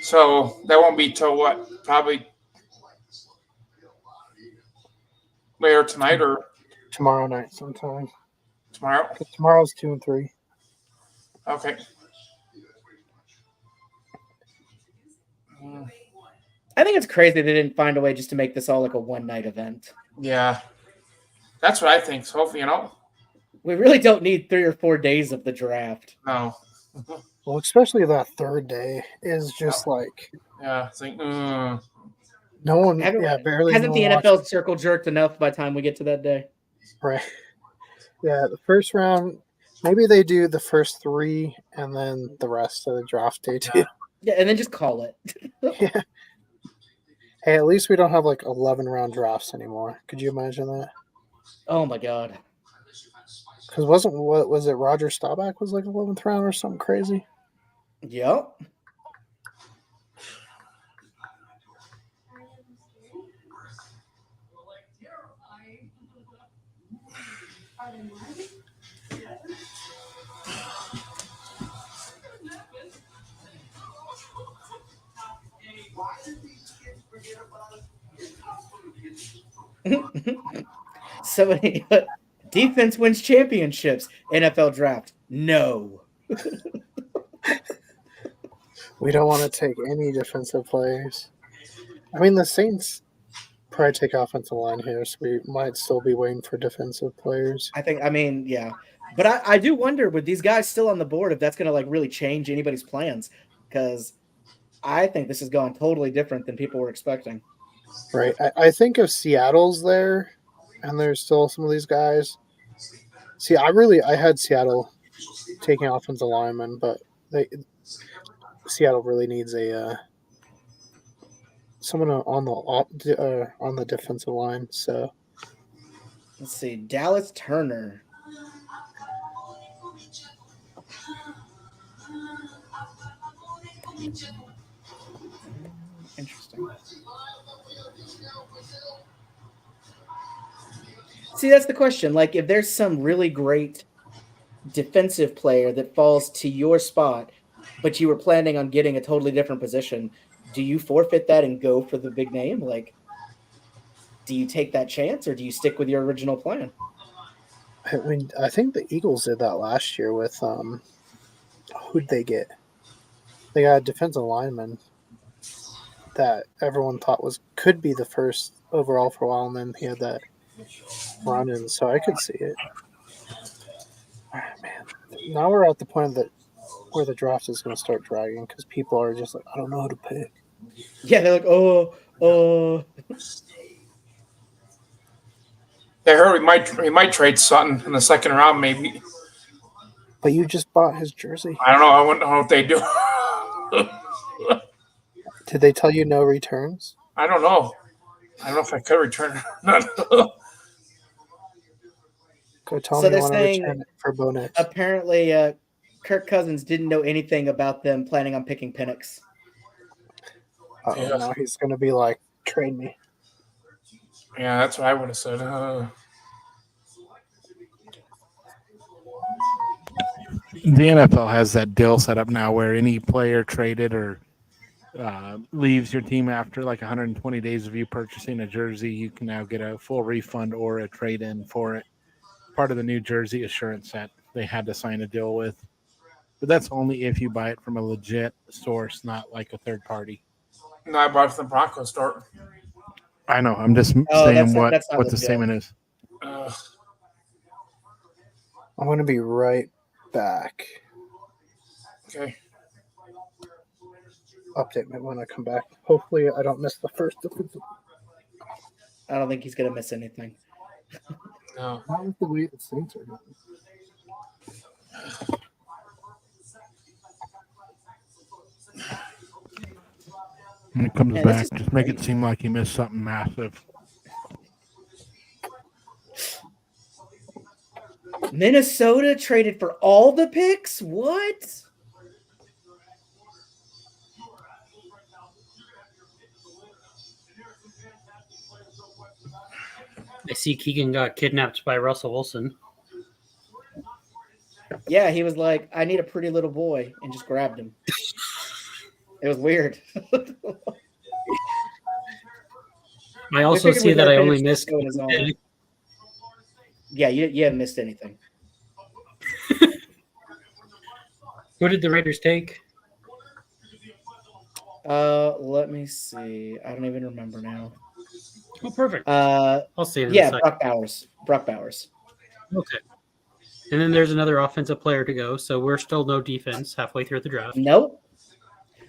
So that won't be till what? Probably later tonight or tomorrow night sometime. Tomorrow? Tomorrow's 2 and 3. Okay. I think it's crazy they didn't find a way just to make this all like a one-night event. Yeah. That's what I think. So, we really don't need 3 or 4 days of the draft. No. Well, especially that third day is just like... Yeah, it's like... No one... barely. Hasn't the NFL circle jerked enough by the time we get to that day? Right. Yeah, the first round... Maybe they do the first 3 and then the rest of the draft day too. Yeah, and then just call it. Yeah. Hey, at least we don't have like 11-round drafts anymore. Could you imagine that? Oh my god. Because was it Roger Staubach was like 11th round or something crazy? Yep. Somebody, defense wins championships. NFL draft. No. We don't want to take any defensive players. I mean, the Saints probably take offensive line here, so we might still be waiting for defensive players. Yeah. But I do wonder, with these guys still on the board, if that's going to like really change anybody's plans, because I think this has gone totally different than people were expecting. Right. I think if Seattle's there and there's still some of these guys. See, I had Seattle taking offensive linemen, but Seattle really needs someone on the defensive line. So let's see, Dallas Turner. Interesting. See, that's the question. Like, if there's some really great defensive player that falls to your spot, but you were planning on getting a totally different position, do you forfeit that and go for the big name? Like, do you take that chance or do you stick with your original plan? I mean, I think the Eagles did that last year with who'd they get? They got a defensive lineman that everyone thought could be the first overall for a while, and then he had that run in, so I could see it. Man, now we're at the point where the draft is going to start dragging because people are just like, I don't know who to pick. Yeah, they're like, oh. They heard we might trade Sutton in the second round, maybe. But you just bought his jersey. I don't know. I wouldn't know what they do. Did they tell you no returns? I don't know. I don't know if I could return it. Go tell me you want to return it for bonus. Apparently, Kirk Cousins didn't know anything about them planning on picking Penix. Now he's going to be like, trade me. Yeah, that's what I would have said. The NFL has that deal set up now where any player traded or leaves your team after like 120 days of you purchasing a jersey, you can now get a full refund or a trade-in for it. Part of the New Jersey assurance that they had to sign a deal with. But that's only if you buy it from a legit source, not like a third party. No, I bought it from the Broncos store. I know. I'm just saying what the statement is. I'm going to be right back. Okay. Update me when I come back. Hopefully I don't miss the first defensive. I don't think he's going to miss anything. No. Not with the way the Saints are going. When it comes back, just make it seem like he missed something massive. Minnesota traded for all the picks? What? I see Keegan got kidnapped by Russell Wilson. Yeah, he was like, I need a pretty little boy, and just grabbed him. It was weird. I also see that I only missed. Yeah, you haven't missed anything. Who did the Raiders take? Let me see. I don't even remember now. Oh, perfect. I'll see it in a second. Brock Bowers. Okay. And then there's another offensive player to go, so we're still no defense halfway through the draft. Nope.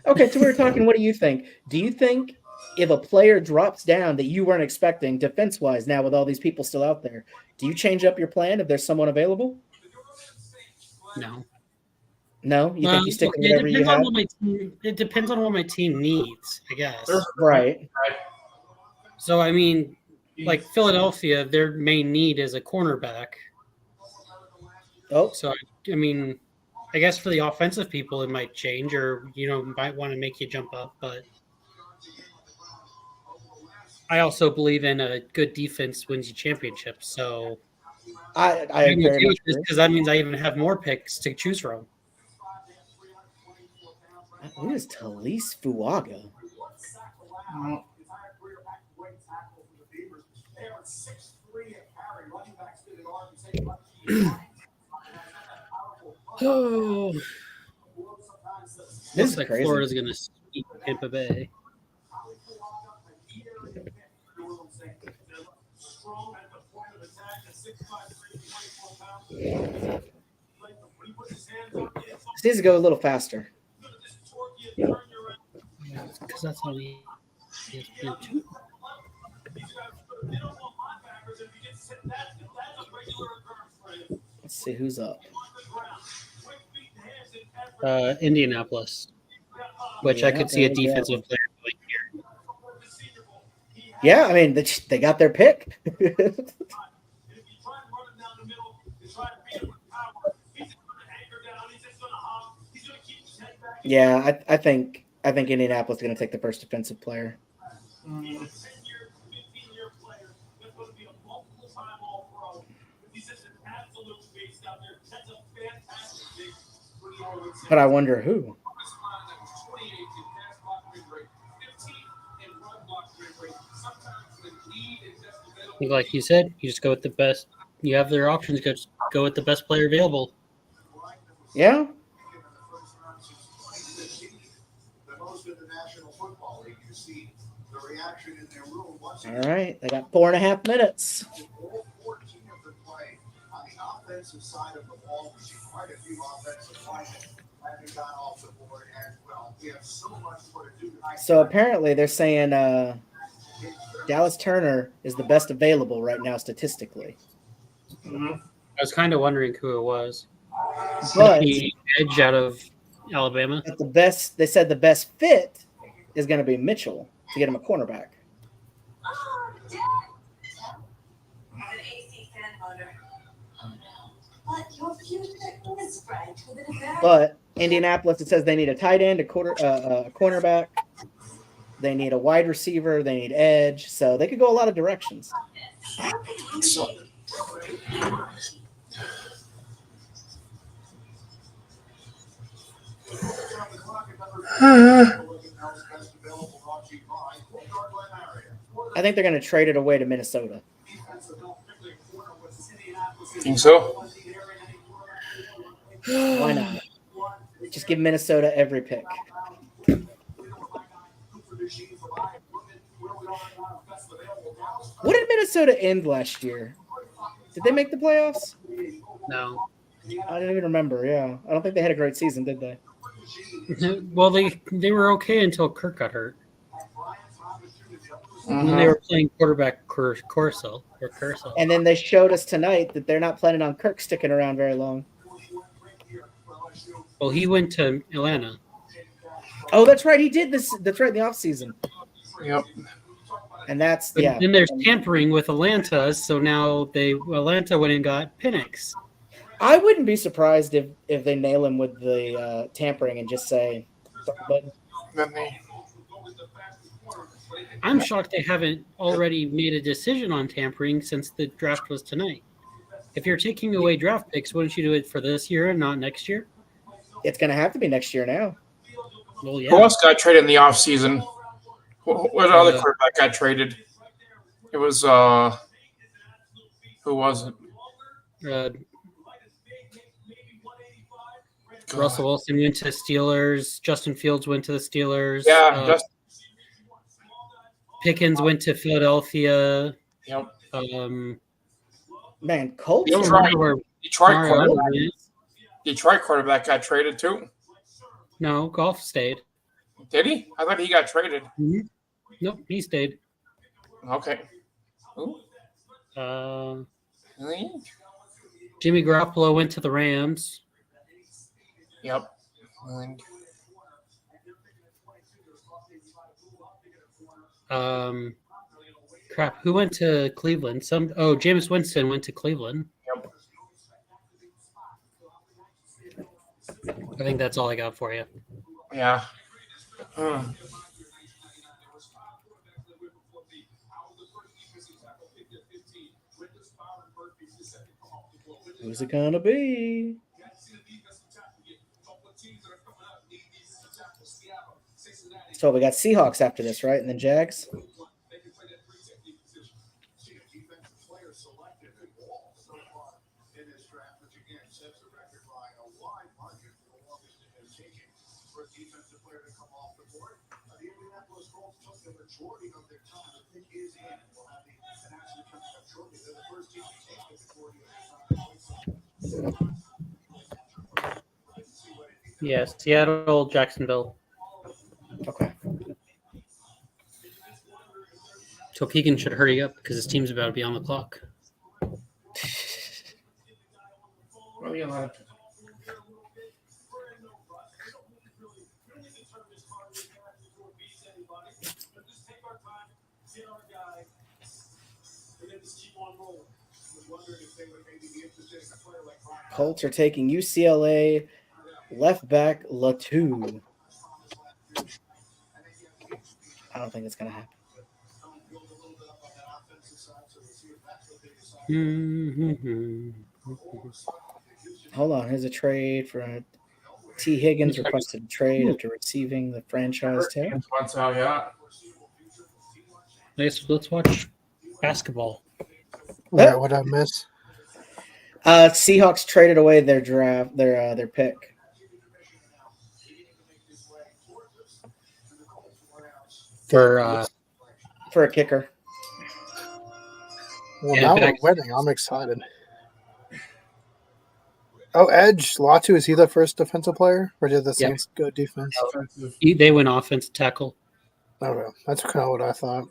Okay, so we were talking, what do you think? Do you think if a player drops down that you weren't expecting defense-wise now with all these people still out there, do you change up your plan if there's someone available? No. No? You think you stick with whatever you have? It depends on what my team needs, I guess. Right. So, I mean, like Philadelphia, their main need is a cornerback. Oh. So, I mean, I guess for the offensive people, it might change or, might want to make you jump up. But I also believe in a good defense wins you championships. So I agree with this because that means I even have more picks to choose from. Who is Talise Fuaga? Oh, this is like crazy. Florida's going to beat Tampa Bay. This needs to go a little faster. Because that's how he is too. Let's see who's up. Indianapolis, which I could see a defensive player going here. Yeah, I mean, they got their pick. Yeah, I think Indianapolis is going to take the first defensive player. But I wonder who. Like you said, you just go with the best. You have their options. Just go with the best player available. Yeah. All right, they got 4.5 minutes. So apparently they're saying Dallas Turner is the best available right now statistically. I was kind of wondering who it was. But the edge out of Alabama. But they said the best fit is going to be Mitchell to get him a cornerback. But Indianapolis, it says they need a tight end, a cornerback. They need a wide receiver. They need edge. So they could go a lot of directions. I think they're going to trade it away to Minnesota. Think so? Why not? Just give Minnesota every pick. What did Minnesota end last year? Did they make the playoffs? No. I don't even remember. Yeah. I don't think they had a great season, did they? Well, they were okay until Kirk got hurt. And then they were playing quarterback Corso. And then they showed us tonight that they're not planning on Kirk sticking around very long. Well, he went to Atlanta. Oh, that's right. He did this. That's right. In the offseason. Yep. And that's, But yeah. then there's tampering with Atlanta. So now Atlanta went and got Penix. I wouldn't be surprised if they nail him with the tampering and just say, but I'm shocked they haven't already made a decision on tampering since the draft was tonight. If you're taking away draft picks, wouldn't you do it for this year and not next year? It's going to have to be next year now. Well, yeah. Who else got traded in the offseason? What other quarterback got traded? It was who was it? Russell Wilson went to the Steelers. Justin Fields went to the Steelers. Yeah, Pickens went to Philadelphia. Yep. Man, Culz. Detroit quarterback got traded too. No, Goff stayed. Did he? I thought he got traded. Mm-hmm. Nope, he stayed. Okay. Jimmy Garoppolo went to the Rams. Yep. Crap. Who went to Cleveland? Jameis Winston went to Cleveland. Yep. I think that's all I got for you. Yeah. Who's it gonna be? So we got Seahawks after this, right? And then Jags. Yes, Seattle, Jacksonville. Okay. So Keegan should hurry up because his team's about to be on the clock. Well, you know. Colts are taking UCLA left back Latu. I don't think it's gonna happen. Hold on, here's a trade for T. Higgins requested a trade after receiving the franchise tag. Let's watch basketball. Right, what I miss? Seahawks traded away their draft, their pick. For a kicker. Well, now we're winning. I'm excited. Oh, Edge Latu, is he the first defensive player, or did the Saints go defense? They went offensive tackle. Okay, that's kind of what I thought.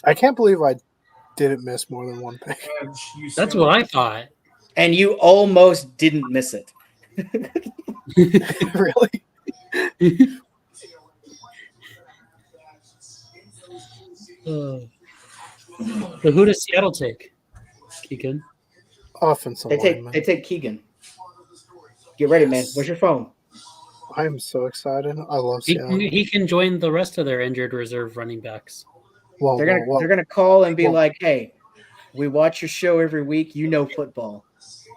I can't believe I didn't miss more than one pick. That's what I thought. And you almost didn't miss it. Really? So who does Seattle take? Keegan? Offensive lineman. They take Keegan. Get ready, man. Where's your phone? I'm so excited. I love Seattle. He can join the rest of their injured reserve running backs. Well, they're gonna call and be like, "Hey, we watch your show every week. You know football.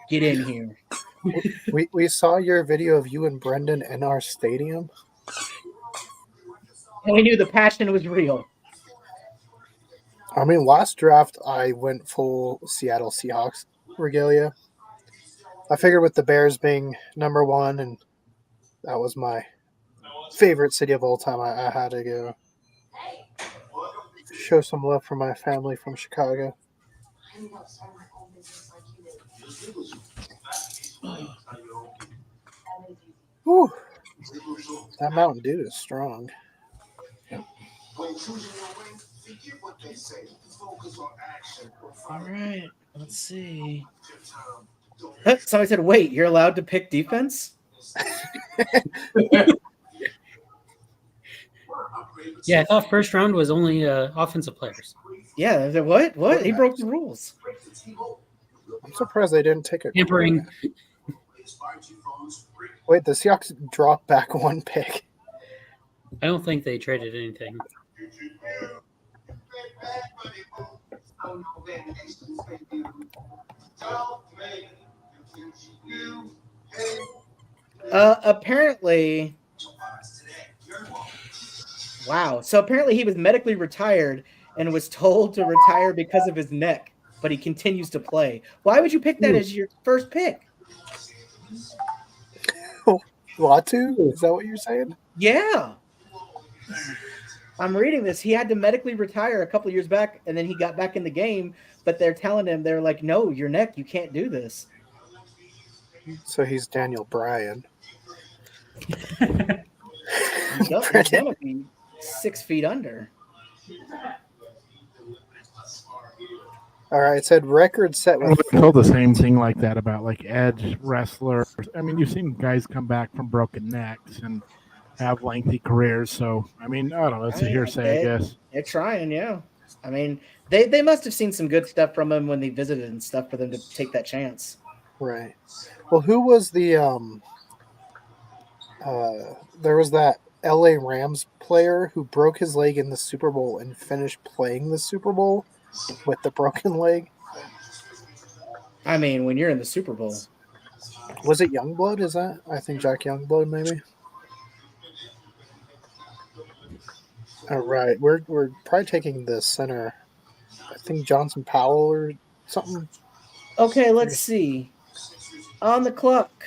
Get in here." We saw your video of you and Brendan in our stadium. And we knew the passion was real. I mean, last draft I went full Seattle Seahawks regalia. I figured with the Bears being number one, and that was my favorite city of all time, I had to go show some love for my family from Chicago. Whew. That Mountain Dew is strong. All right, let's see. Somebody said, "Wait, you're allowed to pick defense?" Yeah, I thought first round was only offensive players. Yeah, what? What? He broke the rules. I'm surprised they didn't take a tampering. Wait, the Seahawks dropped back one pick. I don't think they traded anything. Apparently, wow. So apparently he was medically retired and was told to retire because of his neck, but he continues to play. Why would you pick that as your first pick? Latu? Is that what you're saying? Yeah. I'm reading this. He had to medically retire a couple years back, and then he got back in the game, but they're telling him, they're like, "No, your neck, you can't do this." So he's Daniel Bryan. He's gonna be 6 feet under. All right, it said record set with. I told the same thing like that about like edge wrestlers. I mean, you've seen guys come back from broken necks and have lengthy careers. So, I mean, I don't know. It's a hearsay, I guess. They're trying, yeah. I mean, they must have seen some good stuff from him when they visited and stuff for them to take that chance. Right. Well, who was the there was that LA Rams player who broke his leg in the Super Bowl and finished playing the Super Bowl with the broken leg. I mean, when you're in the Super Bowl. Was it Youngblood? Is that? I think Jack Youngblood, maybe. All right, we're probably taking the center. I think Johnson Powell or something. Okay, let's see. On the clock,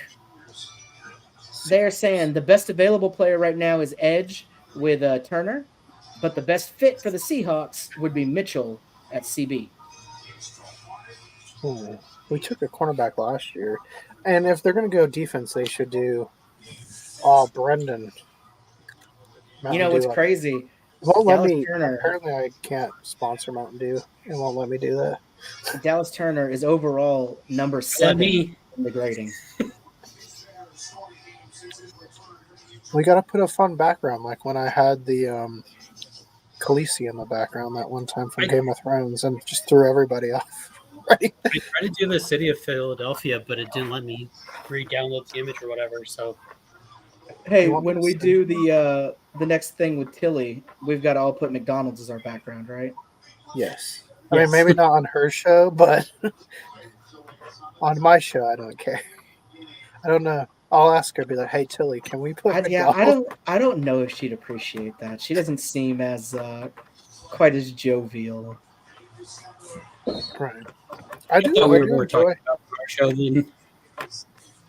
they're saying the best available player right now is Edge with Turner, but the best fit for the Seahawks would be Mitchell at CB. We took a cornerback last year, and if they're going to go defense, they should do Brendan. You know what's crazy? Won't let me. Apparently, I can't sponsor Mountain Dew. It won't let me do that. Dallas Turner is overall number 7 in the grading. We got to put a fun background, like when I had the Khaleesi in the background that one time from Game of Thrones, and just threw everybody off. Right? I tried to do the city of Philadelphia, but it didn't let me re-download the image or whatever. So, hey, when we do the the next thing with Tilly, we've got to all put McDonald's as our background, right? Yes. I mean, maybe not on her show, but on my show, I don't care. I don't know. I'll ask her. Be like, "Hey, Tilly, can we put McDonald's?" I don't know if she'd appreciate that. She doesn't seem as quite as jovial. Right. I do enjoy our show than...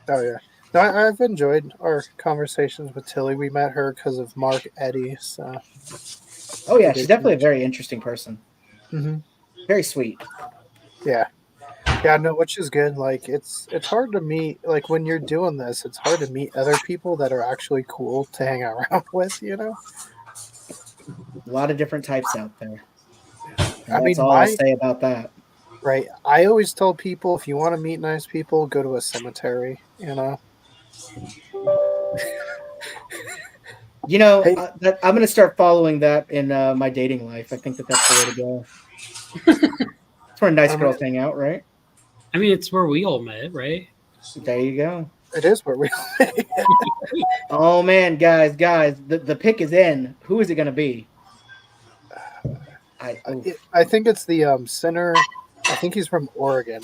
Oh yeah. No, I've enjoyed our conversations with Tilly. We met her because of Mark Eddy. So. Oh yeah, she's definitely a very interesting person. Mm-hmm. Very sweet. Yeah. Yeah, no, which is good. Like it's hard to meet. Like when you're doing this, it's hard to meet other people that are actually cool to hang around with. You know. A lot of different types out there. I mean, that's all I'll say about that. Right. I always tell people if you want to meet nice people, go to a cemetery. You know. You know, hey. I'm going to start following that in my dating life. I think that's the way to go. It's where nice girls hang out, right? I mean, it's where we all met, right? There you go. It is where we all met. Oh, man, guys, the pick is in. Who is it going to be? I think it's the center. I think he's from Oregon.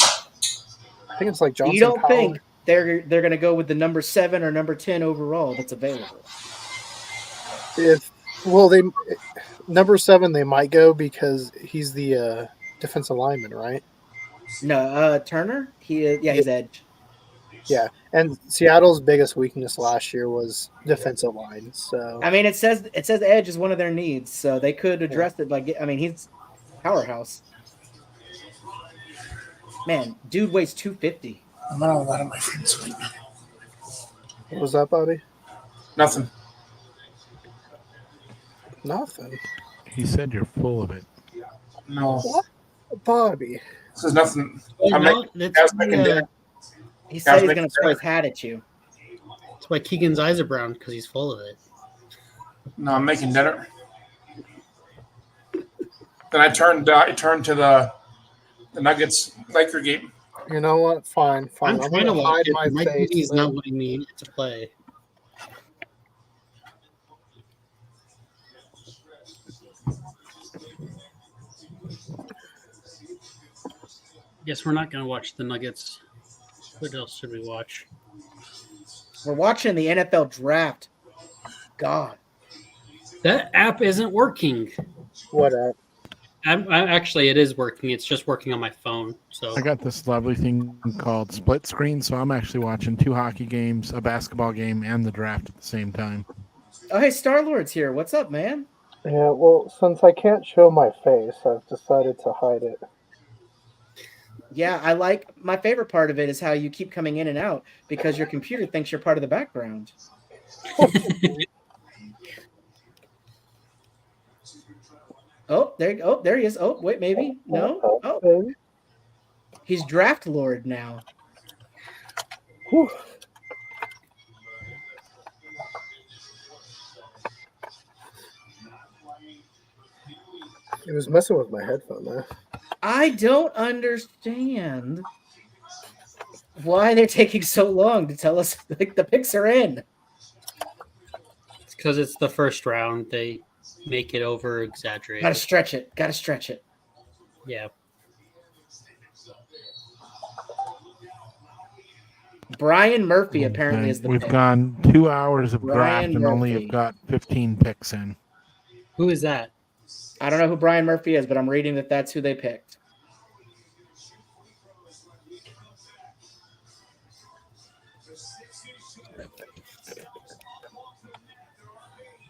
I think it's like Johnson. You don't Power. think they're going to go with the number 7 or number 10 overall that's available? They number 7 they might go because he's the defensive lineman, right? No, Turner. He's edge. Yeah, and Seattle's biggest weakness last year was defensive line. So I mean, it says edge is one of their needs, so they could address it by. I mean, he's powerhouse. Man, dude weighs 250. I'm not a lot of my friends sleep. What was that, Bobby? Nothing. Nothing. He said you're full of it. No. What? Bobby. This is nothing. He said he's going to throw his hat at you. That's why Keegan's eyes are brown, because he's full of it. No, I'm making dinner. Then I turned to the Nuggets Laker game. You know what? Fine. I'm trying to hide my face. He's not letting me to play. Guess we're not going to watch the Nuggets. What else should we watch? We're watching the NFL draft. God. That app isn't working. What app? Actually, it is working. It's just working on my phone. So I got this lovely thing called split screen, so I'm actually watching 2 hockey games, a basketball game, and the draft at the same time. Oh, hey, Star-Lord's here. What's up, man? Yeah, well, since I can't show my face, I've decided to hide it. Yeah, my favorite part of it is how you keep coming in and out because your computer thinks you're part of the background. There he is. Oh, wait, maybe. No. Oh. He's Draft Lord now. Whew. It was messing with my headphone there. I don't understand why they're taking so long to tell us like the picks are in. It's because it's the first round. They make it over exaggerated. Gotta stretch it. Yeah. Brian Murphy apparently is the We've pick. gone 2 hours of Brian draft and Murphy. only have got 15 picks in. Who is that? I don't know who Brian Murphy is, but I'm reading that that's who they picked.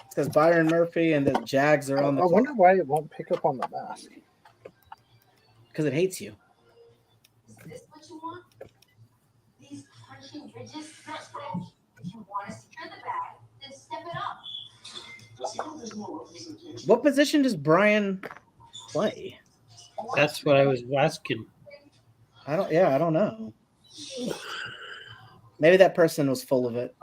It says Byron Murphy and the Jags are on the I wonder why it won't pick up on the mask. Because it hates you. Is this what you want? These crunchy ridges? If you want to secure the bag, then step it up. What position does Brian play? That's what I was asking. I don't know. Maybe that person was full of it.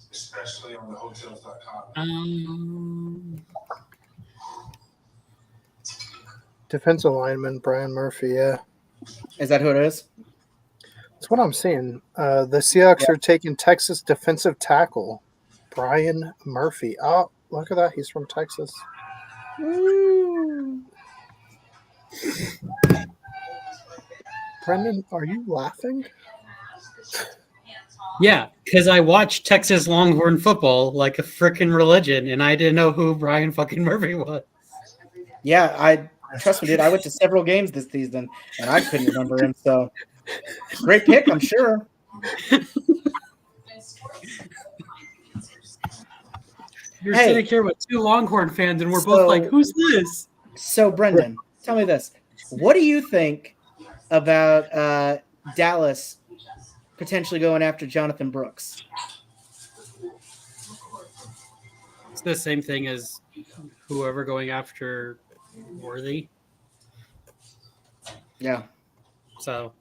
Especially on the hotels.com. Defensive lineman Brian Murphy, yeah. Is that who it is? That's what I'm seeing. The Seahawks are taking Texas defensive tackle Brian Murphy. Oh, look at that. He's from Texas. Woo. Brendan, are you laughing? Yeah, because I watch Texas Longhorn football like a freaking religion, and I didn't know who Brian fucking Murphy was. Yeah, I trust me, dude. I went to several games this season, and I couldn't remember him. So, great pick, I'm sure. You're sitting here with two Longhorn fans, and we're both like, "Who's this?" So, Brendan, tell me this: what do you think about Dallas potentially going after Jonathan Brooks? It's the same thing as whoever going after Worthy. Yeah. So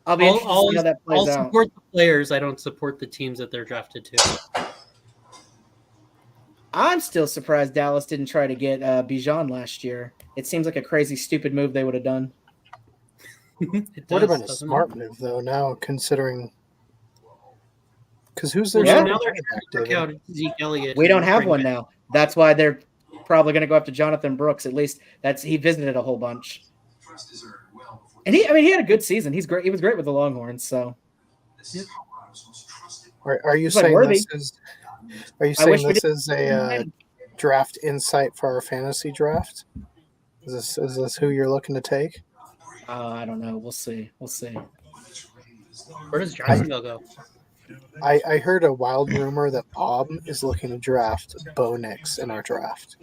I'll be interested to see how that plays out. I'll support the players. I don't support the teams that they're drafted to. I'm still surprised Dallas didn't try to get Bijan last year. It seems like a crazy, stupid move they would have done. Would have been a smart move, though, now considering. Because who's their Zeke Elliott. We don't have one now. That's why they're probably going to go after Jonathan Brooks. At least he visited a whole bunch. And he had a good season. He's great. He was great with the Longhorns. So, are you saying this is? Are you saying this is a draft insight for our fantasy draft? Is this who you're looking to take? I don't know. We'll see. Where does Jacksonville go? I heard a wild rumor that Bob is looking to draft Bo Nix in our draft.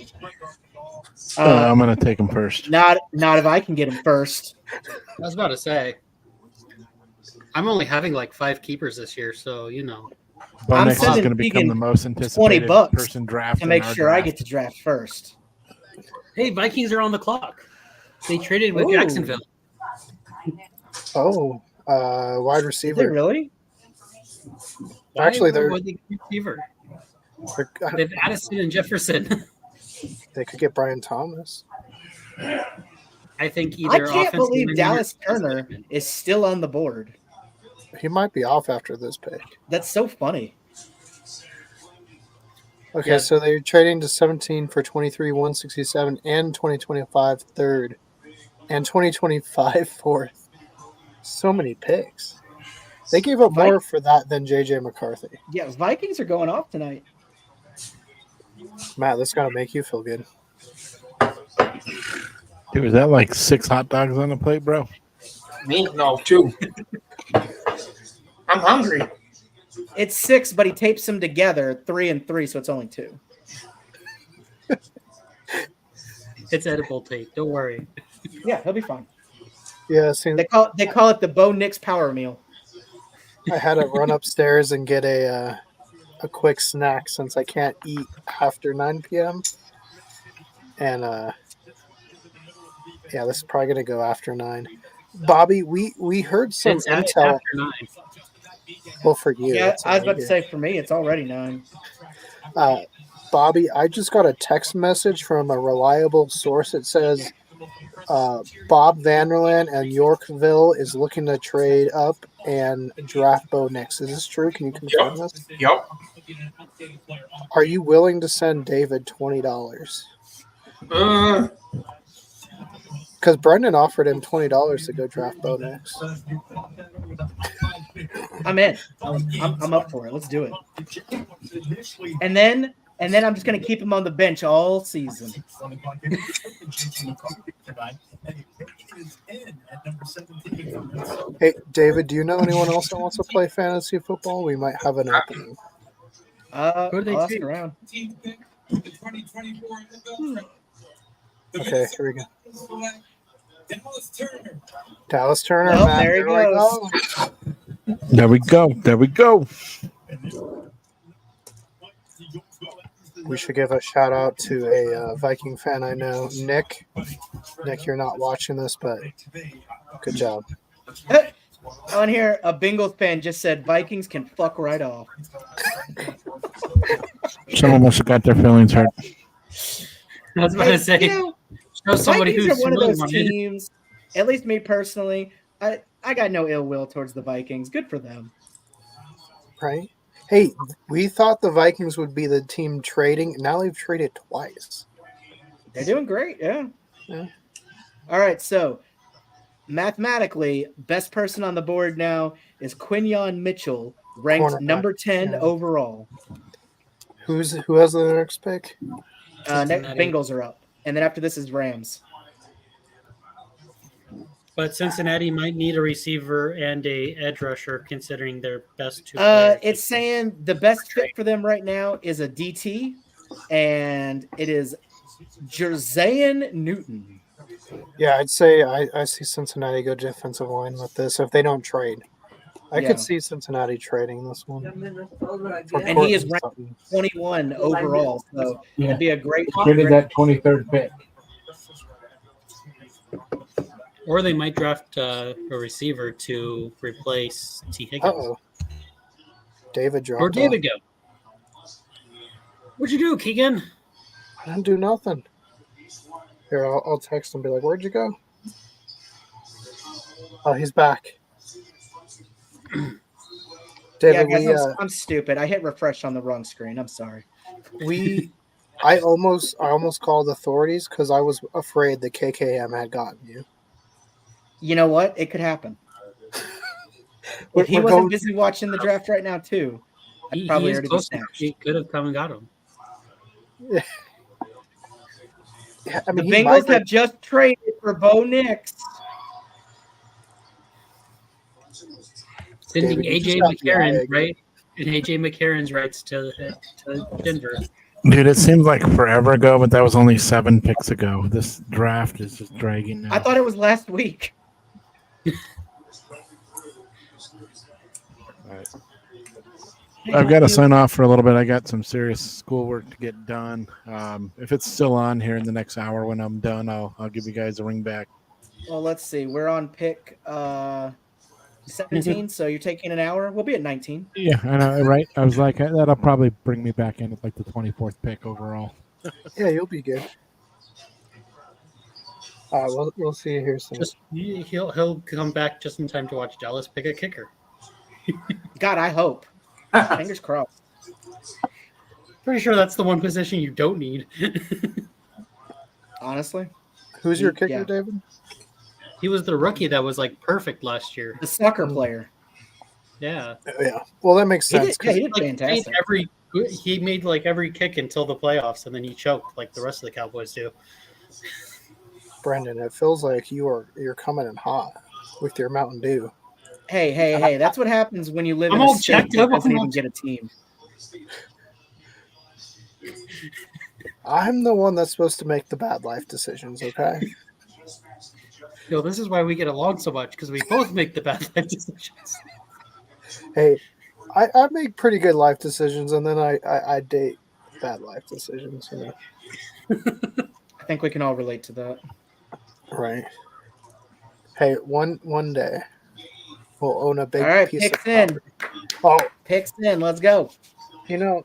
I'm going to take him first. Not if I can get him first. I was about to say. I'm only having like 5 keepers this year, so Bo Nix is going to become the most anticipated person drafted to make sure I get to draft first. Hey, Vikings are on the clock. They traded with Jacksonville. Oh, wide receiver. Is it really? Actually, they're receiver. They have Addison and Jefferson. They could get Brian Thomas. I think either. I can't believe Dallas Turner is still on the board. He might be off after this pick. That's so funny. Okay, so they're trading to 17 for 23, 167, and 2025 third, and 2025 fourth. So many picks. They gave up more for that than J.J. McCarthy. Yeah, Vikings are going off tonight. Matt, this got to make you feel good. Dude, is that like 6 hot dogs on the plate, bro? Me? No, 2. I'm hungry. It's 6, but he tapes them together, 3 and 3, so it's only 2. It's edible tape. Don't worry. Yeah, he'll be fine. Yeah, they call it the Bo Nix Power Meal. I had to run upstairs and get a quick snack since I can't eat after 9 p.m. And this is probably gonna go after 9. Bobby, we heard some intel. After 9. Well, for you. Yeah, I was about to say for me, it's already 9. Bobby, I just got a text message from a reliable source. It says Bob Vanderland and Yorkville is looking to trade up and draft Bo Nix. Is this true? Can you confirm this? Yep. Are you willing to send David $20? Because Brendan offered him $20 to go draft Bo Nix. I'm in. I'm up for it. Let's do it. And then I'm just gonna keep him on the bench all season. Hey, David, do you know anyone else that wants to play fantasy football? We might have an opening. Who do they take around? Okay, here we go. Dallas Turner. Well, Matt, there he goes. There we go. There we go. We should give a shout out to a Viking fan I know, Nick. Nick, you're not watching this, but good job. On here, a Bengals fan just said Vikings can fuck right off. Someone must have got their feelings hurt. I was about to say, show somebody Vikings who's are one of those wanted. teams. At least me personally, I got no ill will towards the Vikings. Good for them. Right? Hey, we thought the Vikings would be the team trading. Now they've traded twice. They're doing great. Yeah. Yeah. All right. So mathematically, best person on the board now is Quinyon Mitchell, ranked Cornerback. number 10 Yeah. overall. Who has the next pick? Bengals are up. And then after this is Rams. But Cincinnati might need a receiver and a edge rusher, considering their best two players. It's saying the best fit for them right now is a DT, and it is Jerzayan Newton. Yeah, I'd say I see Cincinnati go defensive line with this if they don't trade. I could see Cincinnati trading this one. And he is ranked 21 overall, so it'd be a great traded that 23rd pick. Or they might draft a receiver to replace T. Higgins. Uh-oh. David dropped Where'd David go? What'd you do, Keegan? I didn't do nothing. Here, I'll text him and be like, where'd you go? Oh, he's back. David, guys, I'm stupid. I hit refresh on the wrong screen. I'm sorry. I almost called authorities because I was afraid the KKM had gotten you. You know what? It could happen. If he wasn't busy watching the draft right now, too, I'd probably already be snatched. He could have come and got him. Yeah. I mean, the Bengals have just traded for Bo Nix. Sending AJ McCarron, right? And AJ McCarron's rights to Denver. Dude, it seems like forever ago, but that was only 7 picks ago. This draft is just dragging now. I thought it was last week. I've got to sign off for a little bit. I got some serious schoolwork to get done. If it's still on here in the next hour when I'm done, I'll give you guys a ring back. Well, let's see. We're on pick 17, so you're taking an hour. We'll be at 19. Yeah, I know, right? I was like, that'll probably bring me back in at like the 24th pick overall. Yeah, you'll be good. We'll see you here soon. He'll come back just in time to watch Dallas pick a kicker. God, I hope. Fingers crossed. Pretty sure that's the one position you don't need. Honestly. Who's your kicker, David? He was the rookie that was like perfect last year. The soccer player. Yeah. Yeah. Well, that makes sense. He did fantastic. He made like every kick until the playoffs, and then he choked like the rest of the Cowboys do. Brendan, it feels like you're coming in hot with your Mountain Dew. Hey, that's what happens when you live in a state that doesn't even get a team. I'm the one that's supposed to make the bad life decisions, okay? No, this is why we get along so much, because we both make the bad life decisions. Hey, I make pretty good life decisions, and then I date bad life decisions. You know? I think we can all relate to that. Right. Hey, one day we'll own a big piece of property. Picks in. Let's go. You know,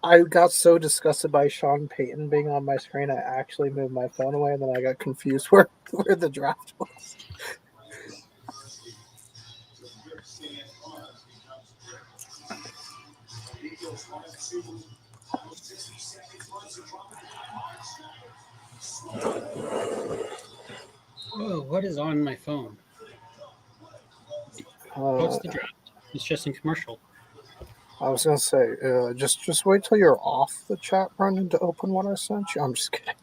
I got so disgusted by Sean Payton being on my screen, I actually moved my phone away, and then I got confused where the draft was. Oh, what is on my phone? What's the draft? It's just in commercial. I was gonna say, just wait till you're off the chat, Brendan, to open what I sent you. I'm just kidding.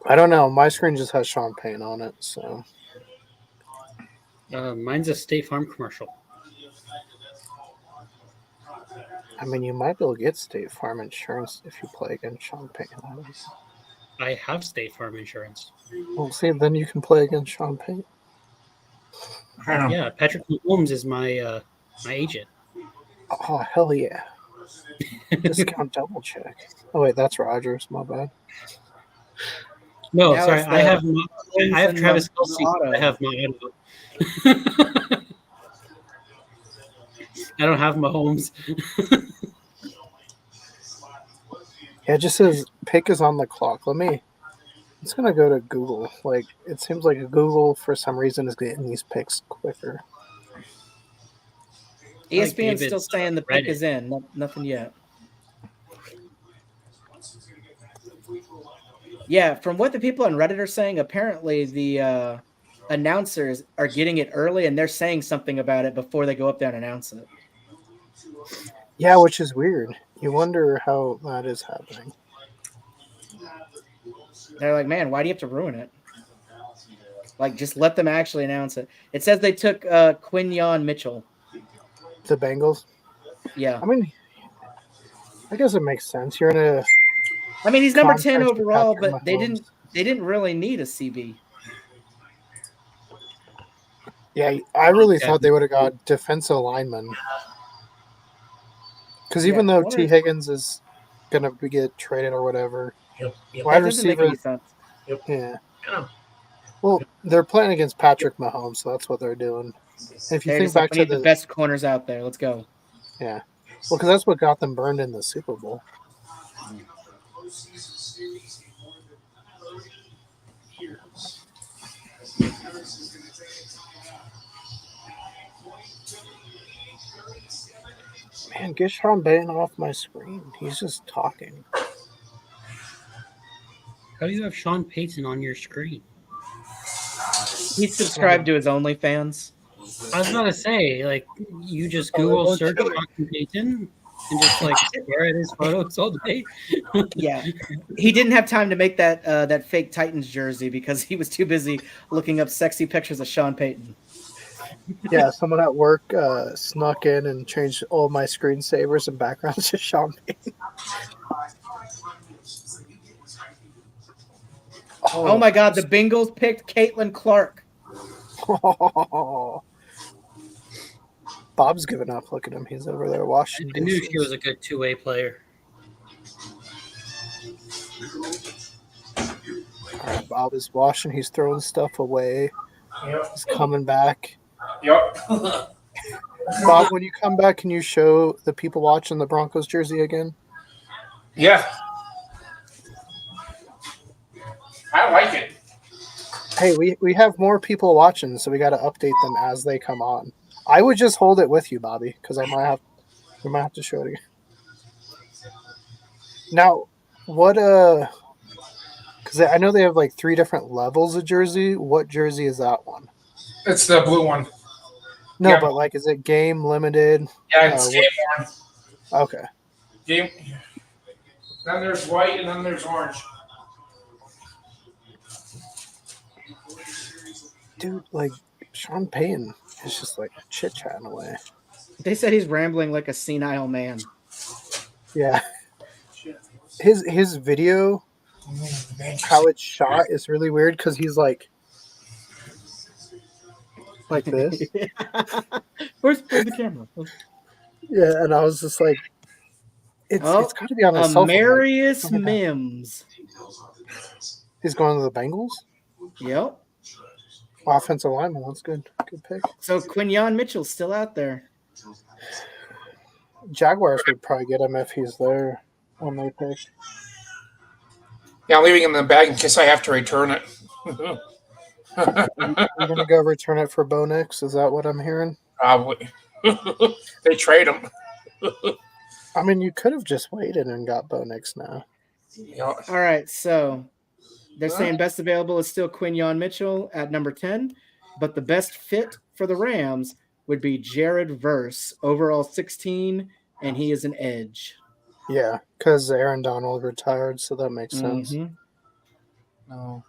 I don't know. My screen just has Sean Payne on it, so. Mine's a State Farm commercial. I mean, you might be able to get State Farm insurance if you play against Sean Payne. I have State Farm insurance. Well, see, then you can play against Sean Payne. Yeah, Patrick Mahomes is my agent. Oh, hell yeah. Discount double check. Oh, wait, that's Rodgers. My bad. No, now sorry. I have Travis Kelce. I have my auto. I don't have Mahomes. Yeah, it just says pick is on the clock. It's going to go to Google. Like, it seems like Google, for some reason, is getting these picks quicker. ESPN's still saying the pick is in. Nothing yet. Yeah, from what the people on Reddit are saying, apparently the announcers are getting it early and they're saying something about it before they go up there and announce it. Yeah, which is weird. You wonder how that is happening. They're like, man, why do you have to ruin it? Like, just let them actually announce it. It says they took Quinyon Mitchell. The Bengals? Yeah. I mean, I guess it makes sense. You're in a... I mean, he's number 10 overall, but they didn't really need a CB. Yeah, I really thought they would have got defensive lineman. Because even though T. Higgins is going to get traded or whatever, wide receiver... Make any sense. Yeah. Well, they're playing against Patrick Mahomes, so that's what they're doing. And if you think back to the best corners out there, let's go. Yeah. Well, because that's what got them burned in the Super Bowl. Man, get Sean Payton off my screen. He's just talking. How do you have Sean Payton on your screen? He's subscribed to his OnlyFans. I was about to say, like, you just Google search Sean Payton and just like stare at his photos all day. Yeah, he didn't have time to make that fake Titans jersey because he was too busy looking up sexy pictures of Sean Payton. Yeah, someone at work snuck in and changed all my screensavers and backgrounds to Sean Payton. Oh my God, the Bengals picked Caitlin Clark. Oh. Bob's giving up. Look at him. He's over there washing I knew she was a good two-way player. All right, Bob is washing. He's throwing stuff away. Yep. He's coming back. Yep. Bob, when you come back, can you show the people watching the Broncos jersey again? Yeah. I like it. Hey, we have more people watching, so we got to update them as they come on. I would just hold it with you, Bobby, because we might have to show it again. Now, what because I know they have like 3 different levels of jersey. What jersey is that one? It's the blue one. No, but like, is it game limited? Yeah, it's game worn. Okay. Game. Then there's white, and then there's orange. Dude, like Sean Payton is just like chit chatting away. They said he's rambling like a senile man. Yeah. His video, how it's shot is really weird because he's like this. Where's the camera? Yeah, and I was just like, it's got to be on his cell phone. Amarius Mims. He's going to the Bengals? Yep. Offensive lineman. That's good. Good pick. So Quinyon Mitchell's still out there. Jaguars would probably get him if he's there when they pick. Yeah, I'm leaving him in the bag in case I have to return it. You're going to go return it for Bo Nix? Is that what I'm hearing? Probably. They trade him. I mean, you could have just waited and got Bo Nix now. Yeah. All right, so they're saying best available is still Quinyon Mitchell at number 10, but the best fit for the Rams would be Jared Verse, overall 16, and he is an edge. Yeah, because Aaron Donald retired, so that makes sense. No.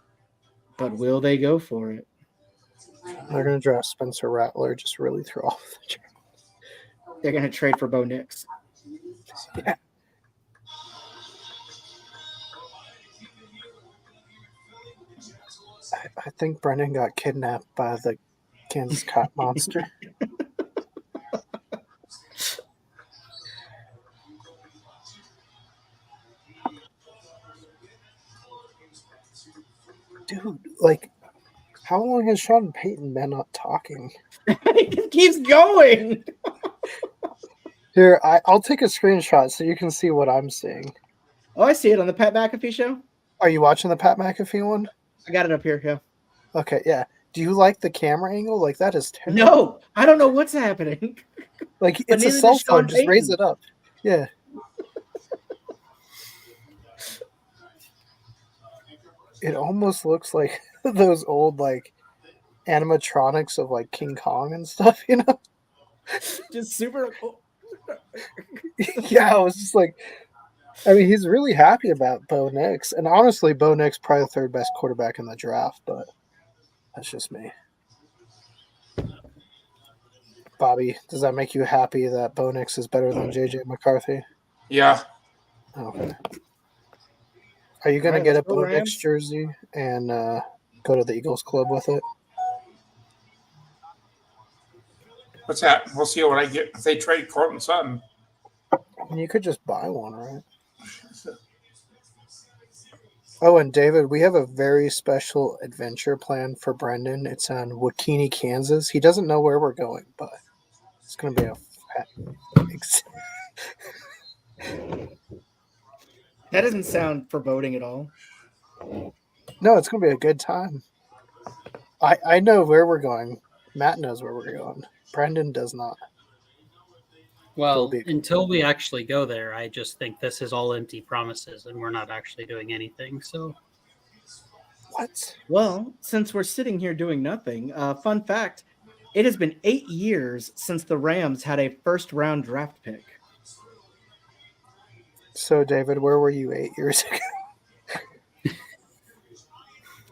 But will they go for it? They're going to draft Spencer Rattler, just really throw off the track. They're going to trade for Bo Nix. Yeah. I think Brendan got kidnapped by the Kansas Cop monster. Dude, like, how long has Sean Payton been not talking? It keeps going. Here, I'll take a screenshot so you can see what I'm seeing. Oh, I see it on the Pat McAfee show. Are you watching the Pat McAfee one? I got it up here, yeah. Okay, yeah. Do you like the camera angle? Like that is terrible. No, I don't know what's happening. Like But it's a neither cell does Sean phone. Just raise Payton. it up. Yeah. It almost looks like those old like animatronics of like King Kong and stuff, you know? Just super. Yeah, I was just like, I mean, he's really happy about Bo Nix, and honestly, Bo Nix probably the third best quarterback in the draft, but that's just me. Bobby, does that make you happy that Bo Nix is better than JJ McCarthy? Yeah. Okay. Are you gonna Alright, get a let's go, Bo Nix Rams. jersey and go to the Eagles club with it? What's that? We'll see what I get if they trade Cortland Sutton. You could just buy one, right? Oh, and David, we have a very special adventure plan for Brendan. It's on Wakini, Kansas. He doesn't know where we're going, but it's going to be a That doesn't sound foreboding at all. No, it's going to be a good time. I know where we're going. Matt knows where we're going. Brendan does not. Well, until we actually go there, I just think this is all empty promises and we're not actually doing anything. So, what? Well, since we're sitting here doing nothing, fun fact, it has been 8 years since the Rams had a first-round draft pick. So, David, where were you 8 years ago?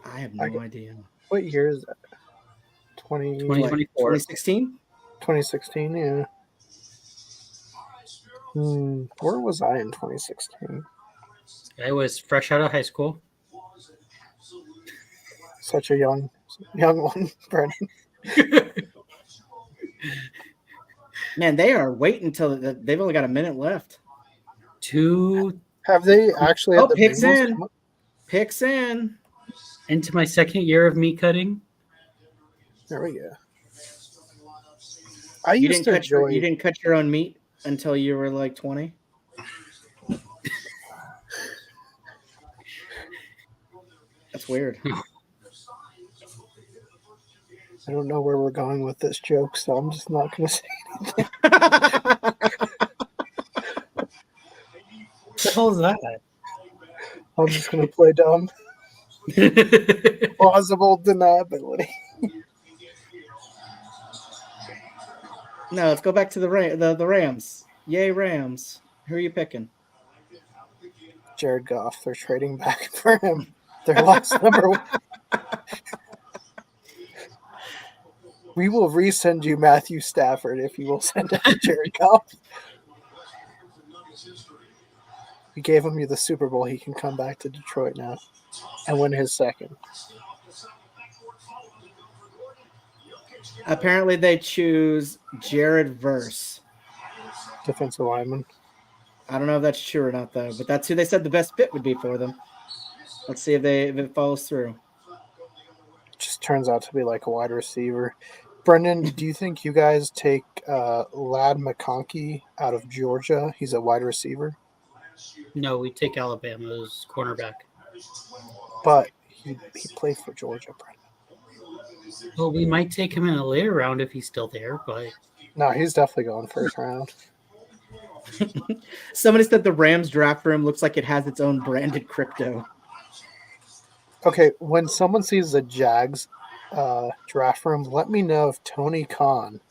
I have no idea. What year is that? 2024. 2016? 2016, yeah. Where was I in 2016? I was fresh out of high school. Such a young one, Brendan. Man, they are waiting until they've only got a minute left. Have they actually had the picks Bengals in. Picks in. Into my second year of meat cutting. There we go. You didn't cut your own meat until you were like 20? That's weird. I don't know where we're going with this joke, so I'm just not going to say anything. What the hell is that? I'm just going to play dumb. Plausible deniability. No, let's go back to the Rams. Yay, Rams. Who are you picking? Jared Goff. They're trading back for him. Their last number one. We will resend you Matthew Stafford if you will send out Jared Goff. We gave him the Super Bowl. He can come back to Detroit now and win his second. Apparently, they choose Jared Verse. Defensive lineman. I don't know if that's true or not, though, but that's who they said the best fit would be for them. Let's see if it follows through. Just turns out to be like a wide receiver. Brendan, do you think you guys take Ladd McConkey out of Georgia? He's a wide receiver. No, we take Alabama's cornerback. But he played for Georgia, Brendan. Well, we might take him in a later round if he's still there, but no, he's definitely going first round. Somebody said the Rams draft room looks like it has its own branded crypto. Okay, when someone sees the Jags draft room, let me know if Tony Khan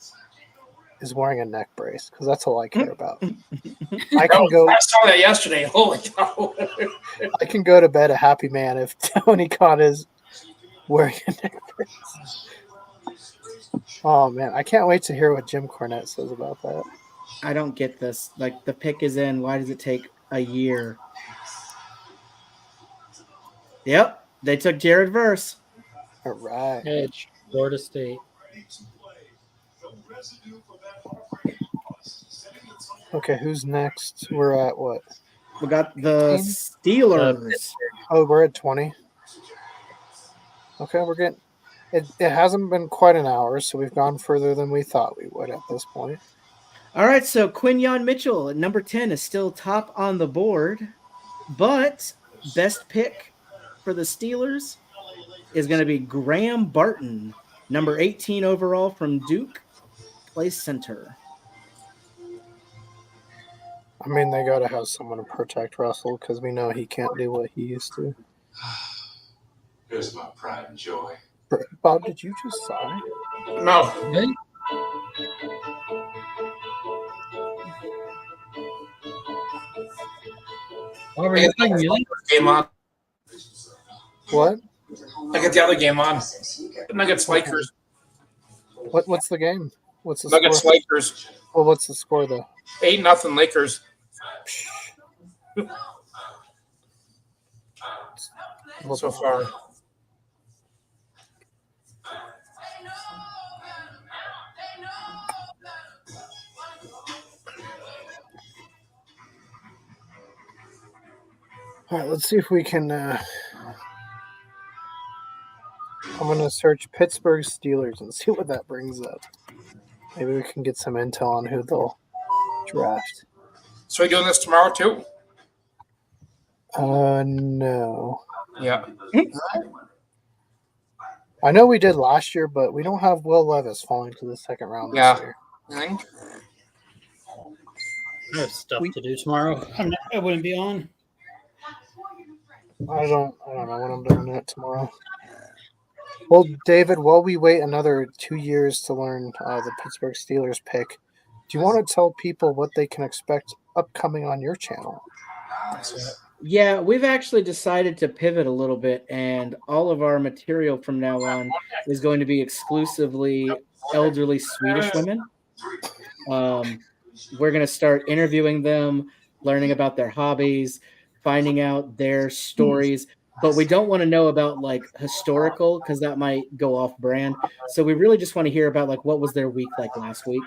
is wearing a neck brace, because that's all I care about. I saw that yesterday. Holy cow! I can go to bed a happy man if Tony Khan is wearing a neck brace. Oh man, I can't wait to hear what Jim Cornette says about that. I don't get this. Like, the pick is in. Why does it take a year? Yep, they took Jared Verse. All right. Edge, Florida State. Okay, who's next? We're at what? We got the Steelers. Oh, we're at 20. Okay, we're getting it. It hasn't been quite an hour, so we've gone further than we thought we would at this point. All right, so Quinyon Mitchell at number 10 is still top on the board, but best pick for the Steelers is going to be Graham Barton Number 18 overall from Duke, plays center. I mean, they got to have someone to protect Russell because we know he can't do what he used to. Here's my pride and joy. Bob, did you just sigh? No. Really? Are you playing music? Game on. What? I get the other game on. Nuggets Lakers. What's the game? What's the Nuggets score? Lakers. Well, what's the score though? 8-0 Lakers. So far. All right, let's see if we can. I'm going to search Pittsburgh Steelers and see what that brings up. Maybe we can get some intel on who they'll draft. So we doing this tomorrow too? No. Yeah. I know we did last year, but we don't have Will Levis falling to the second round Yeah. this year. I have stuff to do tomorrow. I wouldn't be on. I don't know what I'm doing it tomorrow. Well, David, while we wait another 2 years to learn the Pittsburgh Steelers pick, do you want to tell people what they can expect upcoming on your channel? Yeah, we've actually decided to pivot a little bit, and all of our material from now on is going to be exclusively elderly Swedish women. We're going to start interviewing them, learning about their hobbies, finding out their stories, but we don't want to know about like historical because that might go off brand. So we really just want to hear about like what was their week like last week,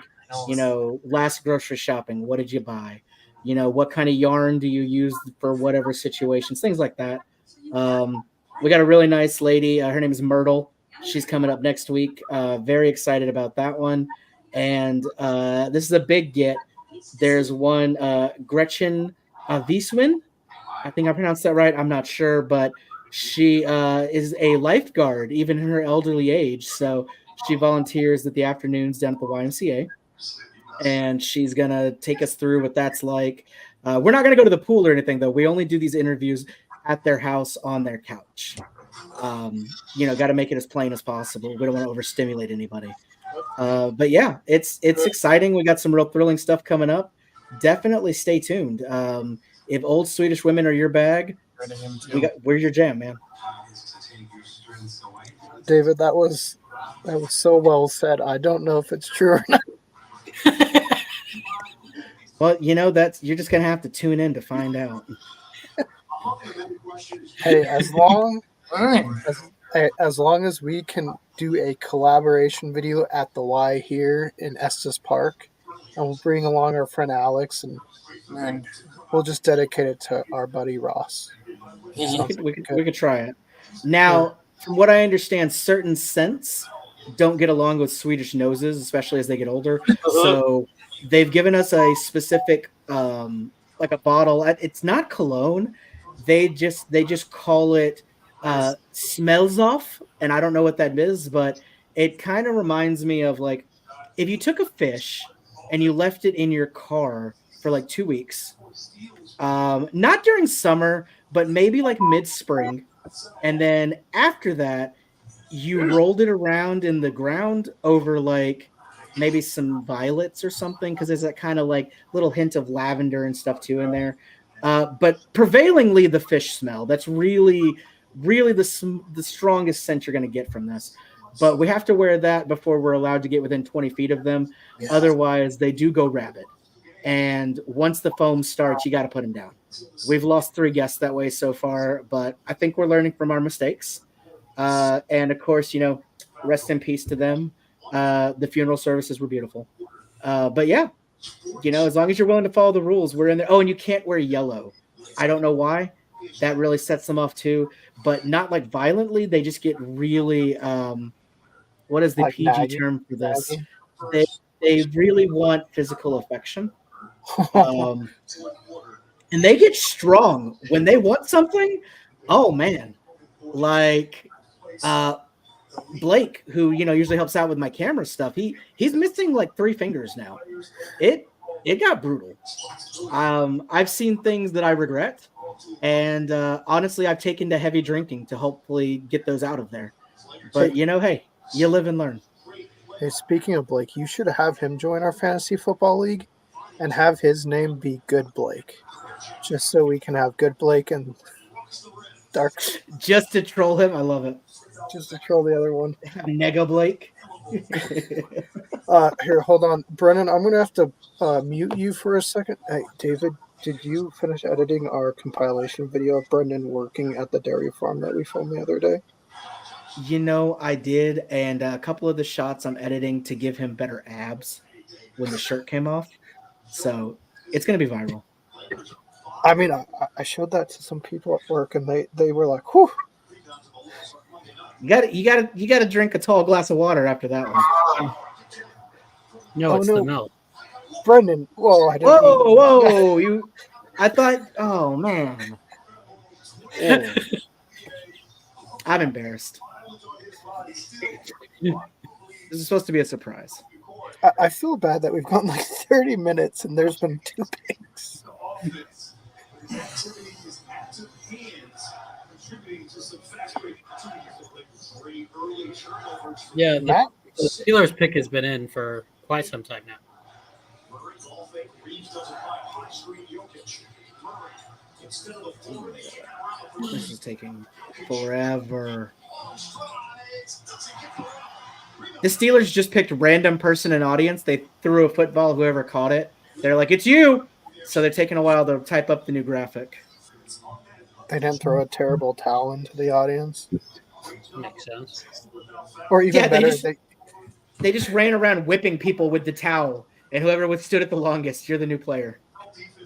last grocery shopping, what did you buy, what kind of yarn do you use for whatever situations, things like that. We got a really nice lady, her name is Myrtle. She's coming up next week. Very excited about that one. And this is a big get. There's one Gretchen Wieswin. I think I pronounced that right. I'm not sure, but she is a lifeguard, even in her elderly age. So she volunteers at the afternoons down at the YMCA, and she's going to take us through what that's like. We're not going to go to the pool or anything, though. We only do these interviews at their house on their couch. Got to make it as plain as possible. We don't want to overstimulate anybody. But yeah, it's exciting. We got some real thrilling stuff coming up. Definitely stay tuned. If old Swedish women are your bag, where's your jam, man? David, that was so well said. I don't know if it's true or not. Well, you're just gonna have to tune in to find out. Hey, as long as we can do a collaboration video at the Y here in Estes Park, and we'll bring along our friend Alex, and we'll just dedicate it to our buddy Ross. We could try it. Now, from what I understand, certain scents don't get along with Swedish noses, especially as they get older. So they've given us a specific, like a bottle. It's not cologne. They just call it smells off, and I don't know what that is, but it kind of reminds me of like if you took a fish and you left it in your car for like 2 weeks, not during summer, but maybe like mid-spring, and then after that you rolled it around in the ground over like maybe some violets or something, because there's that kind of like little hint of lavender and stuff too in there, but prevailingly the fish smell. That's really the strongest scent you're going to get from this. But we have to wear that before we're allowed to get within 20 feet of them. Yes. Otherwise, they do go rabid. And once the foam starts, you got to put them down. We've lost 3 guests that way so far, but I think we're learning from our mistakes. And of course, rest in peace to them. The funeral services were beautiful. But yeah, as long as you're willing to follow the rules, we're in there. Oh, and you can't wear yellow. I don't know why. That really sets them off too, but not like violently. They just get really, what is the like PG nagging, term for this? They really want physical affection. And they get strong when they want something. Oh man. Like, Blake, who usually helps out with my camera stuff, he's missing like 3 fingers now. It got brutal. I've seen things that I regret, and honestly, I've taken to heavy drinking to hopefully get those out of there. But hey, you live and learn. Hey, speaking of Blake, you should have him join our fantasy football league and have his name be Good Blake, just so we can have Good Blake and Dark. Just to troll him, I love it. Just to troll the other one. Nega Blake. Here, hold on. Brennan, I'm going to have to mute you for a second. Hey, David, did you finish editing our compilation video of Brendan working at the dairy farm that we filmed the other day? I did, and a couple of the shots I'm editing to give him better abs when the shirt came off. So it's going to be viral. I mean, I showed that to some people at work, and they were like, "Whew." You got to drink a tall glass of water after that one. No, it's the milk. Brendan, whoa! I didn't whoa! I thought. Oh man, I'm embarrassed. This is supposed to be a surprise. I feel bad that we've gone like 30 minutes and there's been 2 picks. Yeah, the Steelers pick has been in for quite some time now. This is taking forever. The Steelers just picked random person in audience. They threw a football, whoever caught it. They're like, it's you! So they're taking a while to type up the new graphic. They didn't throw a terrible towel into the audience. Makes sense. Or even better, they just ran around whipping people with the towel. And whoever withstood it the longest, you're the new player.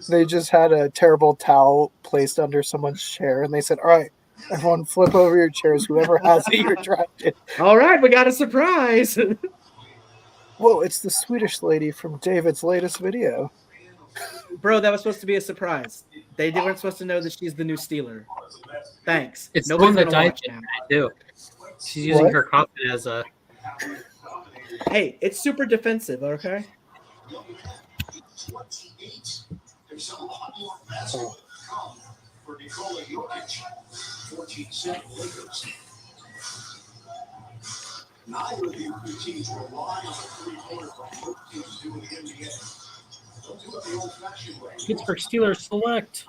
They just had a terrible towel placed under someone's chair, and they said, all right, everyone flip over your chairs. Whoever has it, you're drafted. All right, we got a surprise. Whoa, it's the Swedish lady from David's latest video. Bro, that was supposed to be a surprise. They weren't supposed to know that she's the new Steeler. Thanks. It's the one that died too. She's using her coffin as a... Hey, it's super defensive, okay? Oh. Neither of you teams rely on the three-pointer from most teams do in the NBA. Don't do it the old-fashioned way. Pittsburgh Steelers select.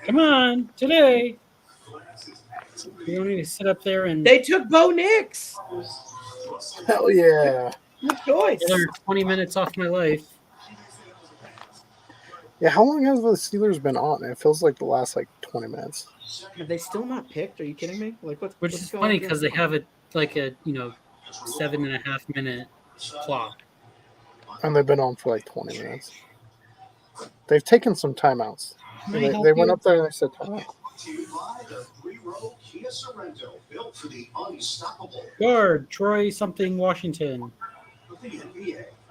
Come on, today. You don't need to sit up there and... They took Bo Nix. Hell yeah. Good choice. Another 20 minutes off my life. Yeah, how long have the Steelers been on? It feels like the last 20 minutes. Have they still not picked? Are you kidding me? Which is funny because they have a 7.5 minute clock. And they've been on for 20 minutes. They've taken some timeouts. They went up there and they said timeout. Guard, Troy something Washington.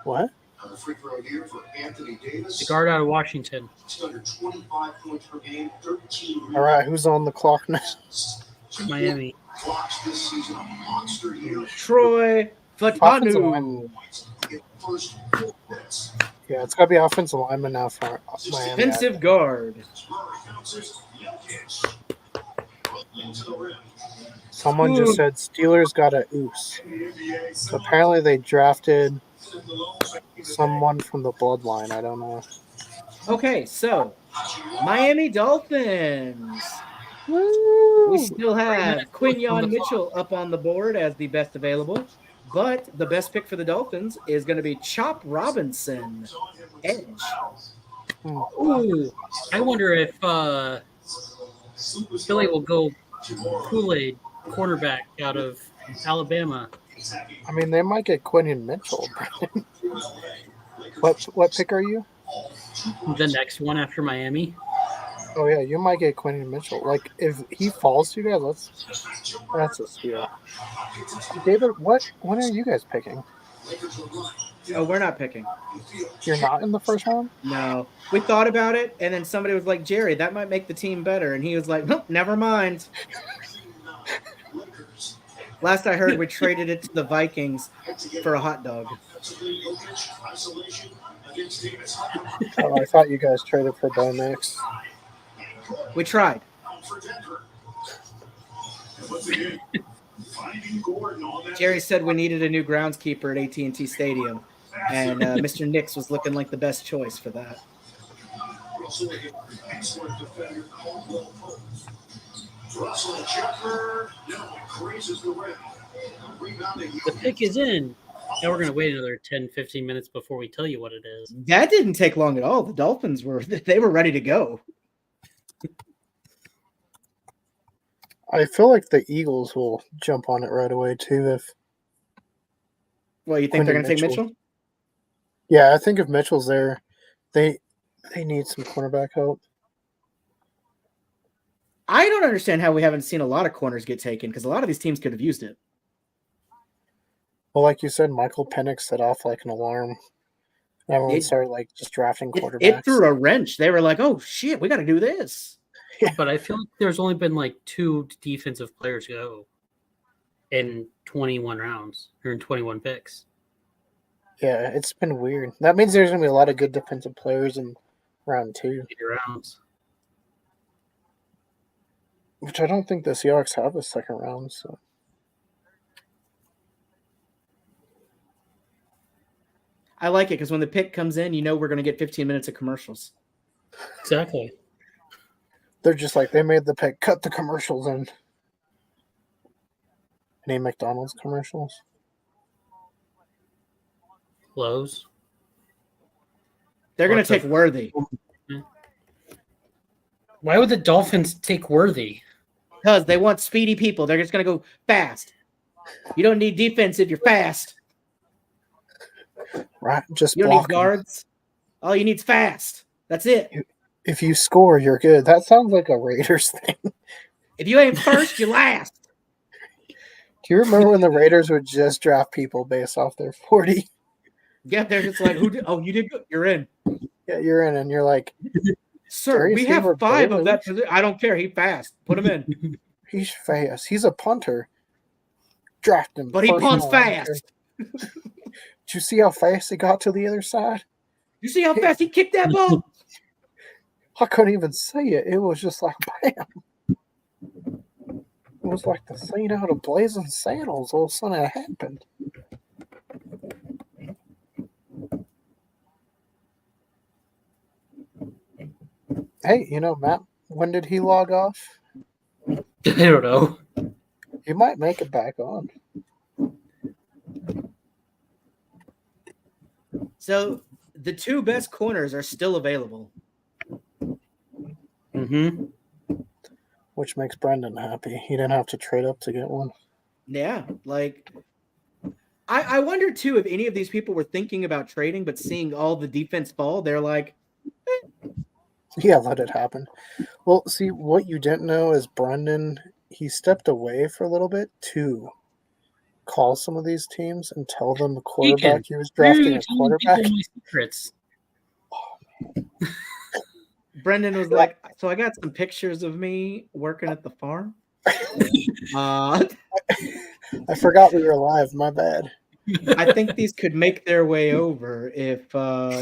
What? The guard out of Washington. All right, who's on the clock now? Miami. Troy Fatanu. Yeah, it's got to be offensive lineman now for Miami. Defensive guard. Someone just said Steelers got a oos. So apparently they drafted someone from the bloodline. I don't know. Okay, so Miami Dolphins. Woo! We still have Quinyon Mitchell up on the board as the best available, but the best pick for the Dolphins is going to be Chop Robinson, edge. Ooh, I wonder if Philly will go Kool-Aid quarterback out of Alabama. I mean, they might get Quinyon Mitchell. What pick are you? The next one after Miami. Oh yeah, you might get Quinyon Mitchell. If he falls to you guys, that's a steal. David, what are you guys picking? Oh, we're not picking. You're not in the first round? No. We thought about it, and then somebody was like, Jerry, that might make the team better. And he was like, nope, never mind. Last I heard, we traded it to the Vikings for a hot dog. Oh, I thought you guys traded for Bo Nix. We tried. Jerry said we needed a new groundskeeper at AT&T Stadium, and Mr. Nix was looking like the best choice for that. The pick is in. Now we're going to wait another 10, 15 minutes before we tell you what it is. That didn't take long at all. The Dolphins were ready to go. I feel like the Eagles will jump on it right away too. If Well, you think they're going to take Mitchell? Yeah, I think if Mitchell's there, they need some cornerback help. I don't understand how we haven't seen a lot of corners get taken because a lot of these teams could have used it. Well, like you said, Michael Penix set off like an alarm. Everyone started like just drafting quarterbacks. It threw a wrench. They were like, "Oh shit, we got to do this." Yeah. But I feel like there's only been like 2 defensive players go in 21 rounds or in 21 picks. Yeah, it's been weird. That means there's going to be a lot of good defensive players in round 2. Rounds. Which I don't think the Seahawks have a second round. So I like it because when the pick comes in, you know we're going to get 15 minutes of commercials. Exactly. They're just like, they made the pick, cut the commercials in. Any McDonald's commercials? Lowe's. They're going to take Worthy. Why would the Dolphins take Worthy? Because they want speedy people. They're just going to go fast. You don't need defense if you're fast. Right, just you don't need guards. All you need is fast. That's it. If you score, you're good. That sounds like a Raiders thing. If you ain't first, you last. Do you remember when the Raiders would just draft people based off their 40? Yeah, they're just like, "Who? Oh, you did good. You're in." Yeah, you're in, and you're like, "Sir, we have 5 of that position. I don't care. He's fast. Put him in. He's fast. He's a punter. Draft him, but he punts fast." Did you see how fast he got to the other side? You see how fast he kicked that ball? I couldn't even say it. It was just like, bam. It was like the scene out of Blazing Saddles. All of a sudden it happened. Hey, you know, Matt, when did he log off? I don't know. He might make it back on. So the 2 best corners are still available. Mm-hmm. Which makes Brendan happy. He didn't have to trade up to get one. Yeah, like I wonder too if any of these people were thinking about trading, but seeing all the defense fall, they're like, Yeah, let it happen. Well, see, what you didn't know is Brendan, he stepped away for a little bit to call some of these teams and tell them the quarterback he was drafting a quarterback. Secrets. Brendan was like, so I got some pictures of me working at the farm. I forgot we were live. My bad. I think these could make their way over if,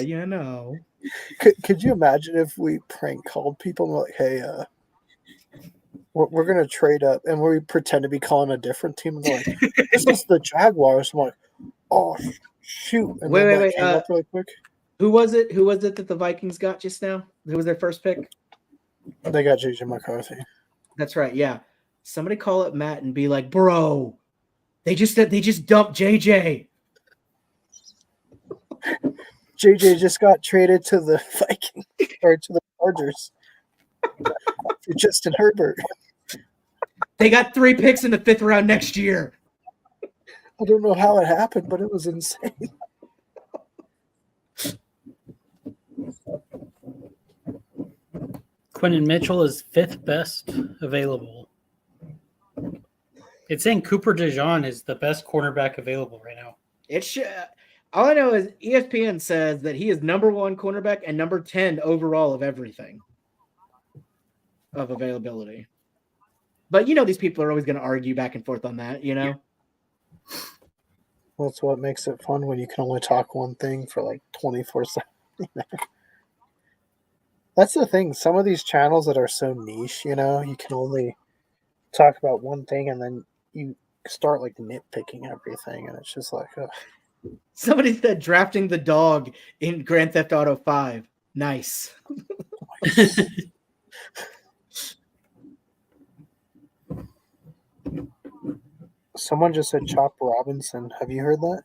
you know. Could you imagine if we prank called people and we're like, hey, we're going to trade up, and we pretend to be calling a different team and they're like, this is the Jaguars. I'm like, oh, shoot. And wait. Up really quick. Who was it that the Vikings got just now? Who was their first pick? They got JJ McCarthy. That's right, yeah. Somebody call up Matt and be like, bro, they just dumped JJ. JJ just got traded to the Vikings or to the Chargers for Justin Herbert. They got 3 picks in the 5th round next year. I don't know how it happened, but it was insane. Quentin Mitchell is 5th best available. It's saying Cooper DeJean is the best cornerback available right now. It should. All I know is ESPN says that he is number 1 cornerback and number 10 overall of everything of availability. But these people are always going to argue back and forth on that, That's what makes it fun when you can only talk one thing for like 24/7. That's the thing. Some of these channels that are so niche, you can only talk about one thing and then you start like nitpicking everything, and it's just like, ugh. Somebody said drafting the dog in Grand Theft Auto 5. Nice. Someone just said Chop Robinson. Have you heard that?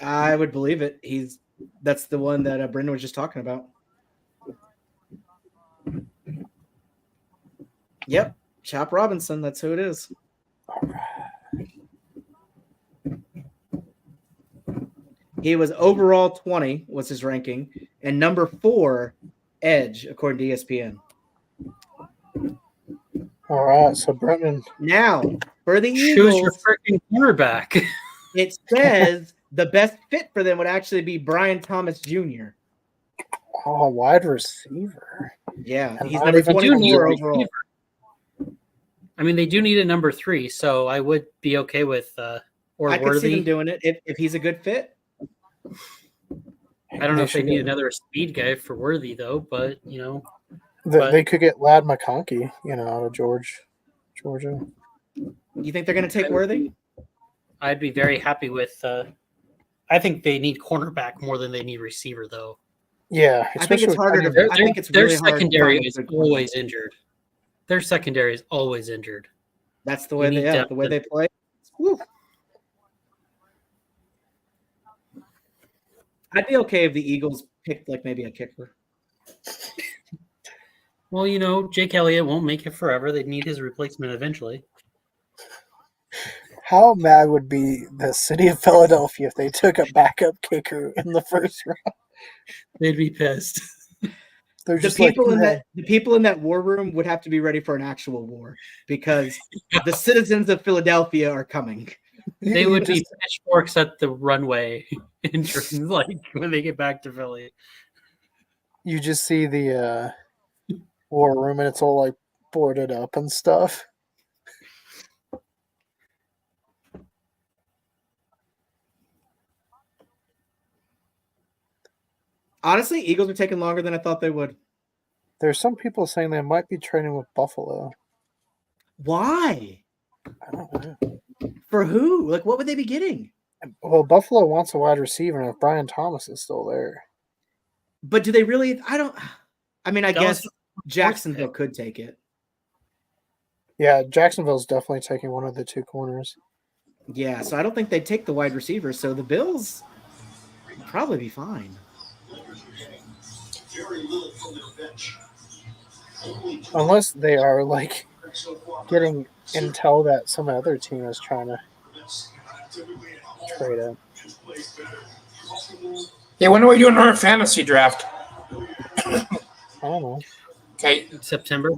I would believe it. That's the one that Brendan was just talking about. Yep, Chop Robinson. That's who it is. He was overall 20 was his ranking, and number 4 edge according to ESPN. All right, so Brendan. Now for the Choose Eagles, your freaking cornerback. It says the best fit for them would actually be Brian Thomas Jr. Oh, wide receiver. Yeah, And he's not number even 24 overall. I mean, they do need a number 3, so I would be okay with or I could Worthy. see them doing it if he's a good fit. I don't know if they need another speed guy for Worthy though, but They could get Lad McConkey, out of Georgia. You think they're going to take Worthy? I'd be very happy with. I think they need cornerback more than they need receiver, though. Yeah, I think it's harder to. I think it's their really hard. secondary is always injured. Their secondary is always injured. That's the way the way they play. Woo. I'd be okay if the Eagles picked like maybe a kicker. Well, Jake Elliott won't make it forever. They need his replacement eventually. How mad would be the city of Philadelphia if they took a backup kicker in the first round? They'd be pissed. The people in that war room would have to be ready for an actual war because the citizens of Philadelphia are coming. They would be pitchforks at the runway entrance, like when they get back to Philly. You just see the war room and it's all like boarded up and stuff. Honestly, Eagles are taking longer than I thought they would. There's some people saying they might be trading with Buffalo. Why? I don't know. For who? Like, what would they be getting? Well, Buffalo wants a wide receiver, and if Brian Thomas is still there. But do they really? I guess Jacksonville pick. could take it. Yeah, Jacksonville's definitely taking one of the 2 corners. Yeah, so I don't think they'd take the wide receiver. So the Bills would probably be fine. Unless they are like getting intel that some other team is trying to trade up. Yeah, when are we doing our fantasy draft? I don't know. Okay. September.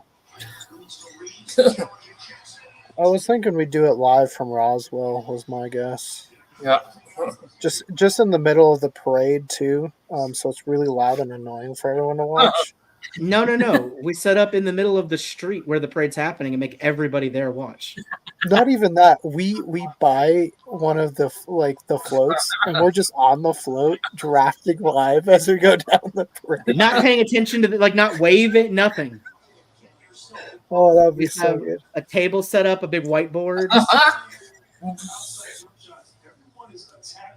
I was thinking we'd do it live from Roswell, was my guess. Yeah. Just in the middle of the parade too, so it's really loud and annoying for everyone to watch. No. We set up in the middle of the street where the parade's happening and make everybody there watch. Not even that. We buy one of the floats, and we're just on the float drafting live as we go down the parade. Not paying attention to not waving, nothing. Oh, that would be We so have good. a table set up, a big whiteboard.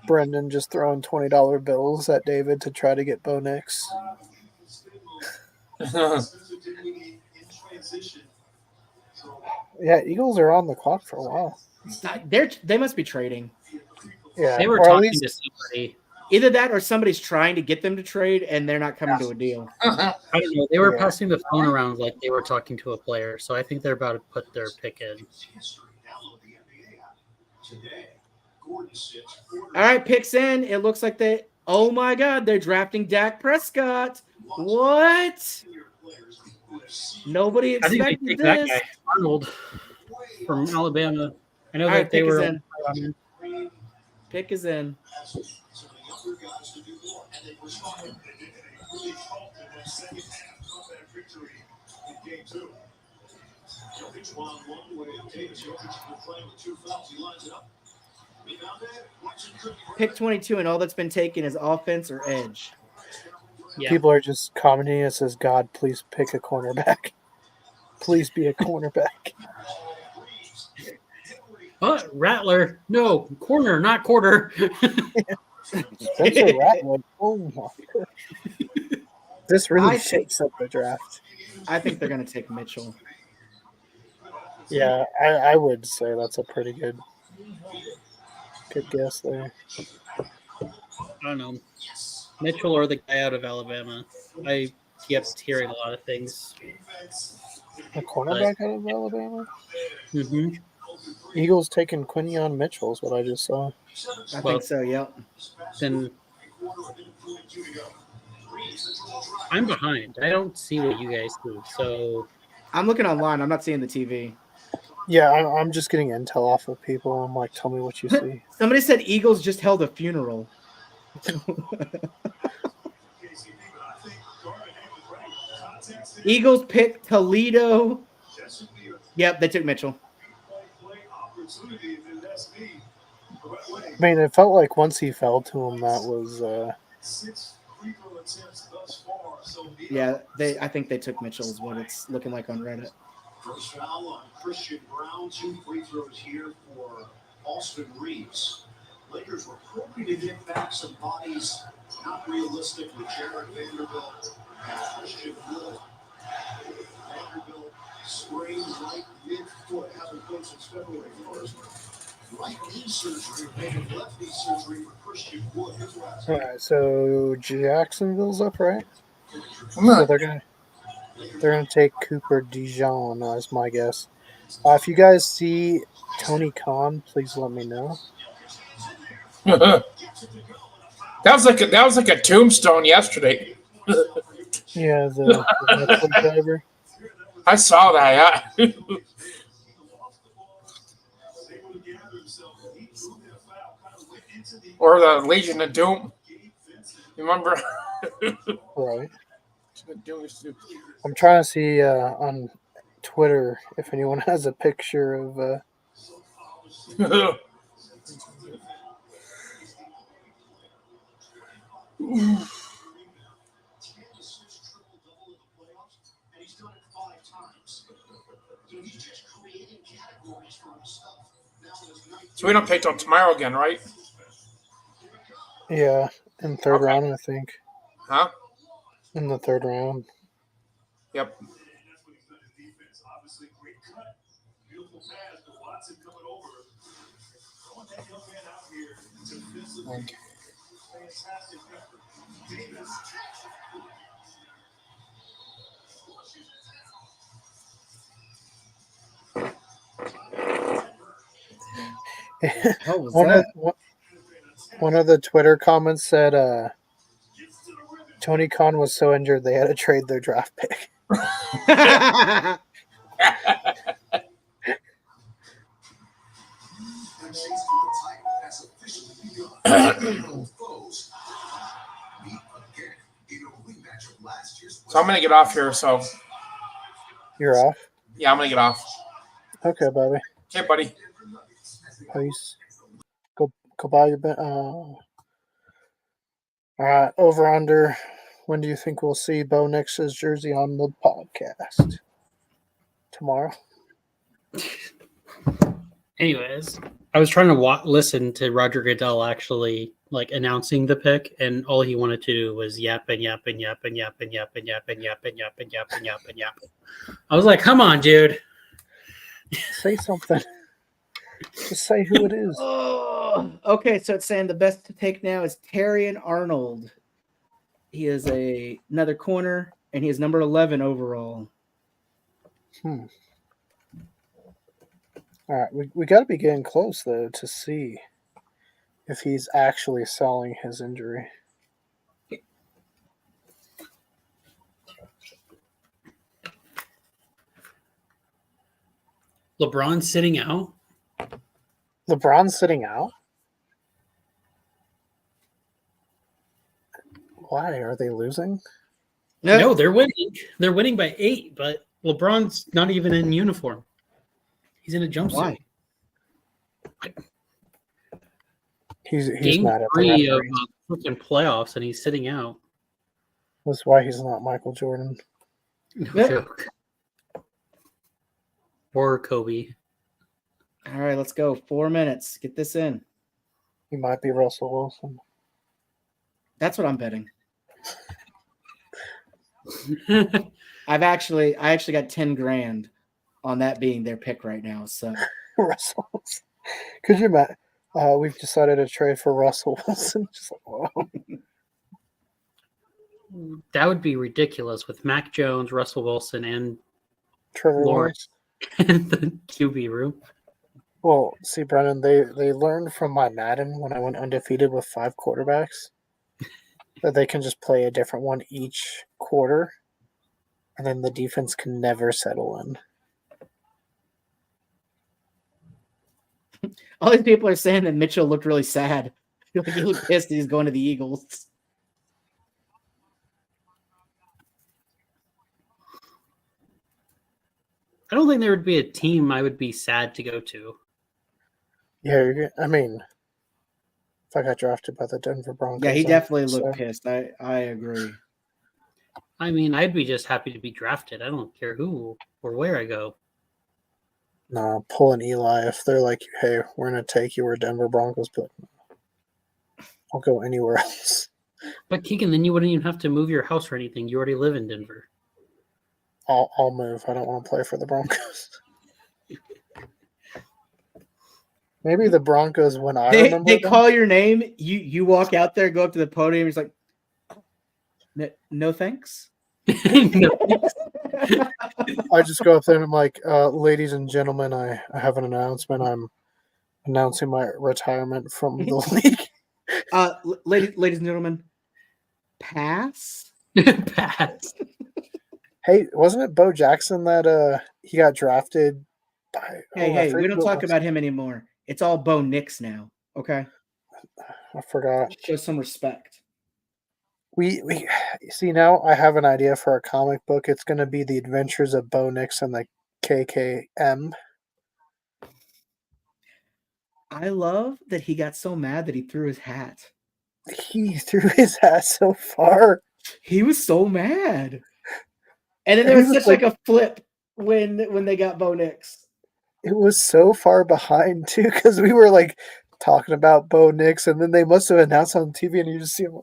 Brendan just throwing $20 bills at David to try to get Bo Nix. Yeah, Eagles are on the clock for a while. They must be trading. Yeah, They were or at talking least to somebody. Either that or somebody's trying to get them to trade and they're not coming to a deal. I don't know. They were Yeah. passing the phone around like they were talking to a player, so I think they're about to put their pick in. All right, picks in. It looks like oh my God, they're drafting Dak Prescott. What? Nobody I think they expected take that this. guy, Arnold, from Alabama. I know All that right, they pick were. is in. Pick is in. Pick 22, and all that's been taken is offense or edge. Yeah. People are just commenting. It says, "God, please pick a cornerback. Please be a cornerback." Rattler. No, corner, not quarter. Spencer Rattler. Oh my god. This really shakes up the draft. I think they're going to take Mitchell. Yeah, I would say that's a pretty good guess there. I don't know. Mitchell or the guy out of Alabama. I kept hearing a lot of things. A cornerback out of Alabama? Mm-hmm. Eagles taking Quinion Mitchell is what I just saw. I think so, yep. Then I'm behind. I don't see what you guys see. So I'm looking online. I'm not seeing the TV. Yeah, I'm just getting intel off of people. I'm like, tell me what you see. Somebody said Eagles just held a funeral. Eagles pick Toledo. Yep, they took Mitchell. I mean, it felt like once he fell to him, that was. Yeah, I think they took Mitchell is what it's looking like on Reddit. First foul on Christian Brown. 2 free throws here for Austin Reeves. Lakers were hoping to get back some bodies. Not realistic with Jared Vanderbilt and Christian Wood. Vanderbilt sprained right mid-foot. Hasn't played since February 1st. Right knee surgery, maybe left knee surgery for Christian Wood. All right, so Jacksonville's up, right? So they're gonna take Cooper Dijon as my guess. If you guys see Tony Khan, please let me know. that was like a tombstone yesterday. Yeah, the Netflix driver. I saw that. Yeah. Or the Legion of Doom. You remember? Right. I'm trying to see on Twitter if anyone has a picture of. So we don't pick till tomorrow again, right? Yeah, in third round, I think. Huh? In the third round. Yep. Okay. One of the Twitter comments said Tony Khan was so injured they had to trade their draft pick. So I'm gonna get off here. So You're off? Yeah, I'm gonna get off. Okay, Bobby. Okay, buddy. Peace. Go buy your bed. All right, over under. When do you think we'll see Bo Nix's jersey on the podcast? Tomorrow. Anyways, I was trying to listen to Roger Goodell actually like announcing the pick, and all he wanted to do was yap and yap and yap and yap and yap and yap and yap and yap and yap and yap and yap. I was like, "Come on, dude, say something. Just say who it is." Oh, okay, so it's saying the best to take now is Terrion Arnold. He is another corner, and he is number 11 overall. All right, we got to be getting close though to see if he's actually selling his injury. LeBron's sitting out. LeBron's sitting out? Why are they losing? No, they're winning. They're winning by 8, but LeBron's not even in uniform. He's in a jumpsuit. Why? He's Game mad at the 3 of referees. freaking playoffs, and he's sitting out. That's why he's not Michael Jordan. No joke. Or Kobe. All right, let's go. 4 minutes. Get this in. He might be Russell Wilson. That's what I'm betting. I actually got 10 grand on that being their pick right now. So Russell Wilson. Could you imagine? We've decided to trade for Russell Wilson. Just like, whoa. That would be ridiculous with Mac Jones, Russell Wilson, and Trevor Lawrence in the QB room. Well, see, Brennan, they learned from my Madden when I went undefeated with 5 quarterbacks that they can just play a different one each quarter, and then the defense can never settle in. all these people are saying that Mitchell looked really sad. He looked pissed that he's going to the Eagles. I don't think there would be a team I would be sad to go to. Yeah, I mean, if I got drafted by the Denver Broncos. Yeah, he definitely looked pissed. I agree. I mean, I'd be just happy to be drafted. I don't care who or where I go. No, pull an Eli. If they're like, hey, we're going to take you, we're Denver Broncos, but I'll go anywhere else. But Keegan, then you wouldn't even have to move your house or anything. You already live in Denver. I'll move. I don't want to play for the Broncos. Maybe the Broncos when I remember they them. call your name. You walk out there, go up to the podium. He's like, no thanks. No. I just go up there and I'm like, ladies and gentlemen, I have an announcement. I'm announcing my retirement from the league. Ladies and gentlemen, pass. Pass. Hey, wasn't it Bo Jackson that he got drafted by? Hey, we don't talk about him anymore. It's all Bo Nix now. Okay. I forgot. Show some respect. We see now. I have an idea for a comic book. It's going to be the Adventures of Bo Nix and the KKM. I love that he got so mad that he threw his hat. He threw his hat so far. He was so mad. And then there was such like a flip when they got Bo Nix. It was so far behind too, because we were like talking about Bo Nix, and then they must have announced on TV, and you just see him.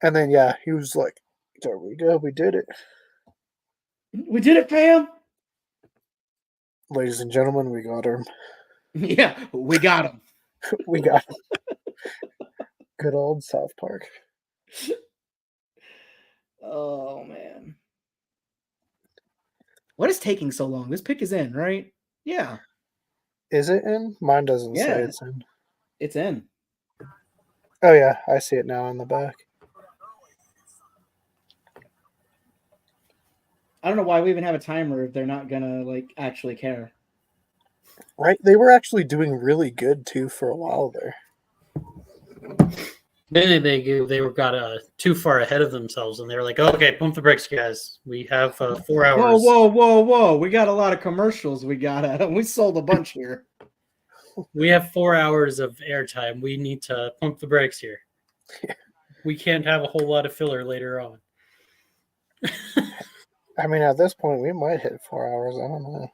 And then he was like, "There we go, we did it. We did it, fam." Ladies and gentlemen, we got him. Yeah, we got him. We got him. Good old South Park. Oh man. What is taking so long? This pick is in, right? Yeah. Is it in? Mine doesn't say Yeah. it's in. It's in. Oh yeah, I see it now in the back. I don't know why we even have a timer if they're not gonna like actually care. Right? They were actually doing really good too for a while there. Then they got too far ahead of themselves, and they were like, "Okay, pump the brakes, guys. We have 4 hours." Whoa! We got a lot of commercials. We sold a bunch here. We have 4 hours of airtime. We need to pump the brakes here. We can't have a whole lot of filler later on. I mean, at this point, we might hit 4 hours. I don't know.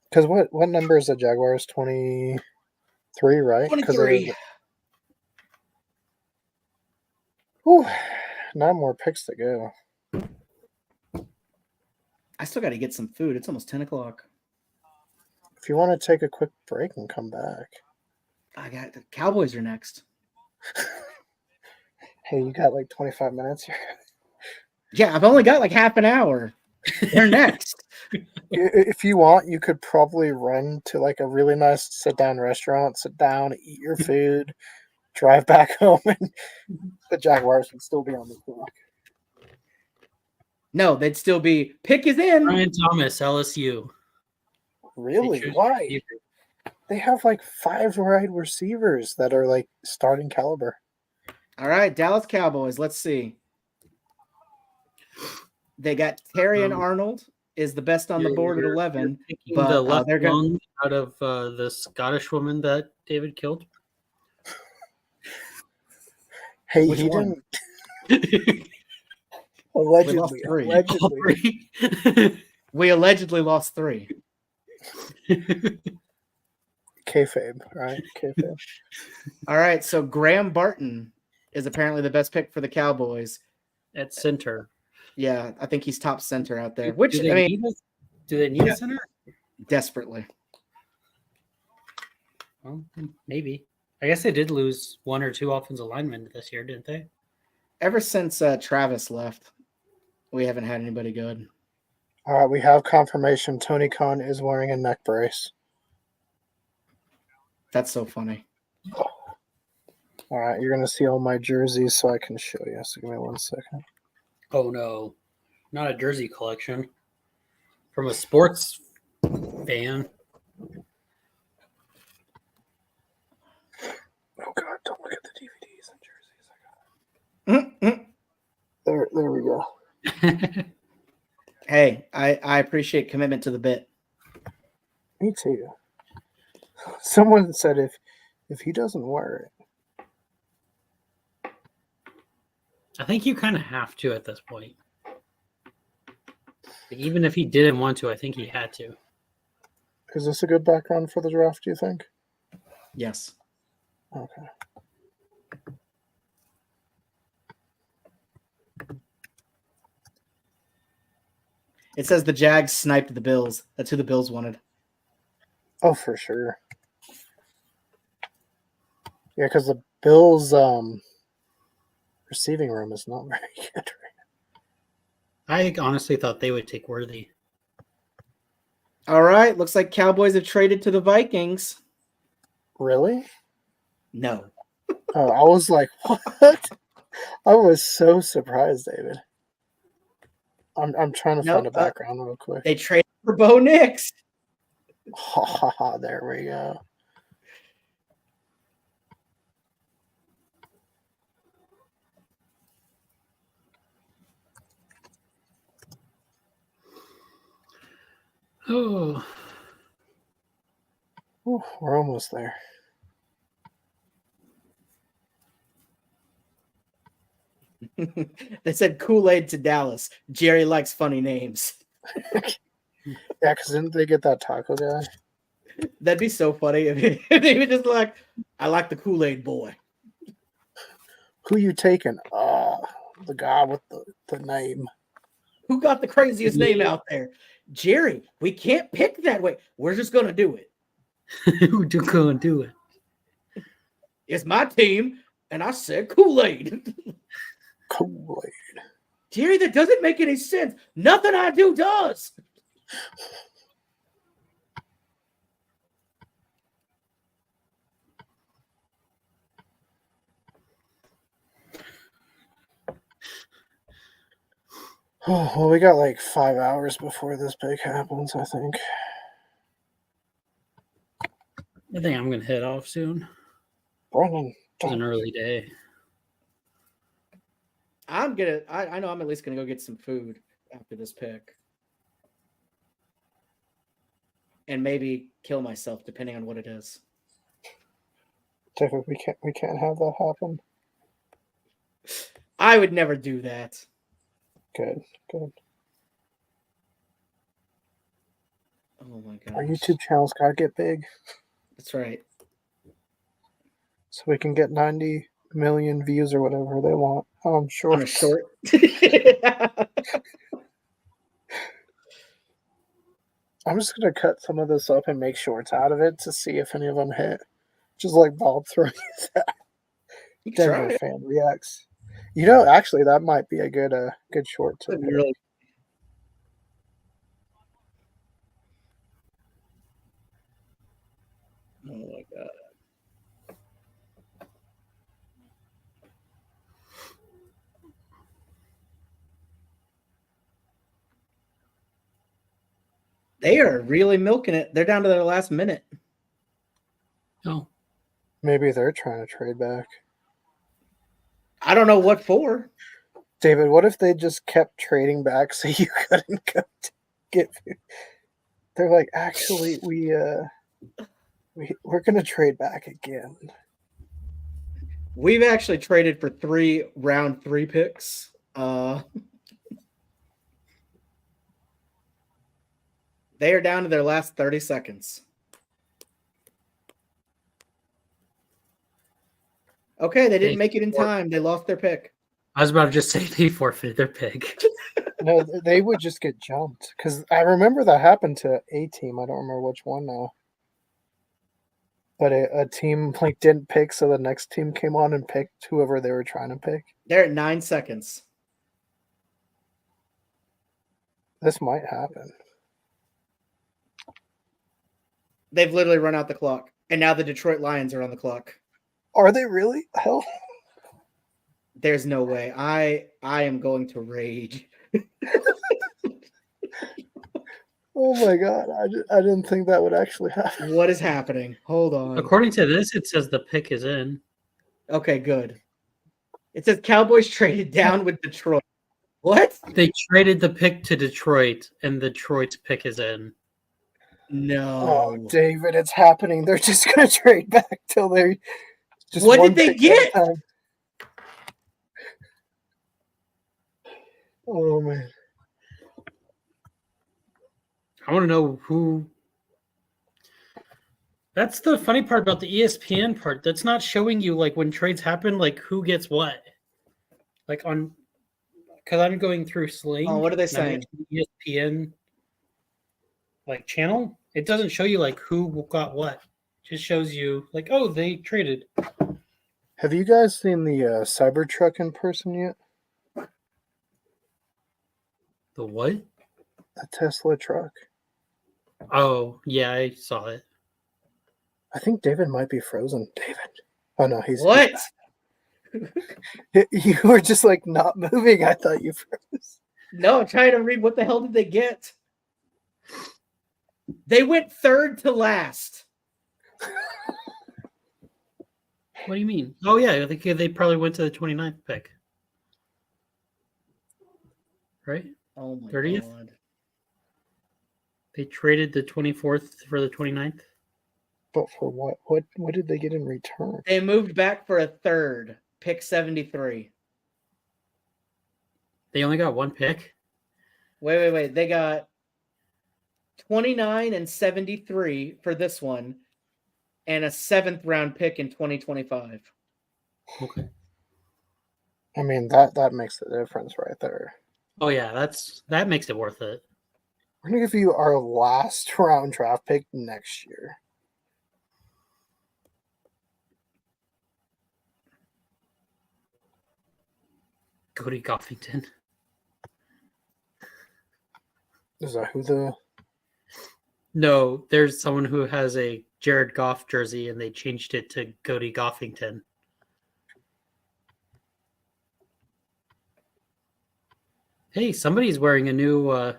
Because what number is the Jaguars? 23, right? 23. Whew, 9 more picks to go. I still got to get some food. It's almost 10 o'clock. If you want to take a quick break and come back. I got the Cowboys are next. Hey, you got like 25 minutes here. Yeah, I've only got like half an hour. They're next. If you want, you could probably run to like a really nice sit-down restaurant, sit down, eat your food, drive back home, and the Jaguars would still be on the clock. No, they'd still be pick is in. Brian Thomas, LSU. Really? Why? They have like 5 wide receivers that are like starting caliber. All right, Dallas Cowboys. Let's see. They got Terry and Arnold is the best on the board at 11. Picking the left they're going lung out of the Scottish woman that David killed. Hey, Which he one? didn't. Allegedly. We allegedly lost 3. Kayfabe, right? Kayfabe. All right, so Graham Barton is apparently the best pick for the Cowboys at center. Yeah, I think he's top center out there. Do they need a center? Desperately. Well, maybe. I guess they did lose 1 or 2 offensive linemen this year, didn't they? Ever since Travis left, we haven't had anybody good. All right, we have confirmation. Tony Khan is wearing a neck brace. That's so funny. All right, you're going to see all my jerseys so I can show you. So give me 1 second. Oh, no. Not a jersey collection. From a sports fan. Oh, God, don't look at the DVDs and jerseys. There we go. Hey, I appreciate commitment to the bit. Me too. Someone said if he doesn't wear it. I think you kind of have to at this point. Like, even if he didn't want to, I think he had to. Is this a good background for the draft, do you think? Yes. Okay. It says the Jags sniped the Bills. That's who the Bills wanted. Oh, for sure. Yeah, because the Bills' receiving room is not very good right I honestly thought they would take Worthy. All right. Looks like Cowboys have traded to the Vikings. Really? No. Oh, I was like, what? I was so surprised, David. I'm trying to find a background real quick. They traded for Bo Nix. Ha ha ha! There we go. Oh. Ooh, we're almost there. They said Kool-Aid to Dallas. Jerry likes funny names. Yeah, because didn't they get that taco guy? That'd be so funny if they were just like, I like the Kool-Aid boy. Who you taking? The guy with the name. Who got the craziest name out there? Jerry, we can't pick that way. We're just going to do it. We're just going to do it. It's my team, and I said Kool-Aid. Kool-Aid. Jerry, that doesn't make any sense. Nothing I do does. Oh, well, we got like 5 hours before this pick happens, I think. I think I'm going to head off soon. Brennan. It's an early day. I know I'm at least going to go get some food after this pick. And maybe kill myself, depending on what it is. David, we can't have that happen. I would never do that. Good. Oh my god. Our YouTube channel's got to get big. That's right. So we can get 90 million views or whatever they want on short. On a short. I'm just going to cut some of this up and make shorts out of it to see if any of them hit. Just like Bob throwing his Denver fan reacts. You know, actually, that might be a good short to really. Oh my god. They are really milking it. They're down to their last minute. Oh, maybe they're trying to trade back. I don't know what for. David, what if they just kept trading back so you couldn't go get food? They're like, actually, we're gonna trade back again. We've actually traded for 3 round 3 picks. They are down to their last 30 seconds. Okay, they didn't make it in time. They lost their pick. I was about to just say they forfeited their pick. No, they would just get jumped because I remember that happened to a team. I don't remember which one now. But a team like didn't pick, so the next team came on and picked whoever they were trying to pick. They're at 9 seconds. This might happen. They've literally run out the clock, and now the Detroit Lions are on the clock. Are they really? Hell, there's no way. I am going to rage. Oh my god! I didn't think that would actually happen. What is happening? Hold on. According to this, it says the pick is in. Okay, good. It says Cowboys traded down with Detroit. What? They traded the pick to Detroit, and Detroit's pick is in. No. Oh, David, it's happening. They're just gonna trade back till they. Just what did they get? Oh man. I want to know who. That's the funny part about the ESPN part. That's not showing you like when trades happen, like who gets what. Like on, because I'm going through Sling. Oh, what are they saying? ESPN like channel. It doesn't show you like who got what. It just shows you like, oh, they traded. Have you guys seen the Cybertruck in person yet? The what? The Tesla truck. Oh, yeah, I saw it. I think David might be frozen. David. Oh no, he's what? You were just like not moving. I thought you froze. No, I'm trying to read. What the hell did they get? They went 3rd to last. What do you mean? Oh yeah, I think they probably went to the 29th pick. Right? Oh my 30th? god. They traded the 24th for the 29th. But for what? What did they get in return? They moved back for a 3rd, pick 73. They only got one pick? Wait. They got 29 and 73 for this one, and a 7th round pick in 2025. Okay. I mean that makes the difference right there. Oh yeah, that makes it worth it. We're gonna give you our last round draft pick next year. Cody Goffington. Is that who the? No, there's someone who has a Jared Goff jersey and they changed it to Cody Goffington. Hey, somebody's wearing a new.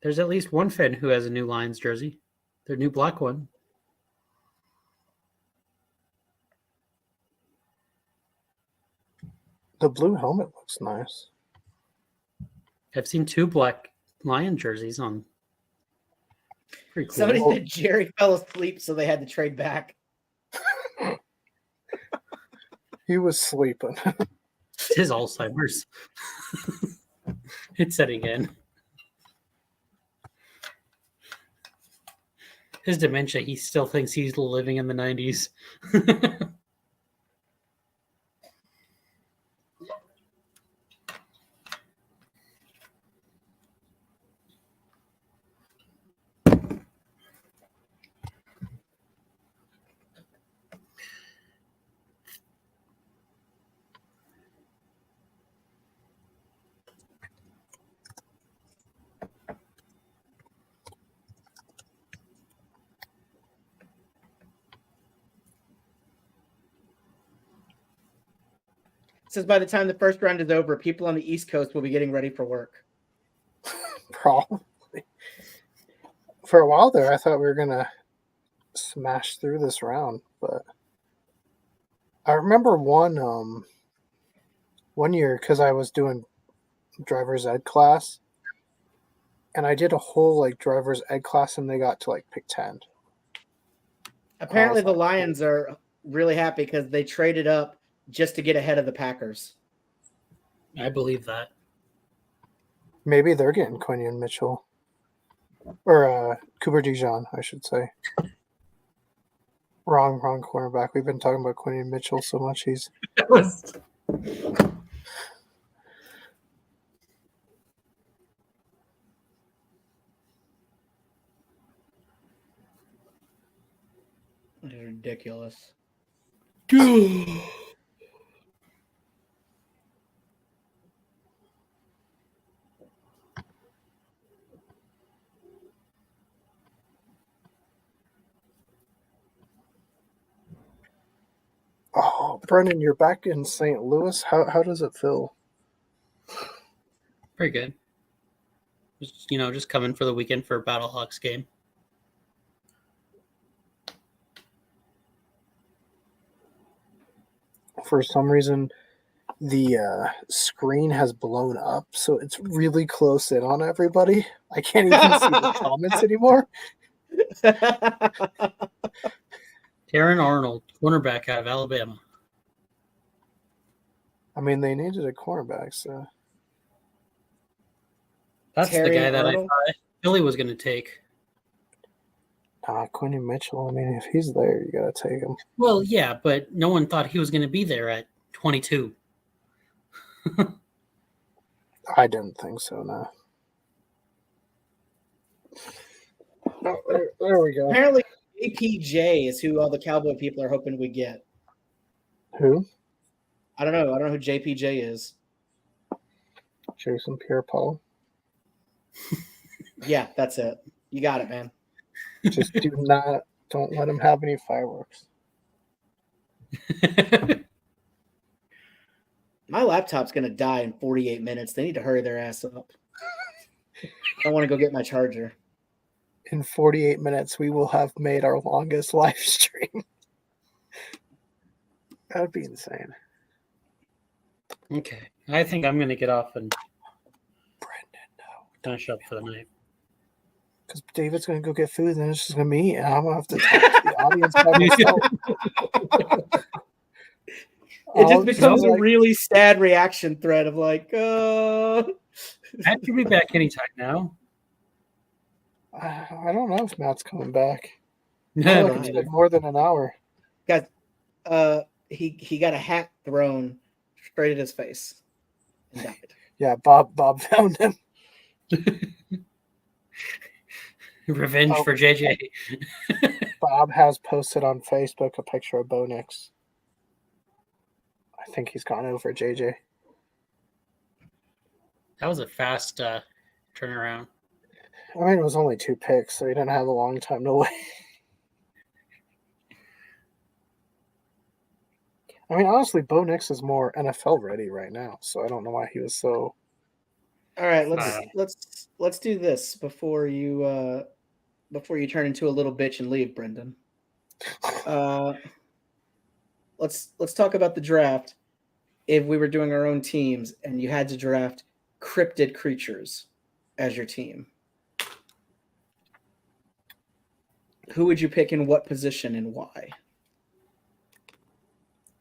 There's at least one fan who has a new Lions jersey. Their new black one. The blue helmet looks nice. I've seen 2 black Lion jerseys on. Pretty cool. Somebody said Jerry fell asleep, so they had to trade back. He was sleeping. It's his Alzheimer's. It's setting in. His dementia, he still thinks he's living in the 90s. Says by the time the first round is over, people on the East Coast will be getting ready for work. Probably. For a while there, I thought we were gonna smash through this round. But I remember one year because I was doing driver's ed class, and I did a whole like driver's ed class, and they got to like pick 10. Apparently, the Lions are really happy because they traded up just to get ahead of the Packers. I believe that. Maybe they're getting Quinion Mitchell. Or Cooper DeJean, I should say. Wrong cornerback. We've been talking about Quinion Mitchell so much. He's ridiculous. Oh, Brennan, you're back in St. Louis. How does it feel? Pretty good. Just coming for the weekend for a Battlehawks game. For some reason, the screen has blown up, so it's really close in on everybody. I can't even see the comments anymore. Terran Arnold, cornerback out of Alabama. I mean, they needed a cornerback, so. That's the guy that I thought Philly was going to take. Quinion Mitchell, I mean, if he's there, you got to take him. Well, yeah, but no one thought he was going to be there at 22. I didn't think so, no. Oh, there we go. Apparently, JPJ is who all the Cowboy people are hoping we get. Who? I don't know. I don't know who JPJ is. Jason Pierre-Paul. Yeah, that's it. You got it, man. Just don't let him have any fireworks. My laptop's going to die in 48 minutes. They need to hurry their ass up. I don't want to go get my charger. In 48 minutes, we will have made our longest live stream. That would be insane. Okay. I think I'm going to get off and finish up for the night. Because David's going to go get food, and it's just going to be me, and I'm going to have to talk to the audience by myself. It just becomes a really sad reaction thread of like, I could be back anytime now. I don't know if Matt's coming back. No, it's been more than an hour. Guys, he got a hat thrown straight at his face and died. Yeah, Bob found him. Revenge for JJ. Bob has posted on Facebook a picture of Bo Nix. I think he's gone over JJ. That was a fast turnaround. I mean, it was only 2 picks, so he didn't have a long time to wait. I mean, honestly, Bo Nix is more NFL ready right now, so I don't know why he was so. All right, let's do this before you turn into a little bitch and leave, Brendan. Let's talk about the draft. If we were doing our own teams and you had to draft cryptid creatures as your team, who would you pick in what position and why?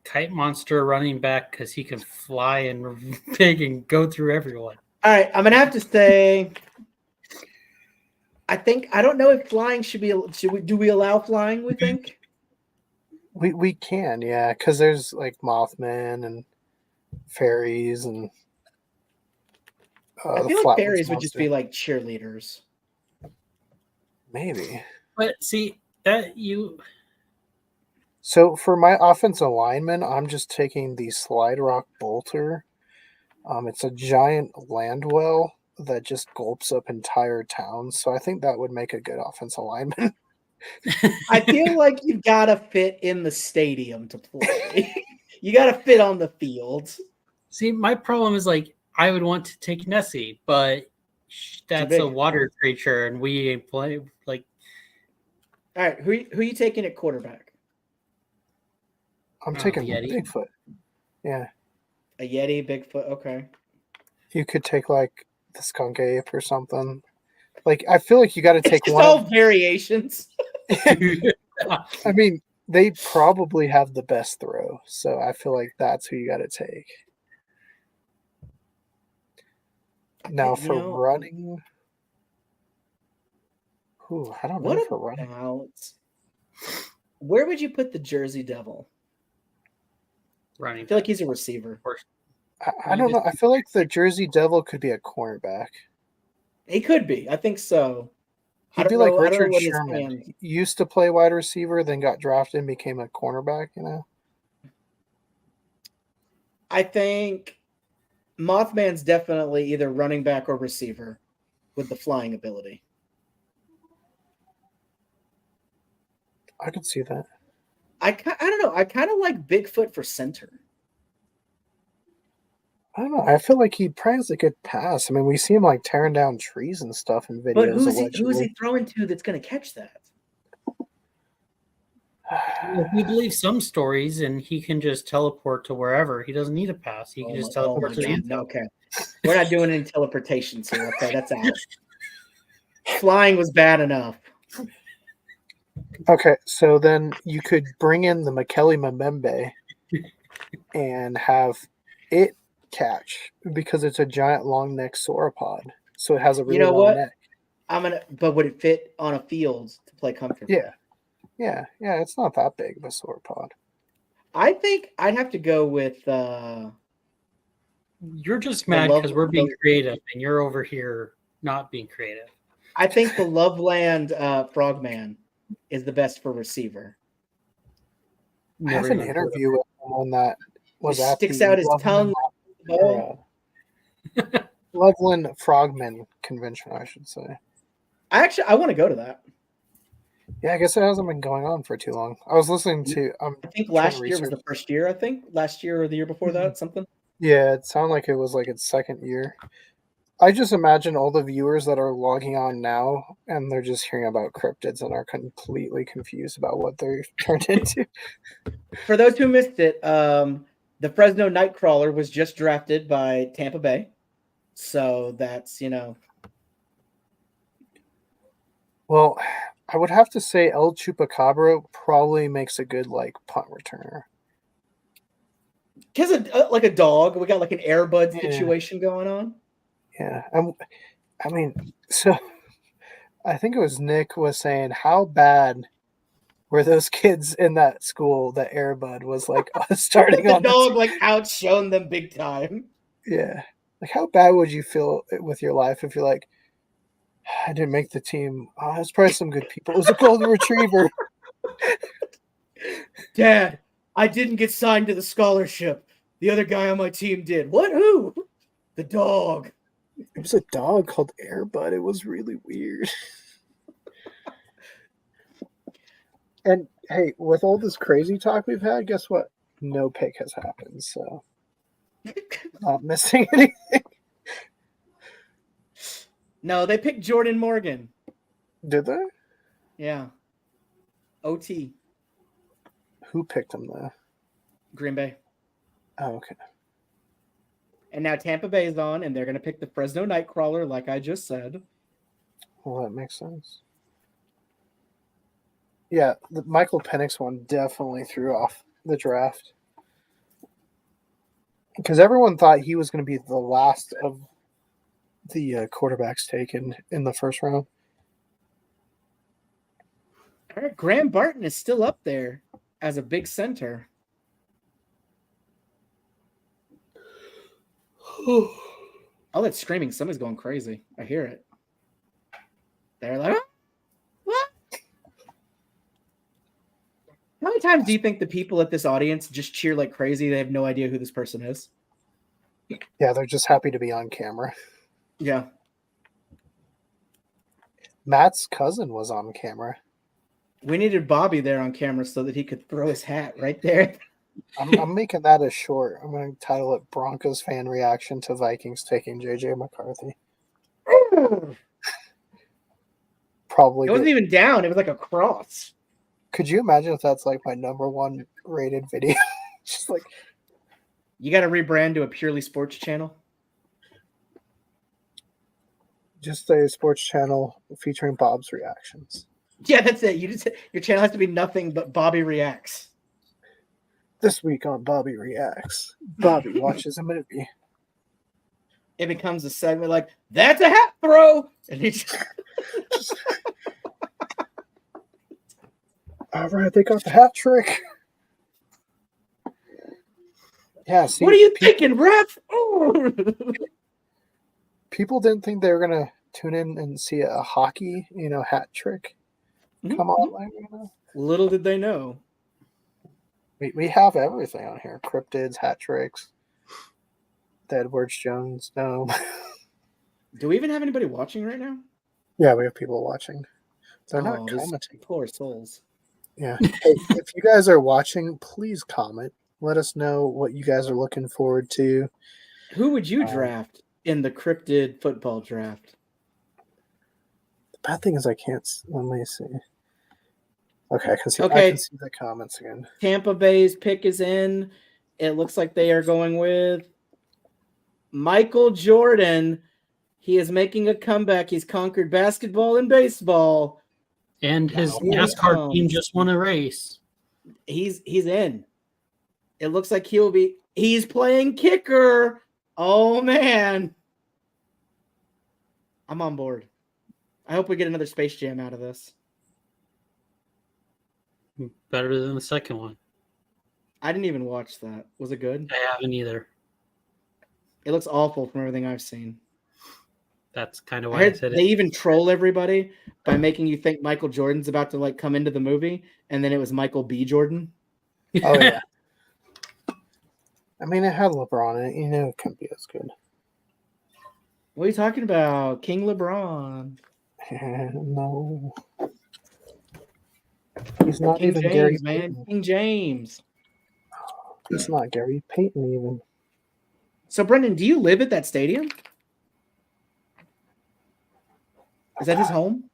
Kite monster running back because he can fly and big and go through everyone. All right, I'm gonna have to say. I don't know if flying should be. Do we allow flying? We think we can, yeah, because there's like Mothman and fairies and. I feel like fairies would just be like cheerleaders. Maybe. But see that you. So for my offensive lineman, I'm just taking the Slide Rock Bolter. It's a giant land well that just gulps up entire towns. So I think that would make a good offensive lineman. I feel like you've got to fit in the stadium to play. You got to fit on the field. See, my problem is like I would want to take Nessie, but that's a water creature, and we play like. All right, who you taking at quarterback? I'm taking Yeti. Bigfoot. Yeah. A Yeti, Bigfoot. Okay. You could take like the skunk ape or something. Like I feel like you got to take It's one. all variations. I mean, they probably have the best throw, so I feel like that's who you got to take. Now for running, I don't know for running. Where would you put the Jersey Devil? Running. I feel like he's a receiver. I don't know. I feel like the Jersey Devil could be a cornerback. He could be. I think so. He'd be like Richard Sherman. He used to play wide receiver, then got drafted and became a cornerback, you know? I think Mothman's definitely either running back or receiver with the flying ability. I could see that. I don't know. I kind of like Bigfoot for center. I don't know. I feel like he probably has a good pass. I mean, we see him like tearing down trees and stuff in videos. But who's he throwing to that's going to catch that? If we believe some stories, and he can just teleport to wherever. He doesn't need a pass. He can just teleport to the end zone. Okay. We're not doing any teleportations here. Okay, that's out. Flying was bad enough. Okay, so then you could bring in the Makele Mbembe and have it catch because it's a giant long neck sauropod. So it has a really long neck. But would it fit on a field to play comfortably? Yeah, it's not that big of a sauropod. I think I'd have to go with you're just mad because we're being creative and you're over here not being creative. I think the Loveland Frogman is the best for receiver. I have an interview with someone that was he at sticks the out his tongue. Loveland Frogman convention, I should say. I want to go to that. Yeah, I guess it hasn't been going on for too long. I was listening to. I think last year was the first year. I think last year or the year before that, something. Yeah, it sounded like it was like its second year. I just imagine all the viewers that are logging on now and they're just hearing about cryptids and are completely confused about what they're turned into. For those who missed it, the Fresno Nightcrawler was just drafted by Tampa Bay. So that's, Well, I would have to say El Chupacabra probably makes a good punt returner. Because like a dog, we got like an Airbud situation going on. Yeah, I mean, so I think it was Nick was saying how bad were those kids in that school that Airbud was starting the on dog outshone them big time. Yeah, how bad would you feel with your life if you're like, I didn't make the team. Oh, there's probably some good people. It was a golden retriever. Dad, I didn't get signed to the scholarship. The other guy on my team did. What? Who? The dog. It was a dog called Airbud. It was really weird. And hey, with all this crazy talk we've had, guess what? No pick has happened, so not missing anything. No, they picked Jordan Morgan. Did they? Yeah. OT. Who picked him though? Green Bay. Oh, okay. And now Tampa Bay is on, and they're going to pick the Fresno Nightcrawler, like I just said. Well, that makes sense. Yeah, the Michael Penix one definitely threw off the draft. Because everyone thought he was going to be the last of the quarterbacks taken in the first round. All right, Graham Barton is still up there as a big center. All that screaming, somebody's going crazy. I hear it. They're like, what? How many times do you think the people at this audience just cheer like crazy? They have no idea who this person is. Yeah, they're just happy to be on camera. Yeah. Matt's cousin was on camera. We needed Bobby there on camera so that he could throw his hat right there. I'm making that a short. I'm going to title it Broncos fan reaction to Vikings taking JJ McCarthy. probably. It wasn't even down. It was like a cross. Could you imagine if that's like my number one rated video? Just like you got to rebrand to a purely sports channel. Just a sports channel featuring Bob's reactions. Yeah, that's it. Your channel has to be nothing but Bobby reacts. This week on Bobby Reacts, Bobby watches a movie. It becomes a segment like, that's a hat throw. And he's all right, they got the hat trick. Yeah, see, what are you thinking, ref? Oh. People didn't think they were going to tune in and see a hockey, hat trick. Come on. Little did they know. We have everything on here. Cryptids, hat tricks, the Edwards Jones. No. Do we even have anybody watching right now? Yeah, we have people watching. They're not commenting. Poor souls. Yeah. Hey, if you guys are watching, please comment. Let us know what you guys are looking forward to. Who would you draft in the cryptid football draft? The bad thing is I can't. Let me see. Okay, I can see the comments again. Tampa Bay's pick is in. It looks like they are going with Michael Jordan. He is making a comeback. He's conquered basketball and baseball. And his NASCAR team just won a race. He's in. It looks like he's playing kicker. Oh, man. I'm on board. I hope we get another Space Jam out of this. Better than the second one. I didn't even watch that. Was it good? I haven't either. It looks awful from everything I've seen. That's kind of why I said they even troll everybody by making you think Michael Jordan's about to come into the movie, and then it was Michael B. Jordan. Oh yeah. I mean, it had LeBron in it. It couldn't be as good. What are you talking about, King LeBron? No. He's not King even James, Gary man. Payton. King James. He's not Gary Payton even. So, Brendan, do you live at that stadium? Is that his home?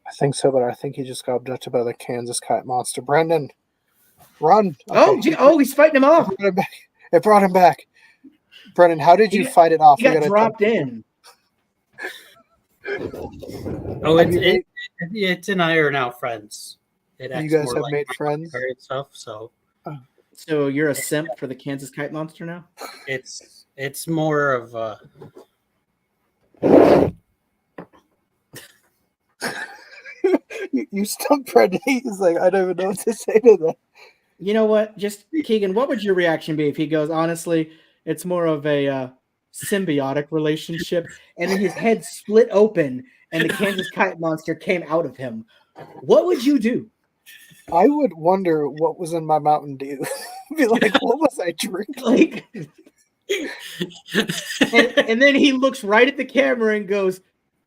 I think so, but I think he just got abducted by the Kansas Kite Monster. Brendan, run! Okay. He's fighting him off. It brought him back. Brendan, how did you fight it off? He got dropped in. Oh, it's and I are now friends. You guys have made friends and stuff. So you're a simp for the Kansas Kite Monster now? It's more of a. You stumped Brendan. He's like, I don't even know what to say to that. You know what? Just Keegan, what would your reaction be if he goes, honestly, it's more of a symbiotic relationship, and then his head split open and the Kansas Kite Monster came out of him? What would you do? I would wonder what was in my Mountain Dew. Be like, what was I drinking? And then he looks right at the camera and goes,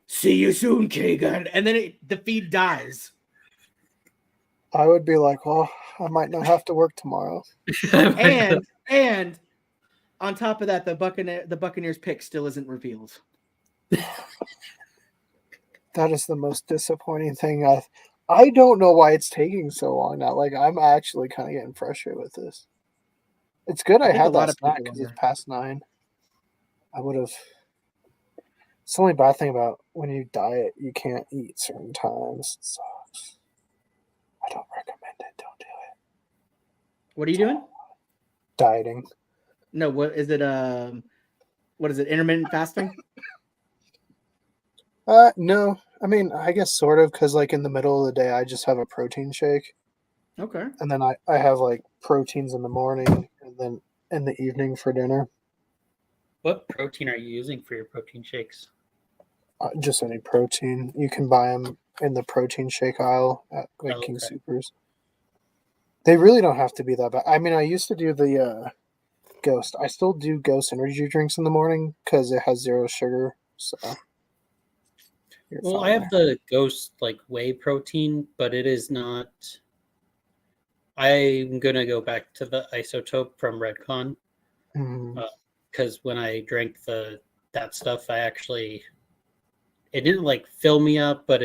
"See you soon, Keegan." And then the feed dies. I would be like, well, I might not have to work tomorrow. and on top of that, the Buccaneers pick still isn't revealed. That is the most disappointing thing. I don't know why it's taking so long now. Like, I'm actually kind of getting frustrated with this. It's good I had that snack because it's past 9. I would have. It's the only bad thing about when you diet, you can't eat certain times. It sucks. I don't recommend it. Don't do it. What are you doing? Dieting. No, what is it? What is it? Intermittent fasting? No. I mean, I guess sort of, because like in the middle of the day, I just have a protein shake. Okay. And then I have like proteins in the morning and then in the evening for dinner. What protein are you using for your protein shakes? Just any protein. You can buy them in the protein shake aisle at King Soopers. They really don't have to be that bad. I mean, I used to do the Ghost. I still do Ghost energy drinks in the morning because it has 0 sugar. So. Well, I have the Ghost whey protein, but it is not. I'm gonna go back to the isotope from Redcon because when I drank that stuff, it didn't fill me up, but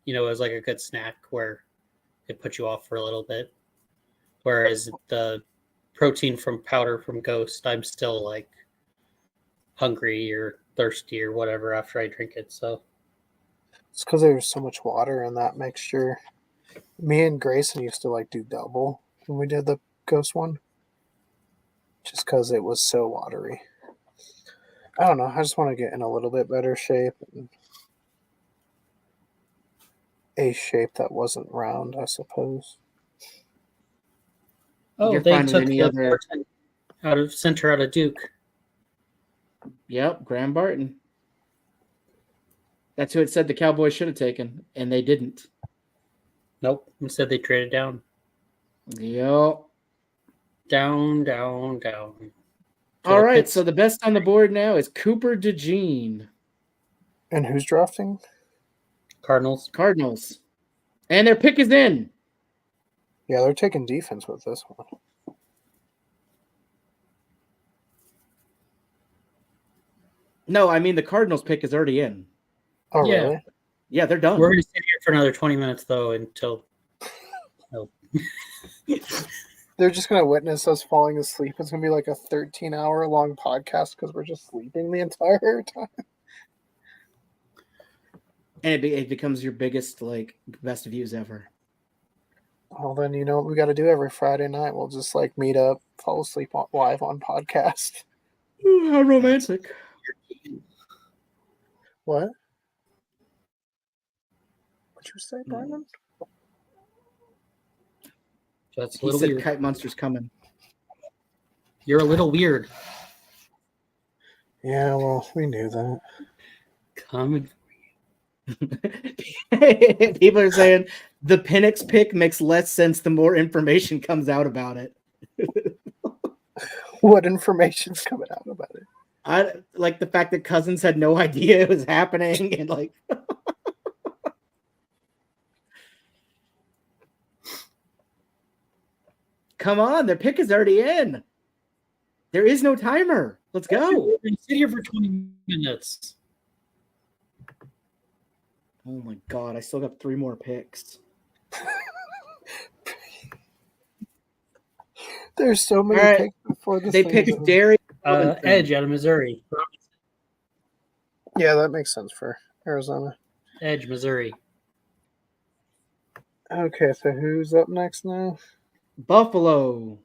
as like a good snack where it puts you off for a little bit. Whereas the protein from powder from Ghost, I'm still like hungry or thirsty or whatever after I drink it. So it's because there's so much water in that mixture. Me and Grayson used to like do double when we did the Ghost one, just because it was so watery. I don't know. I just want to get in a little bit better shape. And a shape that wasn't round, I suppose. Oh, You're they fine with took any the other. out of Duke. Yep, Graham Barton. That's who it said the Cowboys should have taken, and they didn't. Nope. Instead, they traded down. Yep. Down. All right, so the best on the board now is Cooper DeJean. And who's drafting? Cardinals. And their pick is in. Yeah, they're taking defense with this one. No, I mean the Cardinals pick is already in. Oh, yeah. Really? Yeah, they're done. We're going to sit here for another 20 minutes, though, until... No. They're just going to witness us falling asleep. It's going to be like a 13-hour-long podcast because we're just sleeping the entire time. And it becomes your biggest, best views ever. Well, then you know what we got to do every Friday night. We'll just, meet up, fall asleep live on podcast. Ooh, how romantic. What? What'd you say, Brandon? That's a He little said weird. Kite Monster's coming. You're a little weird. Yeah, well, we knew that. Coming. People are saying the Penix pick makes less sense the more information comes out about it. What information's coming out about it? I like the fact that Cousins had no idea it was happening and come on, their pick is already in. There is no timer. Let's go. We're going to sit here for 20 minutes. Oh my God, I still got 3 more picks. There's so many picks before this. They picked Darius Edge out of Missouri. Yeah, that makes sense for Arizona. Edge, Missouri. Okay, so who's up next now? Buffalo.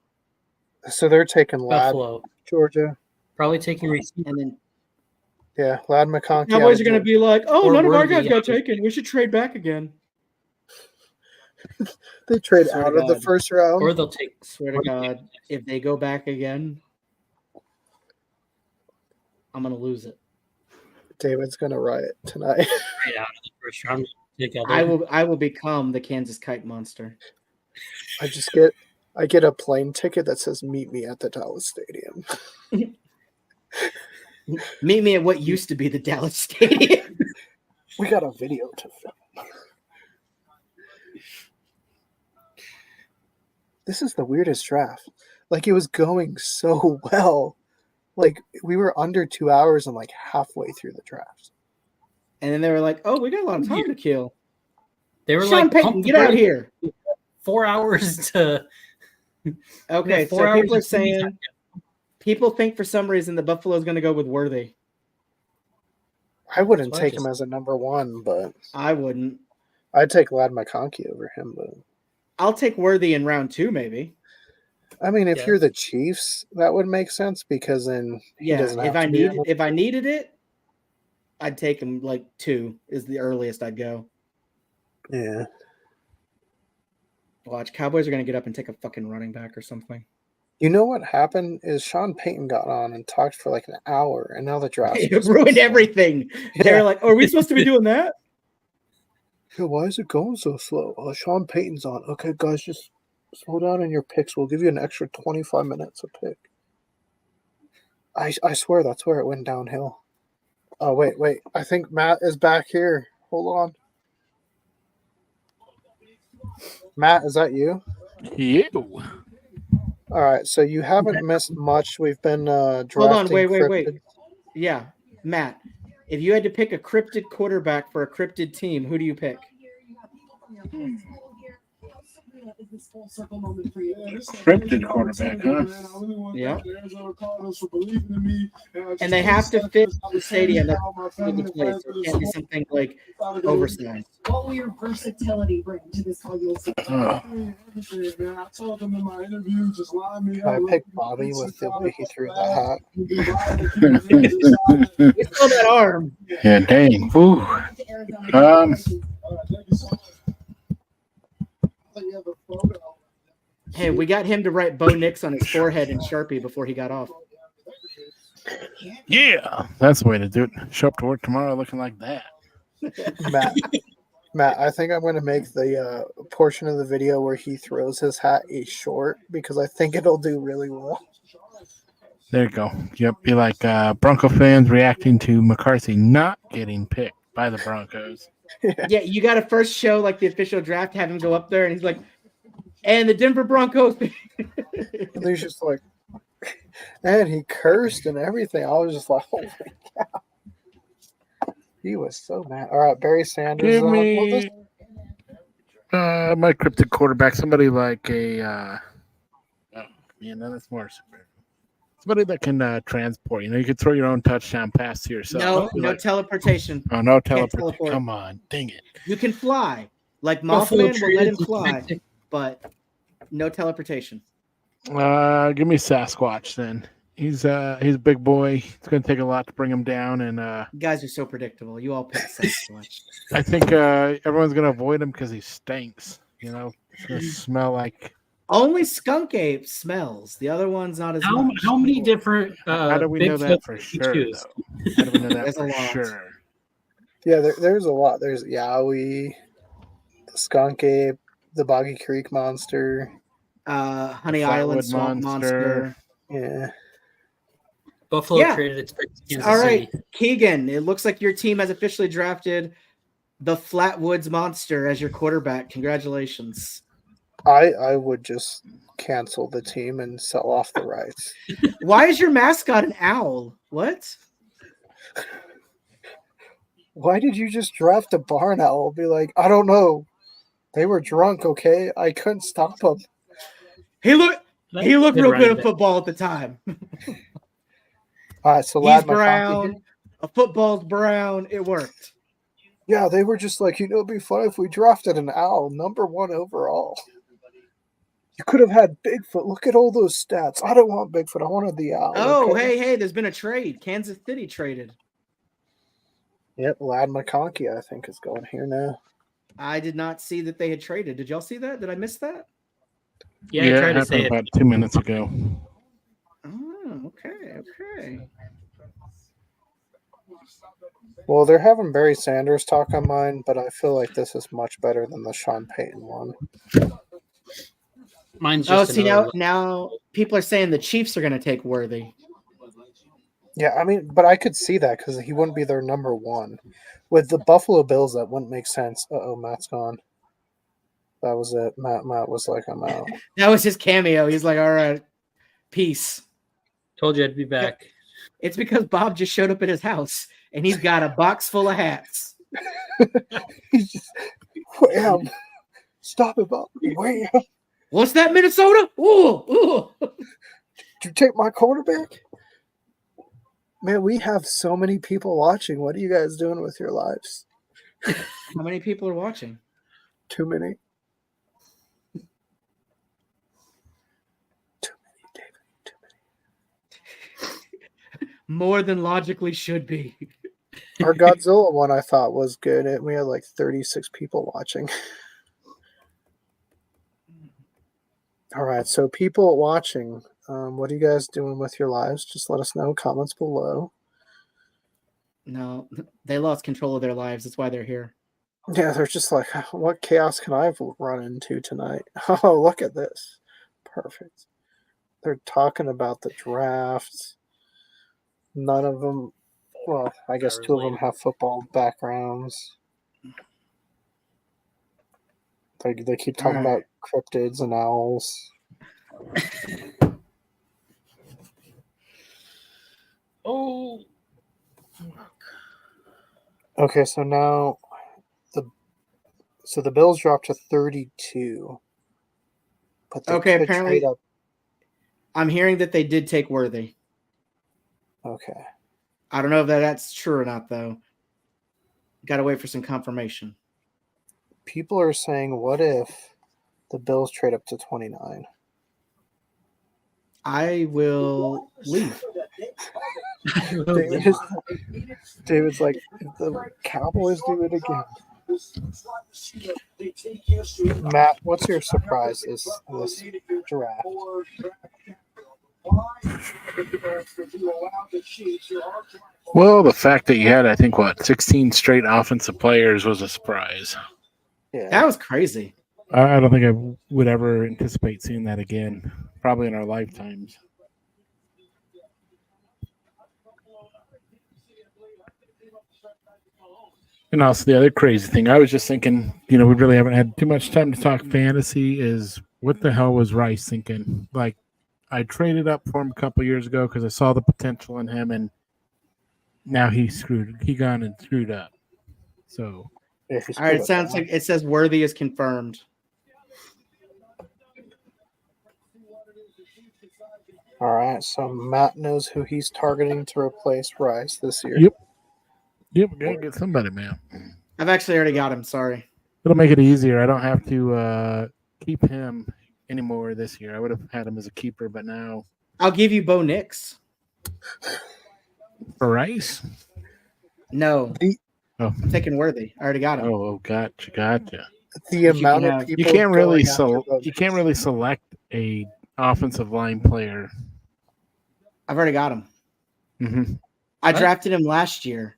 So they're taking Lad, Buffalo. Georgia. Probably taking receiver. And then Yeah, Lad McConkey. Cowboys are going to be like, oh, Or none of our Worthy guys got out of- taken. We should trade back again. They trade Swear out to of the God. first round. Or they'll take. Swear to God, if they go back again, I'm going to lose it. David's going to riot tonight. Right out of the first round together. I will become the Kansas Kite Monster. I get a plane ticket that says meet me at the Dallas Stadium. Meet me at what used to be the Dallas Stadium. We got a video to film. This is the weirdest draft. It was going so well. We were under 2 hours and halfway through the draft. And then they were like, oh, we got a lot of time to kill. They were Sean like, Payton, pump the get out of brakes. here. 4 hours to. Okay, Yeah, 4 so hours people are and 20 saying, people think for some reason the Buffalo's going to go with Worthy. I wouldn't That's what I take him just- as a number one, but I wouldn't. I'd take Lad McConkey over him. But I'll take Worthy in round 2, maybe. I mean, if Yeah. you're the Chiefs, that would make sense because then he Yeah, doesn't have if I to be able- if I needed it, I'd take him 2 is the earliest I'd go. Yeah. Watch, Cowboys are going to get up and take a fucking running back or something. You know what happened is Sean Payton got on and talked for an hour, and now the draft It ruined everything. They were like, "Are we supposed to be doing that?" Yeah, why is it going so slow? Sean Payton's on. Okay, guys, just slow down in your picks. We'll give you an extra 25 minutes a pick. I swear that's where it went downhill. Oh, wait. I think Matt is back here. Hold on. Matt, is that you? You. All right, so you haven't missed much. We've been drafting. Hold on, wait. cryptid. Yeah, Matt, if you had to pick a cryptid quarterback for a cryptid team, who do you pick? Cryptid quarterback, huh? Yeah. And they have to fit the stadium. That's the place. So it can't be something like oversized. What will your versatility bring to this valuable I picked Bobby with the way he threw that hat. You saw that arm. Yeah, dang. Ooh. Hey, we got him to write Bo Nix on his forehead in Sharpie before he got off. Yeah, that's the way to do it. Show up to work tomorrow looking like that. Matt, I think I'm going to make the portion of the video where he throws his hat a short because I think it'll do really well. There you go. Yep, be like Bronco fans reacting to McCarthy not getting picked by the Broncos. Yeah, you got to first show like the official draft, have him go up there, and he's like, and the Denver Broncos. And he's just like, and he cursed and everything. I was just like, holy cow. He was so mad. All right, Barry Sanders. Give me my cryptid quarterback. Somebody like a that's more somebody that can transport. You could throw your own touchdown pass to yourself. No teleportation. Oh, no teleportation. Come on, dang it. You can fly. Like Mothman will let him fly, but no teleportation. Give me Sasquatch then. He's a big boy. It's going to take a lot to bring him down, and you guys are so predictable. You all pick Sasquatch. I think everyone's going to avoid him because he stinks. It's going to smell like. Only Skunk Ape smells. The other one's not as much. How many different? How do we know that for sure? Though? How do we know that for sure? Yeah, there's a lot. There's Yowie, the Skunk Ape, the Boggy Creek Monster, Honey Island Swamp Monster. Yeah. Buffalo traded its pick to Kansas All right, City. Keegan, it looks like your team has officially drafted the Flatwoods Monster as your quarterback. Congratulations. I would just cancel the team and sell off the rights. Why is your mascot an owl? What? Why did you just draft a barn owl? Be like, I don't know. They were drunk, okay? I couldn't stop them. He looked real good at football at the time. All right, so he's brown. A football's brown. It worked. Yeah, they were just like, it'd be fun if we drafted an owl, number 1 overall. You could have had Bigfoot. Look at all those stats. I don't want Bigfoot. I wanted the owl. Oh, okay? hey, there's been a trade. Kansas City traded. Yep, Lad McConkey, I think, is going here now. I did not see that they had traded. Did y'all see that? Did I miss that? Yeah, I tried to say about 2 minutes ago. Oh, okay. Well, they're having Barry Sanders talk on mine, but I feel like this is much better than the Sean Payton one. Mine's just now people are saying the Chiefs are going to take Worthy. Yeah, I mean, but I could see that because he wouldn't be their number 1. With the Buffalo Bills, that wouldn't make sense. Matt's gone. That was it. Matt was like, I'm out. That was his cameo. He's like, all right, peace. Told you I'd be back. It's because Bob just showed up at his house and he's got a box full of hats. He's just, wham. Stop it, Bob. Wham. What's that, Minnesota? Ooh. Did you take my quarterback? Man, we have so many people watching. What are you guys doing with your lives? How many people are watching? Too many. More than logically should be. Our Godzilla one I thought was good. We had like 36 people watching. All right, so people watching, what are you guys doing with your lives? Just let us know. Comments below. No, they lost control of their lives. That's why they're here. Yeah, they're just like, what chaos can I run into tonight? Oh, look at this. Perfect. They're talking about the draft. None of them, well, I guess 2 of them have football backgrounds. They keep talking about cryptids and owls. Oh. Okay, so now So the Bills dropped to 32. But they Okay, could apparently trade up. I'm hearing that they did take Worthy. Okay. I don't know if that's true or not, though. Got to wait for some confirmation. People are saying, what if the Bills trade up to 29? I will leave. David's like, if the Cowboys do it again. Matt, what's your surprise this draft? Well, the fact that you had, I think, 16 straight offensive players was a surprise. Yeah, that was crazy. I don't think I would ever anticipate seeing that again, probably in our lifetimes. And also the other crazy thing, I was just thinking, we really haven't had too much time to talk fantasy, is what the hell was Rice thinking? Like, I traded up for him a couple years ago because I saw the potential in him, and now he gone and screwed up. So, all right, it sounds like it says Worthy is confirmed. All right, so Matt knows who he's targeting to replace Rice this year. Yep, we gotta get somebody, man. I've actually already got him. Sorry. It'll make it easier. I don't have to keep him anymore this year. I would have had him as a keeper, but now I'll give you Bo Nix. For Rice? No. Oh. I'm taking Worthy. I already got him. Oh, gotcha. The amount of people you can't really select a offensive line player. I've already got him. Mm-hmm. I drafted him last year.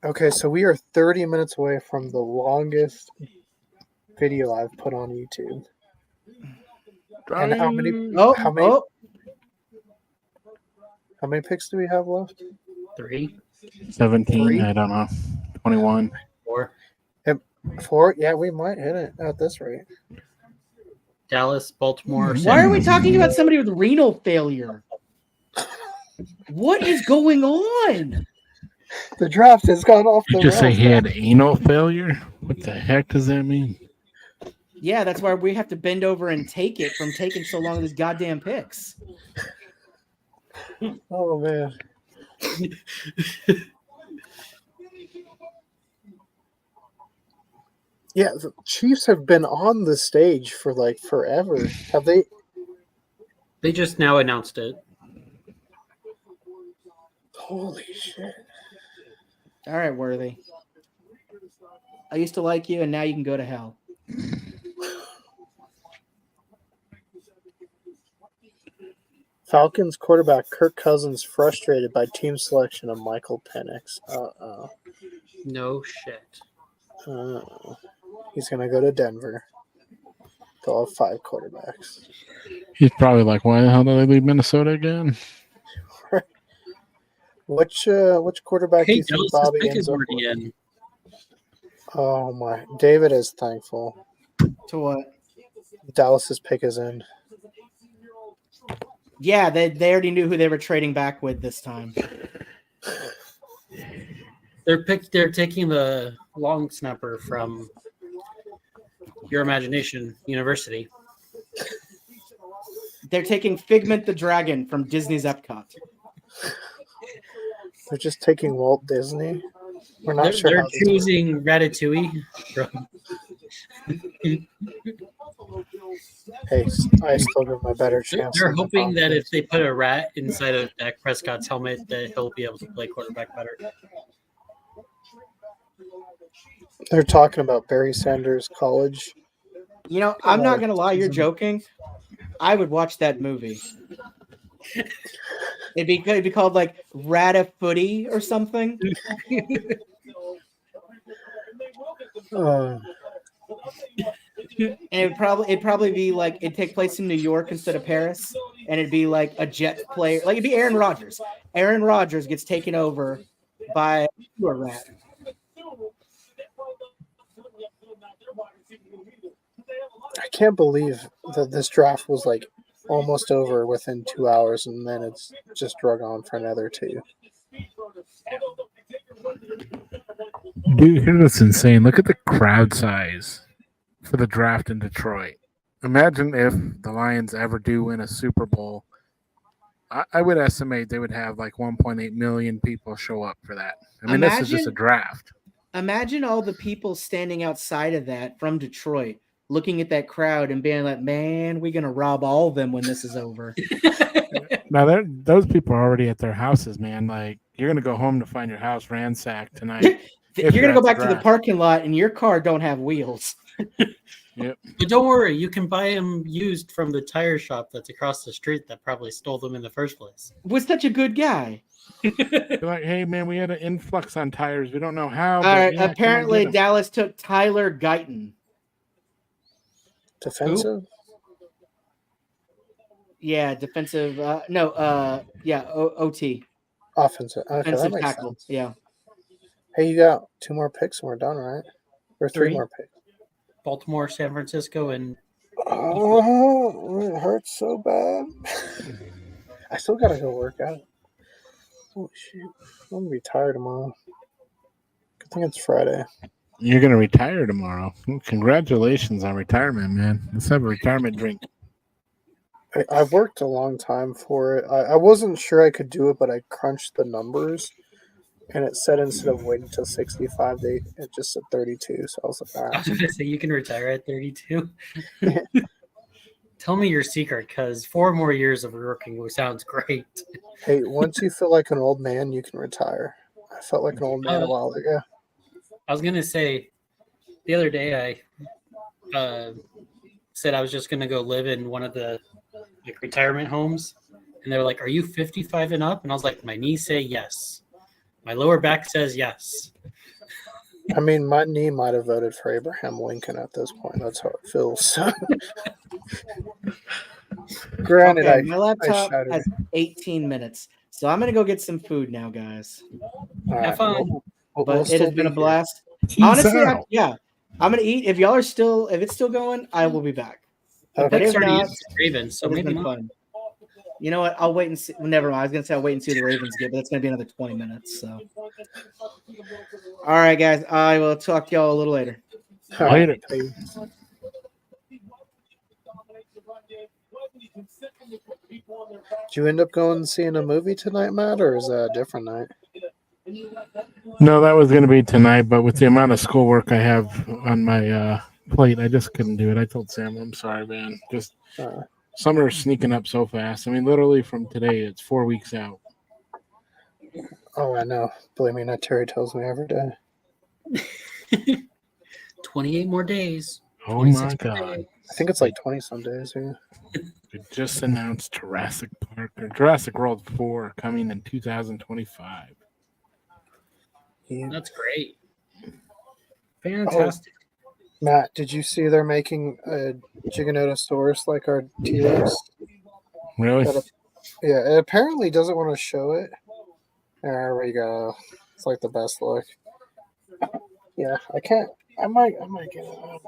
Okay, so we are 30 minutes away from the longest video I've put on YouTube. And how many picks do we have left? 3. 17, 3? I don't know. 21. 4. 4? Yeah, we might hit it at this rate. Dallas, Baltimore. Why are we talking about somebody with renal failure? What is going on? The draft has gone off the You just say rails. he had anal failure? What the heck does that mean? Yeah, that's why we have to bend over and take it from taking so long of these goddamn picks. Oh, man. Yeah, the Chiefs have been on the stage for like forever. Have they? They just now announced it. Holy shit. All right, Worthy. I used to like you, and now you can go to hell. Falcons quarterback Kirk Cousins frustrated by team selection of Michael Penix. No shit. He's going to go to Denver. They'll have 5 quarterbacks. He's probably like, why the hell did they leave Minnesota again? Which quarterback do you think Bobby pick ends is up already with? in. Oh, my. David is thankful. To what? Dallas's pick is in. Yeah, they already knew who they were trading back with this time. They're taking the long snapper from Your Imagination University. They're taking Figment the Dragon from Disney's Epcot. They're just taking Walt Disney. We're not sure. They're choosing Ratatouille from. Hey, I still give him a better chance. They're hoping that if they put a rat inside of Dak Prescott's helmet, that he'll be able to play quarterback better. They're talking about Barry Sanders College. You know, I'm not going to lie. You're joking. I would watch that movie. It'd be called like Rat-a-Footy or something. And it'd probably be like it'd take place in New York instead of Paris, and it'd be like a Jets player, like it'd be Aaron Rodgers. Aaron Rodgers gets taken over by a rat. I can't believe that this draft was like almost over within 2 hours, and then it's just drug on for another 2. Dude, here's what's insane. Look at the crowd size for the draft in Detroit. Imagine if the Lions ever do win a Super Bowl. I would estimate they would have like 1.8 million people show up for that. I mean, this is just a draft. Imagine all the people standing outside of that from Detroit, looking at that crowd and being like, man, we're going to rob all of them when this is over. Now, those people are already at their houses, man. Like, you're going to go home to find your house ransacked tonight. You're going to go back to the parking lot and your car don't have wheels. Yep. But don't worry, you can buy them used from the tire shop that's across the street that probably stole them in the first place. Was such a good guy. You're like, hey, man, we had an influx on tires. We don't know how. All right. Yeah, apparently, Dallas took Tyler Guyton. Defensive? Yeah, defensive. OT. Offensive. Okay, Offensive that makes tackle. sense. Yeah. Hey, you got 2 more picks and we're done, right? Or three more picks. Baltimore, San Francisco, and oh, it hurts so bad. I still gotta go work out. Oh shoot, I'm gonna be tired tomorrow. Good thing it's Friday. You're gonna retire tomorrow. Congratulations on retirement, man. Let's have a retirement drink. I've worked a long time for it. I wasn't sure I could do it, but I crunched the numbers. And it said instead of waiting till 65, it just said 32. So I was like, I was going to say you can retire at 32. Tell me your secret, because 4 more years of working sounds great. Hey, once you feel like an old man, you can retire. I felt like an old man a while ago. I was going to say, the other day I said I was just going to go live in one of the retirement homes. And they were like, are you 55 and up? And I was like, my knees say yes. My lower back says yes. I mean, my knee might have voted for Abraham Lincoln at this point. That's how it feels. Granted, okay, my laptop I has 18 minutes. So I'm going to go get some food now, guys. Have fun. But it has been a blast. Honestly, I'm going to eat. If it's still going, I will be back. But if it's already not, Ravens, so maybe not. Fun. You know what? I'll wait and see. Well, never mind. I was going to say I'll wait and see the Ravens get, but it's going to be another 20 minutes. So, all right, guys. I will talk to y'all a little later. Later. Did you end up going and seeing a movie tonight, Matt, or is that a different night? No, that was going to be tonight, but with the amount of schoolwork I have on my plate, I just couldn't do it. I told Sam, I'm sorry, man. Just summer is sneaking up so fast. I mean, literally from today, it's 4 weeks out. Oh, I know. Believe me, that Terry tells me every day. 28 more days. Oh, my God. I think it's like 20-some days. Yeah. It just announced Jurassic Park or Jurassic World 4 coming in 2025. Yeah. That's great. Fantastic. Oh, Matt, did you see they're making a Giganotosaurus like our T-Rex? Really? Yeah, it apparently doesn't want to show it. There we go. It's like the best look. Yeah, I can't. I might get it up.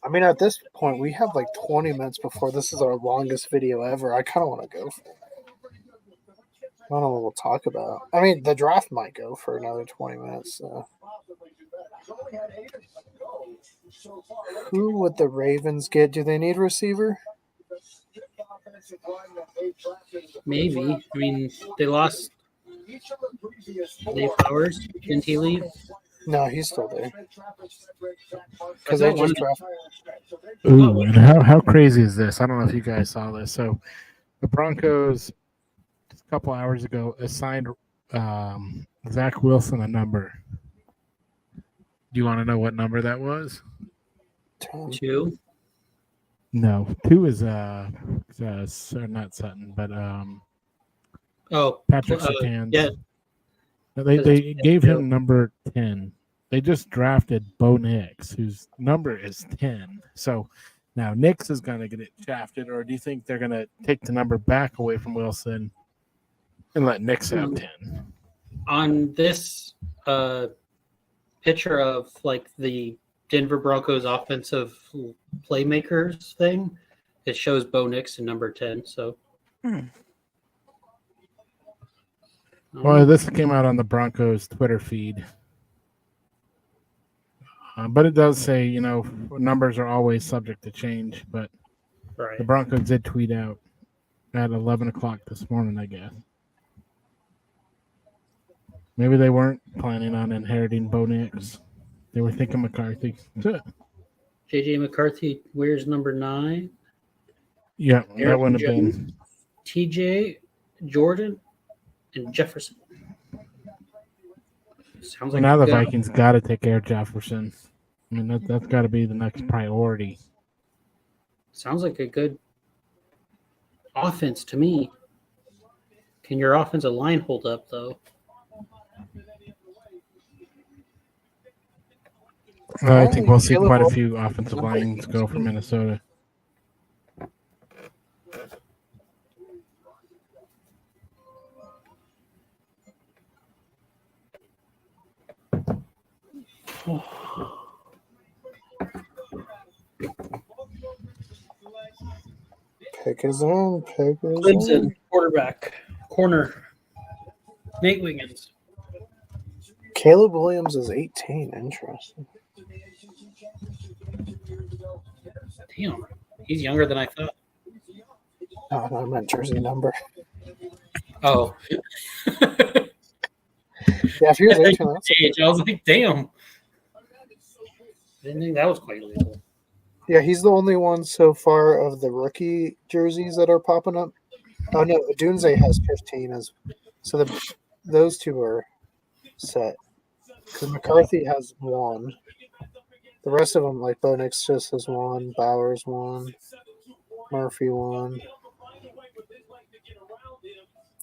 I mean, at this point, we have like 20 minutes before this is our longest video ever. I kind of want to go for it. I don't know what we'll talk about. I mean, the draft might go for another 20 minutes. So. Who would the Ravens get? Do they need a receiver? Maybe. I mean, they lost Dave Powers. Didn't he leave? No, he's still there. Because they just drafted. Ooh, and how crazy is this? I don't know if you guys saw this. So the Broncos just a couple hours ago assigned Zach Wilson a number. Do you want to know what number that was? 2. No, 2 is not Sutton, but Patrick Surtain. Yeah. They gave him number 10. They just drafted Bo Nix, whose number is 10. So now Nix is going to get it shafted, or do you think they're going to take the number back away from Wilson and let Nix have 10? On this picture of like the Denver Broncos offensive playmakers thing, it shows Bo Nix in number 10. So Well, this came out on the Broncos Twitter feed. But it does say, numbers are always subject to change. But Right. the Broncos did tweet out at 11 o'clock this morning, I guess. Maybe they weren't planning on inheriting Bo Nix. They were thinking McCarthy. J.J. McCarthy wears number 9. Yeah, Aaron that wouldn't have Jones, been. T.J., Jordan, and Jefferson. Sounds like Now the good. Vikings got to take care of Jefferson. I mean, that's got to be the next priority. Sounds like a good offense to me. Can your offensive line hold up, though? I think we'll see quite a few offensive lines go from Minnesota. Pick his own. Clemson quarterback, corner, Nate Wiggins. Caleb Williams is 18. Interesting. Damn, he's younger than I thought. No, I meant jersey number. Oh. Yeah, if he was 18, that's age. I was like, damn. Didn't think that was quite legal. Yeah, he's the only one so far of the rookie jerseys that are popping up. Oh no, Dunze has 15 so those two are set. Because McCarthy has 1. The rest of them, like Bo Nix just has 1, Bowers 1, Murphy 1.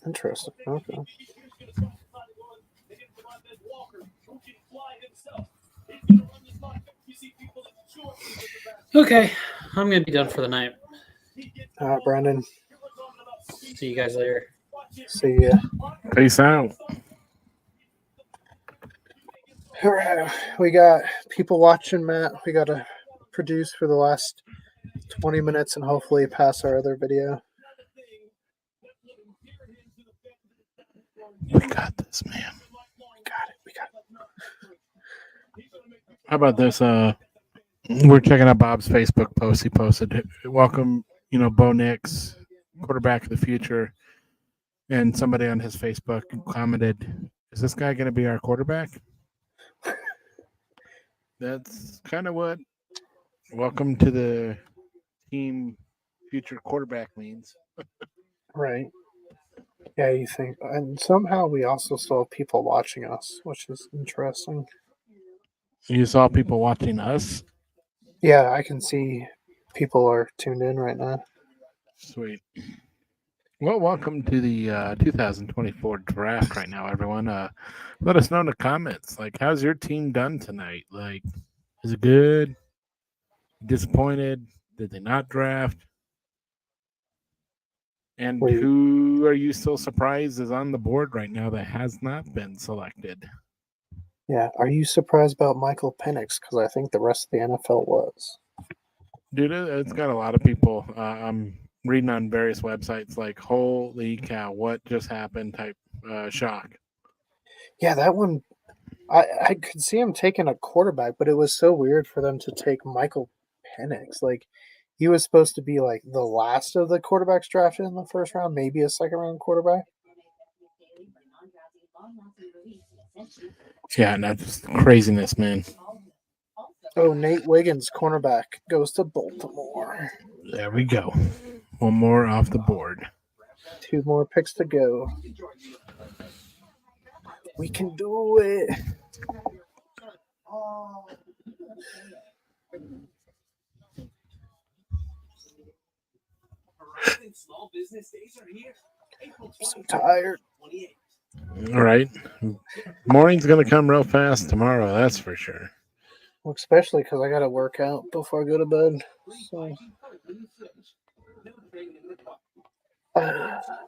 Interesting. Okay. Okay, I'm going to be done for the night. All right, Brandon. See you guys later. See ya. Peace out. All right, we got people watching, Matt. We got to produce for the last 20 minutes and hopefully pass our other video. We got this, man. We got it. How about this? We're checking out Bob's Facebook post. He posted, welcome, Bo Nix, quarterback of the future. And somebody on his Facebook commented, is this guy going to be our quarterback? That's kind of what welcome to the team future quarterback means. Right. Yeah, you think. And somehow we also still have people watching us, which is interesting. You saw people watching us? Yeah, I can see people are tuned in right now. Sweet. Well, welcome to the 2024 draft right now, everyone. Let us know in the comments. Like, how's your team done tonight? Like, is it good? Disappointed? Did they not draft? And who are you still surprised is on the board right now that has not been selected? Yeah, are you surprised about Michael Penix? Because I think the rest of the NFL was. Dude, it's got a lot of people. I'm reading on various websites like, holy cow, what just happened type shock. Yeah, that one, I could see him taking a quarterback, but it was so weird for them to take Michael Penix. Like, he was supposed to be like the last of the quarterbacks drafted in the first round, maybe a second round quarterback. Yeah, that's craziness, man. Oh, Nate Wiggins, cornerback, goes to Baltimore. There we go. One more off the board. 2 more picks to go. We can do it. I'm so tired. All right. Morning's going to come real fast tomorrow, that's for sure. Well, especially because I got to work out before I go to bed. So.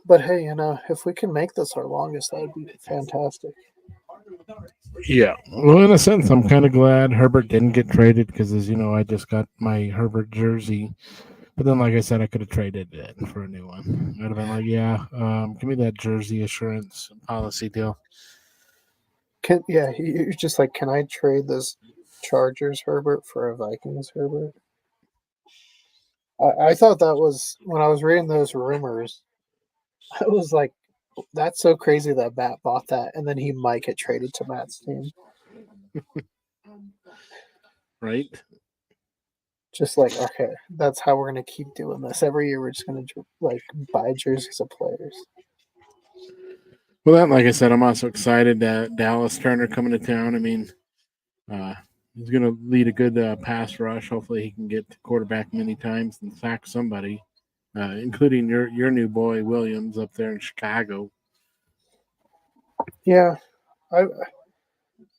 But hey, if we can make this our longest, that would be fantastic. Yeah. Well, in a sense, I'm kind of glad Herbert didn't get traded because, as you know, I just got my Herbert jersey But then, like I said, I could have traded it for a new one. I'd have been like, yeah, give me that jersey assurance policy deal. You're just like, can I trade this Chargers Herbert for a Vikings Herbert? I thought that was, when I was reading those rumors, I was like, that's so crazy that Matt bought that, and then he might get traded to Matt's team. Right? Just like, okay, that's how we're going to keep doing this. Every year we're just going to like buy jerseys of players. Well, that, like I said, I'm also excited that Dallas Turner coming to town. I mean, he's going to lead a good pass rush. Hopefully he can get to quarterback many times and sack somebody, including your new boy Williams up there in Chicago. Yeah, I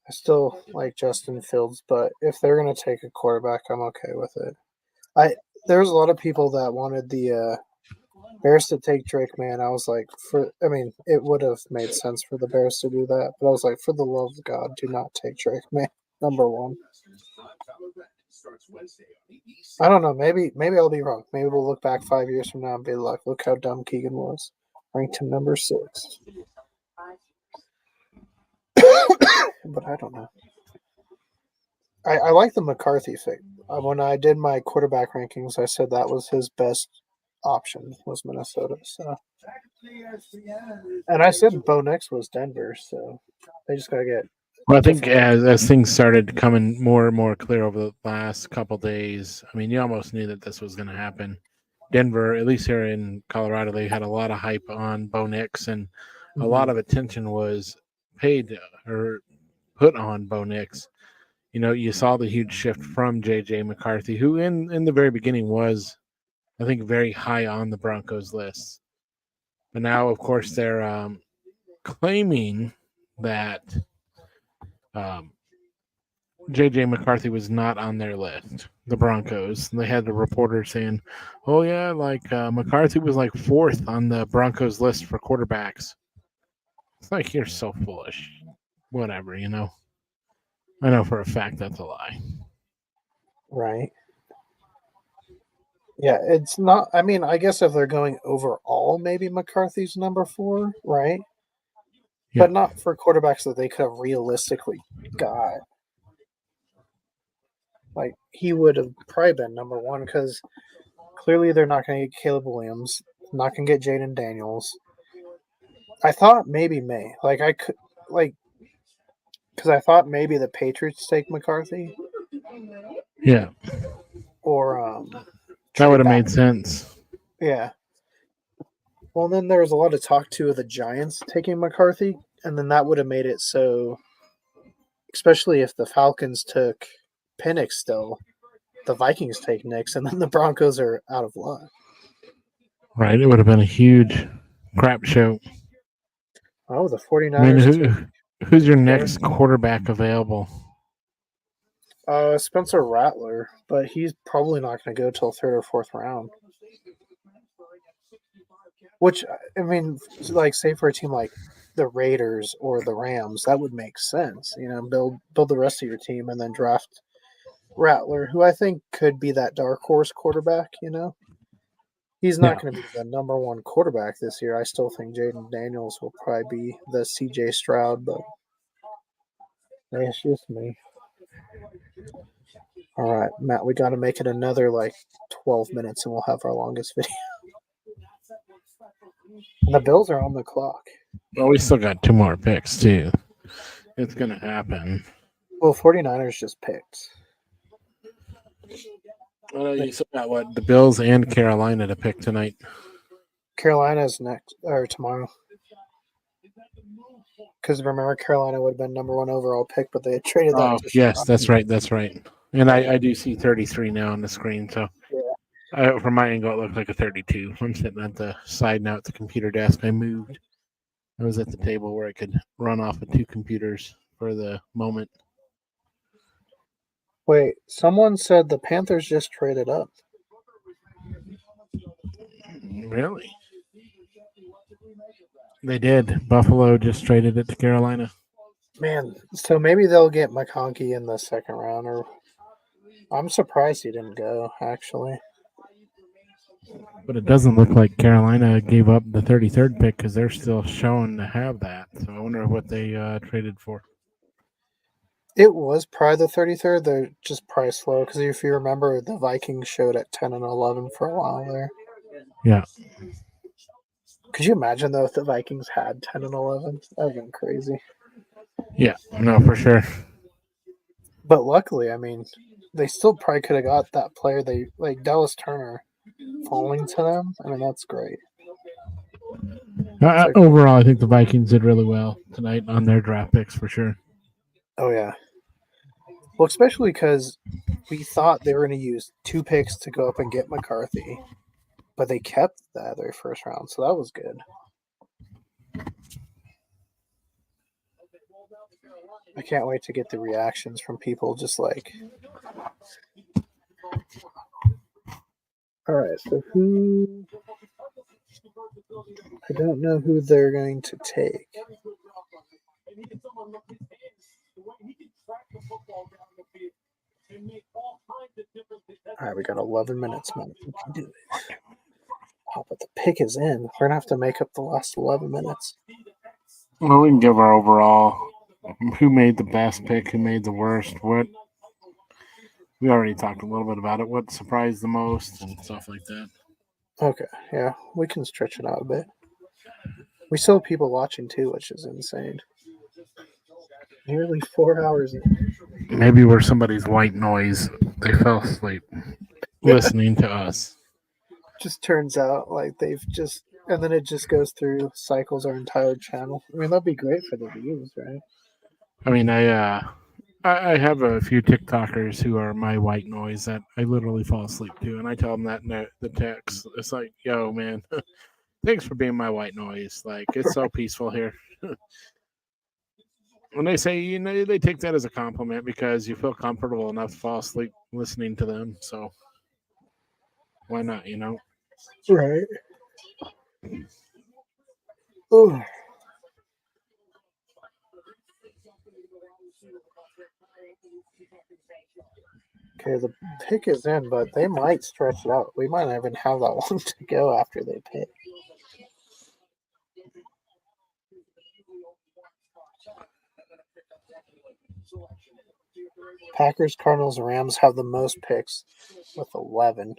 still like Justin Fields, but if they're going to take a quarterback, I'm okay with it. There's a lot of people that wanted the Bears to take Drake May. I was like, it would have made sense for the Bears to do that, but I was like, for the love of God, do not take Drake May, number one. I don't know. Maybe I'll be wrong. Maybe we'll look back 5 years from now and be like, look how dumb Keegan was. Ranked him number 6. But I don't know. I like the McCarthy thing. When I did my quarterback rankings, I said that was his best option was Minnesota. So, and I said Bo Nix was Denver. So they just gotta get. Well, I think as things started coming more and more clear over the last couple days, I mean, you almost knew that this was going to happen. Denver, at least here in Colorado, they had a lot of hype on Bo Nix, and a lot of attention was paid or put on Bo Nix. You know, you saw the huge shift from J.J. McCarthy, who in the very beginning was, I think, very high on the Broncos list. But now, of course, they're claiming that J.J. McCarthy was not on their list, the Broncos. They had the reporter saying, oh, yeah, like McCarthy was like 4th on the Broncos list for quarterbacks. It's like, you're so foolish. Whatever, you know. I know for a fact that's a lie. Right. Yeah, it's not. I mean, I guess if they're going overall, maybe McCarthy's number 4, right? Yeah. But not for quarterbacks that they could have realistically got. Like, he would have probably been number 1 because clearly they're not going to get Caleb Williams, not going to get Jaden Daniels. I thought maybe May. Like, I could, like, because I thought maybe the Patriots take McCarthy. Yeah. Or, that would have made sense. Yeah. Well, then there was a lot of talk, too, of the Giants taking McCarthy, and then that would have made it so, especially if the Falcons took Penix still, the Vikings take Nix, and then the Broncos are out of luck. Right. It would have been a huge crap show. Oh, the 49ers. Who's your next quarterback available? Spencer Rattler, but he's probably not going to go till 3rd or 4th round. Which, I mean, like, say for a team like the Raiders or the Rams, that would make sense. You know, build the rest of your team and then draft Rattler, who I think could be that dark horse quarterback, you know? He's not going to be the number 1 quarterback this year. I still think Jaden Daniels will probably be the C.J. Stroud, but it's just me. All right, Matt, we got to make it another, 12 minutes, and we'll have our longest video. And the Bills are on the clock. Well, we still got 2 more picks, too. It's going to happen. Well, 49ers just picked. You still got the Bills and Carolina to pick tonight. Carolina's next or tomorrow. Because remember, Carolina would have been number 1 overall pick, but they had traded that. Oh, yes, that's right. And I do see 33 now on the screen. So from my angle, it looked like a 32. I'm sitting at the side now at the computer desk. I moved. I was at the table where I could run off of 2 computers for the moment. Wait, someone said the Panthers just traded up. Really? They did. Buffalo just traded it to Carolina. Man, so maybe they'll get McConkey in the 2nd round. Or I'm surprised he didn't go, actually. But it doesn't look like Carolina gave up the 33rd pick because they're still showing to have that. So I wonder what they traded for. It was probably the 33rd. They're just priced low because if you remember, the Vikings showed at 10 and 11 for a while there. Yeah. Could you imagine, though, if the Vikings had 10 and 11? That would have been crazy. Yeah, no, for sure. But luckily, I mean, they still probably could have got that player. They like Dallas Turner falling to them. I mean, that's great. Overall, I think the Vikings did really well tonight on their draft picks for sure. Oh, yeah. Well, especially because we thought they were going to use 2 picks to go up and get McCarthy, but they kept the other first round, so that was good. I can't wait to get the reactions from people just like, all right, so who? I don't know who they're going to take. All right, we got 11 minutes, man. We can do it. Oh, but the pick is in. We're going to have to make up the last 11 minutes. Well, we can give our overall who made the best pick, who made the worst, what. We already talked a little bit about it. What surprised the most and stuff like that. Okay, yeah, we can stretch it out a bit. We still have people watching too, which is insane. Nearly 4 hours in. Maybe we're somebody's white noise. They fell asleep listening to us. Just turns out like they've just, and then it just goes through, cycles our entire channel. I mean, that'd be great for the views, right? I mean, I have a few TikTokers who are my white noise that I literally fall asleep to, and I tell them that in the text. It's like, yo, man, thanks for being my white noise. Like, it's so peaceful here. When they say, you know, they take that as a compliment because you feel comfortable enough to fall asleep listening to them. So why not, you know? Right. Ooh. Okay, the pick is in, but they might stretch it out. We might not even have that long to go after they pick. Packers, Cardinals, Rams have the most picks with 11.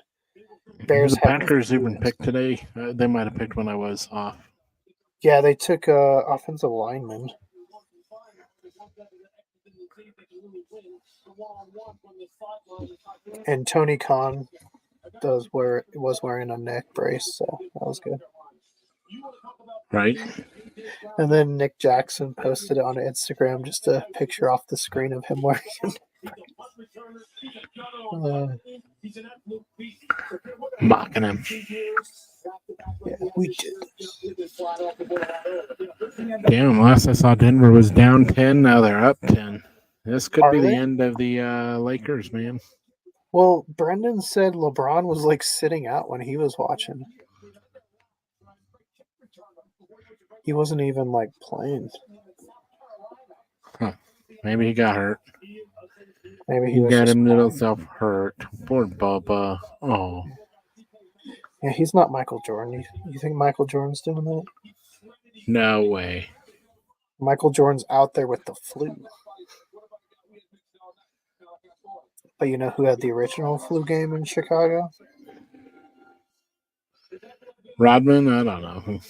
Bears the Packers even picked today. They might have picked when I was off. Yeah, they took offensive lineman. And Tony Khan was wearing a neck brace, so that was good. Right. And then Nick Jackson posted it on Instagram, just a picture off the screen of him wearing it. Mocking him. Yeah, we did. Damn, last I saw Denver was down 10. Now they're up 10. This could be the they? end of the Lakers, man. Well, Brendan said LeBron was like sitting out when he was watching. He wasn't even like playing. Huh. Maybe he got hurt. Maybe he got himself hurt. Poor Bubba. Oh. Yeah, he's not Michael Jordan. You think Michael Jordan's doing that? No way. Michael Jordan's out there with the flu. But you know who had the original flu game in Chicago? Rodman? I don't know.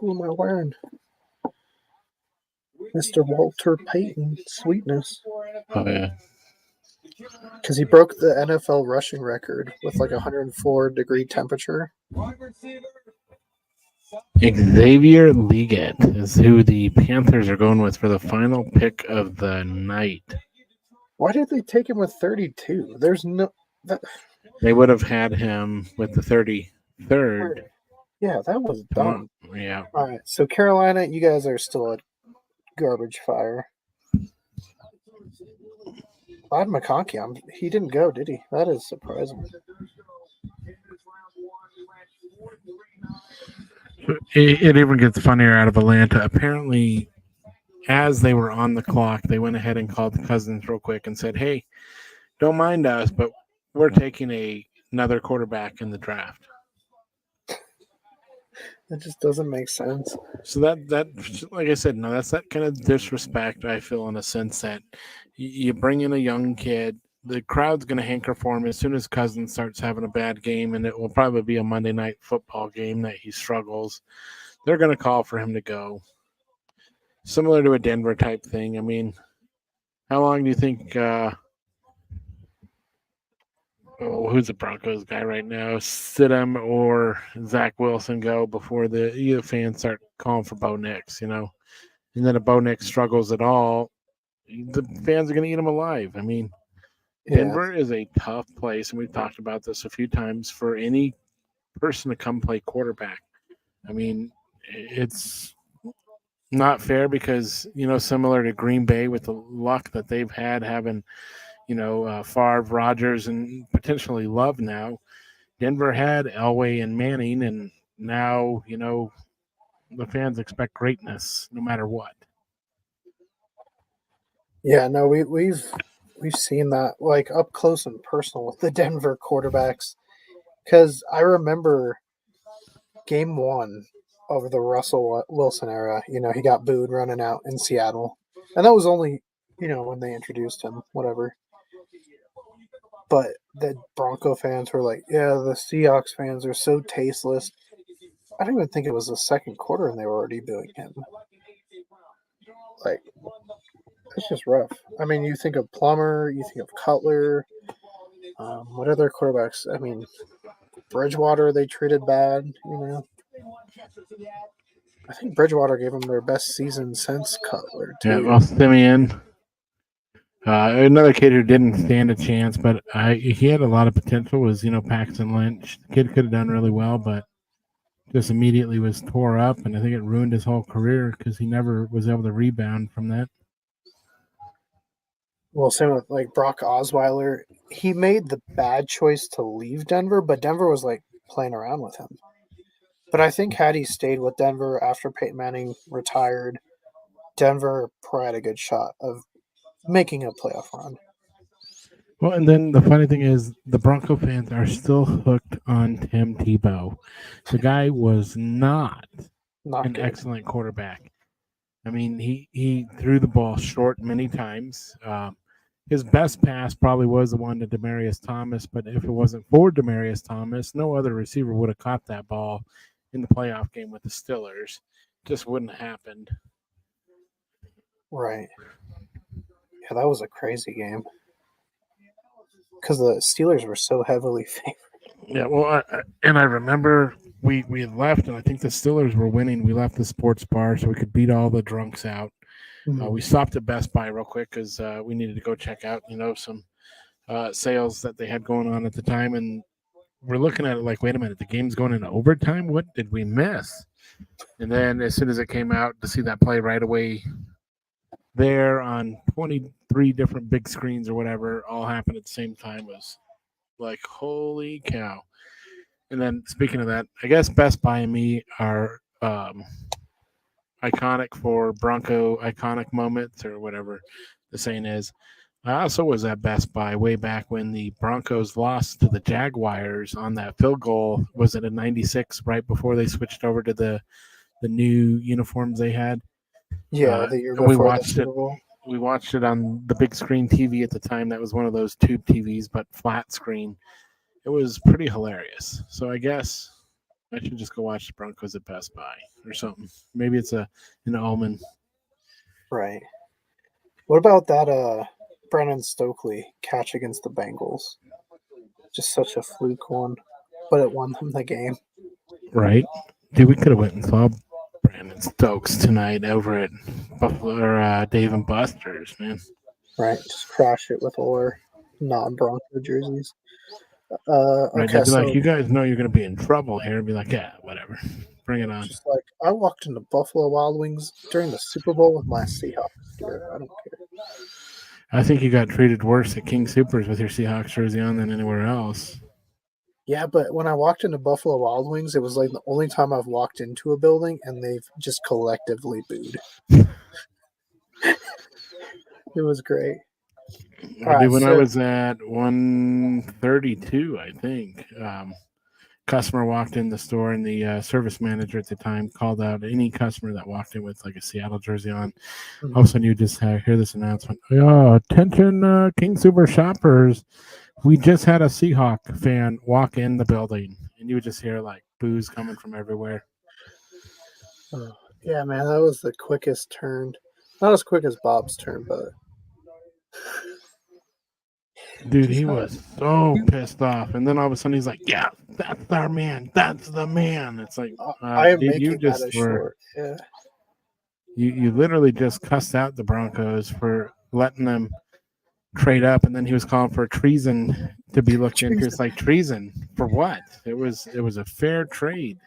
Who am I wearing? Mr. Walter Payton, Sweetness. Oh, yeah. Because he broke the NFL rushing record with like 104-degree temperature. Xavier Leggett is who the Panthers are going with for the final pick of the night. Why did they take him with 32? There's no... They would have had him with the 33rd. Yeah, that was dumb. Yeah. All right, so Carolina, you guys are still a garbage fire. Todd McConkey, he didn't go, did he? That is surprising. It even gets funnier out of Atlanta. Apparently, as they were on the clock, they went ahead and called the Cousins real quick and said, hey, don't mind us, but we're taking a another quarterback in the draft. It just doesn't make sense. So that like I said, no, that's that kind of disrespect I feel in a sense that you bring in a young kid, the crowd's going to hanker for him as soon as Cousins starts having a bad game, and it will probably be a Monday night football game that he struggles. They're going to call for him to go. Similar to a Denver type thing. I mean, how long do you think? Who's the Broncos guy right now? Stidham or Zach Wilson go before the fans start calling for Bo Nix, And then if Bo Nix struggles at all, the fans are going to eat him alive. I mean, Denver is a tough place, and we've talked about this a few times, for any person to come play quarterback. I mean, it's not fair because, similar to Green Bay with the luck that they've had having – Favre, Rodgers, and potentially Love now. Denver had Elway and Manning, and now, the fans expect greatness no matter what. Yeah, no, we've seen that like up close and personal with the Denver quarterbacks. Because I remember game 1 of the Russell Wilson era. He got booed running out in Seattle, and that was only when they introduced him, whatever. But the Bronco fans were like, yeah, the Seahawks fans are so tasteless. I don't even think it was the second quarter and they were already booing him. Like, it's just rough. I mean, you think of Plummer, you think of Cutler. What other quarterbacks? I mean, Bridgewater they treated bad, I think Bridgewater gave them their best season since Cutler, too. Yeah, well, Simeon. Another kid who didn't stand a chance, but he had a lot of potential was, Paxton Lynch. The kid could have done really well, but just immediately was tore up, and I think it ruined his whole career because he never was able to rebound from that. Well, same with like Brock Osweiler. He made the bad choice to leave Denver, but Denver was like playing around with him. But I think had he stayed with Denver after Peyton Manning retired, Denver probably had a good shot of making a playoff run. Well, and then the funny thing is the Bronco fans are still hooked on Tim Tebow. The guy was not an good. Excellent quarterback. I mean, he threw the ball short many times. His best pass probably was the one to Demaryius Thomas, but if it wasn't for Demaryius Thomas, no other receiver would have caught that ball in the playoff game with the Steelers. Just wouldn't have happened. Right. Yeah, that was a crazy game. Because the Steelers were so heavily favored. Yeah, well, I remember we had left, and I think the Steelers were winning. We left the sports bar so we could beat all the drunks out. Mm-hmm. We stopped at Best Buy real quick because we needed to go check out, some sales that they had going on at the time. And we're looking at it like, wait a minute, the game's going into overtime? What did we miss? And then as soon as it came out, to see that play right away there on 23 different big screens or whatever all happened at the same time was like, holy cow. And then speaking of that, I guess Best Buy and me are iconic for Bronco iconic moments or whatever the saying is. I also was at Best Buy way back when the Broncos lost to the Jaguars on that field goal. Was it a 96 right before they switched over to the new uniforms they had? Yeah, the year before the Super Bowl. We watched it on the big screen TV at the time. That was one of those tube TVs, but flat screen. It was pretty hilarious. So I guess I should just go watch the Broncos at Best Buy or something. Maybe it's an omen. Right. What about that Brennan Stokely catch against the Bengals? Just such a fluke one, but it won them the game. Right. Dude, we could have went and saw Brandon Stokes tonight over at Buffalo or Dave and Buster's, man. Right. Just crash it with all our non-Bronco jerseys. Right, okay, they'd be like, you guys know you're going to be in trouble here. Be like, yeah, whatever. Bring it on. Just like, I walked into Buffalo Wild Wings during the Super Bowl with my Seahawks gear. I don't care. I think you got treated worse at King Soopers with your Seahawks jersey on than anywhere else. Yeah, but when I walked into Buffalo Wild Wings, it was like the only time I've walked into a building and they've just collectively booed. It was great. When I was at 132, I think, customer walked in the store, and the service manager at the time called out any customer that walked in with like a Seattle jersey on. Mhm. All of a sudden, you just hear this announcement: "Oh, attention, King Super shoppers! We just had a Seahawk fan walk in the building," and you would just hear like boos coming from everywhere. Oh, yeah, man, that was the quickest turn. Not as quick as Bob's turn, but dude, he was so pissed off. And then all of a sudden, he's like, "Yeah, that's our man. That's the man." It's like, I am dude, making you that just a short. Yeah. You literally just cussed out the Broncos for letting them trade up, and then he was calling for treason to be looked into. It's like, treason for what? It was a fair trade.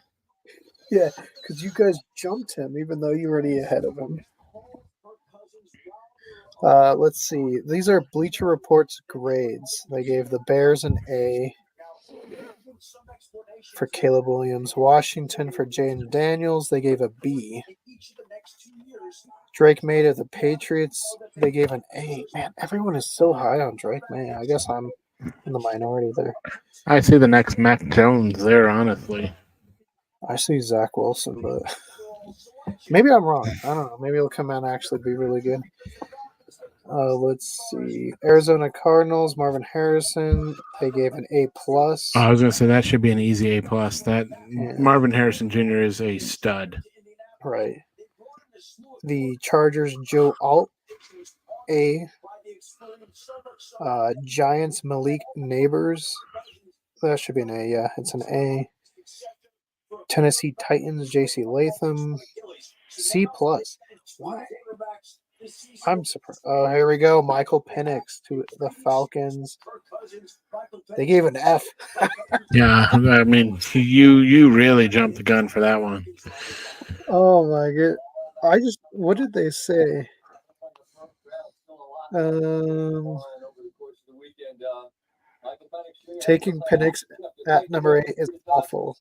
Yeah, because you guys jumped him even though you were already ahead of him. Let's see. These are Bleacher Report's grades. They gave the Bears an A for Caleb Williams. Washington for Jaden Daniels, they gave a B. Drake May to the Patriots, they gave an A. Man, everyone is so high on Drake May. I guess I'm in the minority there. I see the next Mac Jones there, honestly. I see Zach Wilson, but maybe I'm wrong. I don't know. Maybe he'll come out and actually be really good. Let's see. Arizona Cardinals, Marvin Harrison, they gave an A+. I was going to say that should be an easy A+. That Marvin Harrison Jr. is a stud. Right. The Chargers, Joe Alt, A. Giants, Malik Neighbors, that should be an A. Yeah, it's an A. Tennessee Titans, J.C. Latham, C+. Why? I'm surprised. Oh, here we go. Michael Penix to the Falcons. They gave an F. Yeah, I mean, you really jumped the gun for that one. Oh my god! What did they say? Taking Penix at number 8 is awful.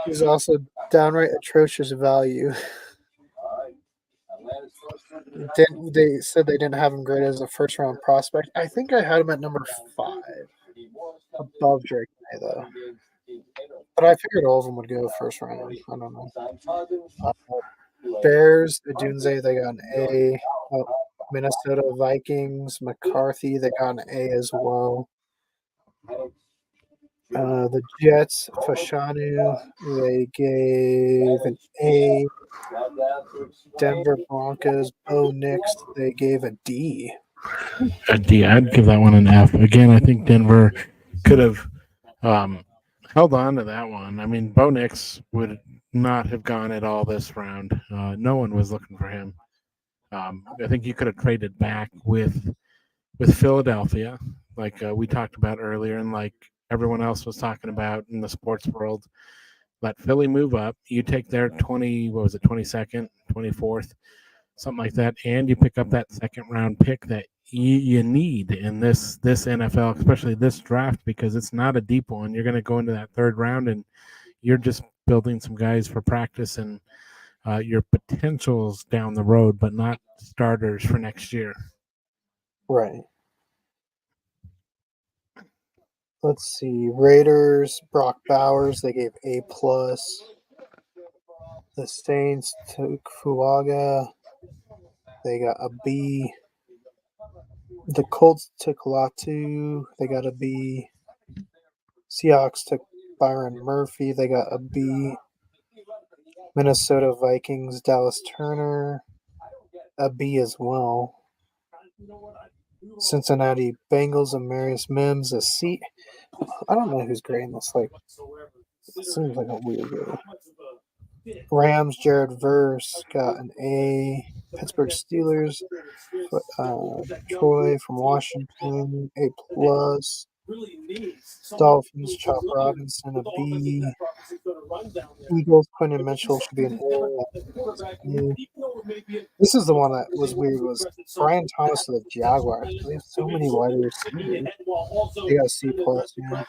He's also downright atrocious value. They said they didn't have him graded as a first-round prospect. I think I had him at number 5, above Drake May, though. But I figured all of them would go first round. I don't know. Bears, Adunze, they got an A. Minnesota Vikings, McCarthy, they got an A as well. The Jets, Fashanu, they gave an A. Denver Broncos, Bo Nix, they gave a D. A D. I'd give that one an F. Again, I think Denver could have held on to that one. I mean, Bo Nix would not have gone at all this round. No one was looking for him. I think you could have traded back with Philadelphia, like we talked about earlier, and like everyone else was talking about in the sports world. Let Philly move up. You take their 22nd, 24th, something like that, and you pick up that second round pick that you need in this NFL, especially this draft, because it's not a deep one. You're going to go into that third round, and you're just building some guys for practice and your potentials down the road, but not starters for next year. Right. Let's see. Raiders, Brock Bowers, they gave A+. The Saints took Fuaga. They got a B. The Colts took Latu. They got a B. Seahawks took Byron Murphy. They got a B. Minnesota Vikings, Dallas Turner, a B as well. Cincinnati Bengals, Amarius Mims, a C. I don't know who's grading this. Like, it seems like a weird grade. Rams, Jared Verse got an A. Pittsburgh Steelers, Troy from Washington, A+. Dolphins, Chop Robinson, a B. Eagles, Quentin Mitchell should be an A. This is the one that was weird. Was Brian Thomas to the Jaguars? They have so many wide receivers. They got a C+. Yeah.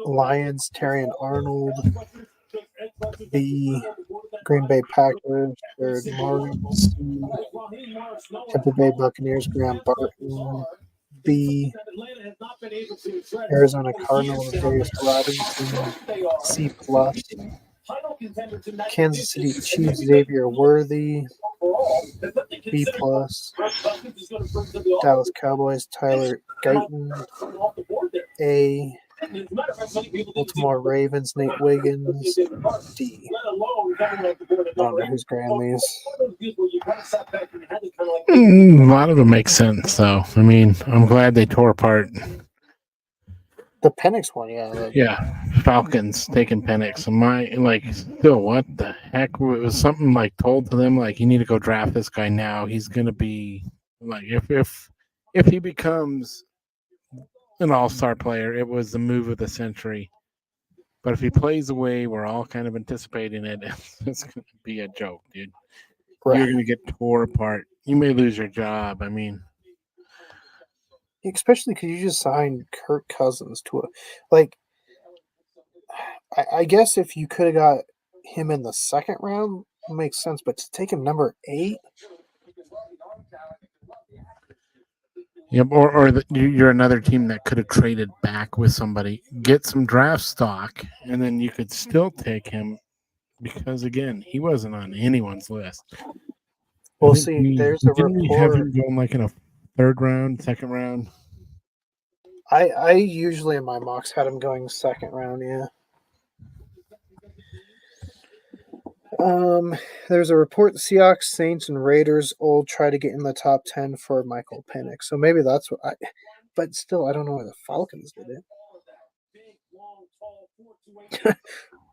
Lions, Terrion Arnold, B. Green Bay Packers, Jared Morgan, C. Tampa Bay Buccaneers, Graham Barton, B. Arizona Cardinals, Darius Robinson, C+. Kansas City Chiefs, Xavier Worthy, B+. Dallas Cowboys, Tyler Guyton, A. Baltimore Ravens, Nate Wiggins, D. I don't know who's grabbing these. A lot of them make sense, though. I mean, I'm glad they tore apart. The Penix one, yeah. Yeah, Falcons taking Penix. Still, what the heck? It was something like told to them, like, you need to go draft this guy now. He's going to be, like, if he becomes an all-star player, it was the move of the century. But if he plays the way we're all kind of anticipating it, it's going to be a joke, dude. Right. You're going to get tore apart. You may lose your job. I mean, especially because you just signed Kirk Cousins to I guess if you could have got him in the second round, it makes sense. But to take him number 8. Yep, you're another team that could have traded back with somebody, get some draft stock, and then you could still take him because, again, he wasn't on anyone's list. Well, see, there's a report. Didn't we have him going like in a third round, second round? I usually in my mocks had him going second round, yeah. There's a report the Seahawks, Saints, and Raiders all try to get in the top 10 for Michael Penix. So maybe that's what but still, I don't know why the Falcons did it.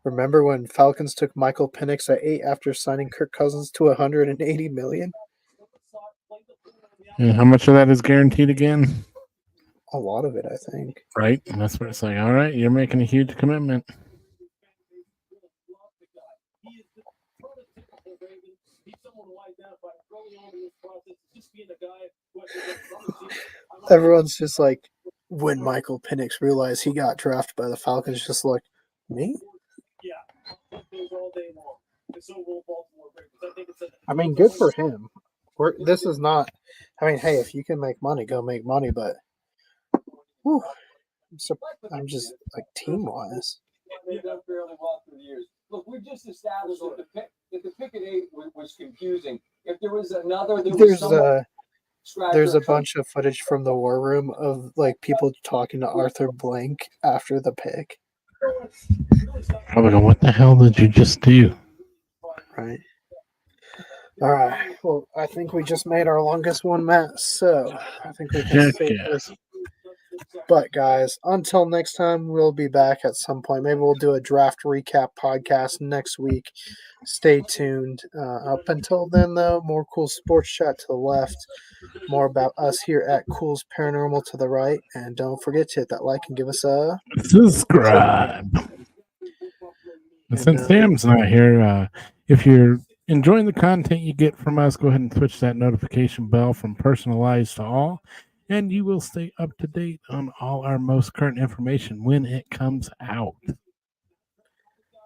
Remember when Falcons took Michael Penix at 8 after signing Kirk Cousins to $180 million? And how much of that is guaranteed again? A lot of it, I think. Right? And that's what it's like. All right, you're making a huge commitment. Everyone's just like, when Michael Penix realized he got drafted by the Falcons, just like, me? I mean, good for him. This is not. I mean, hey, if you can make money, go make money. But whew, I'm just like team-wise. They've done fairly well through the years. Look, we've just established that the pick at 8 was confusing. If there was another, there's a bunch of footage from the war room of like people talking to Arthur Blank after the pick. Probably go, what the hell did you just do? Right. All right. Well, I think we just made our longest one, Matt. So I think we can save this. But guys, until next time, we'll be back at some point. Maybe we'll do a draft recap podcast next week. Stay tuned. Up until then, though, more cool sports chat to the left. More about us here at Culz Paranormal to the right. And don't forget to hit that like and give us a subscribe. And since Sam's not here, if you're enjoying the content you get from us, go ahead and switch that notification bell from personalized to all. And you will stay up to date on all our most current information when it comes out.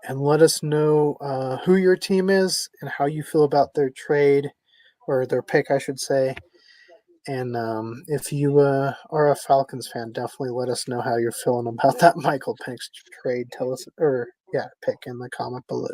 And let us know who your team is and how you feel about their trade, or their pick, I should say. And if you are a Falcons fan, definitely let us know how you're feeling about that Michael Penix trade. Tell us, pick in the comment below.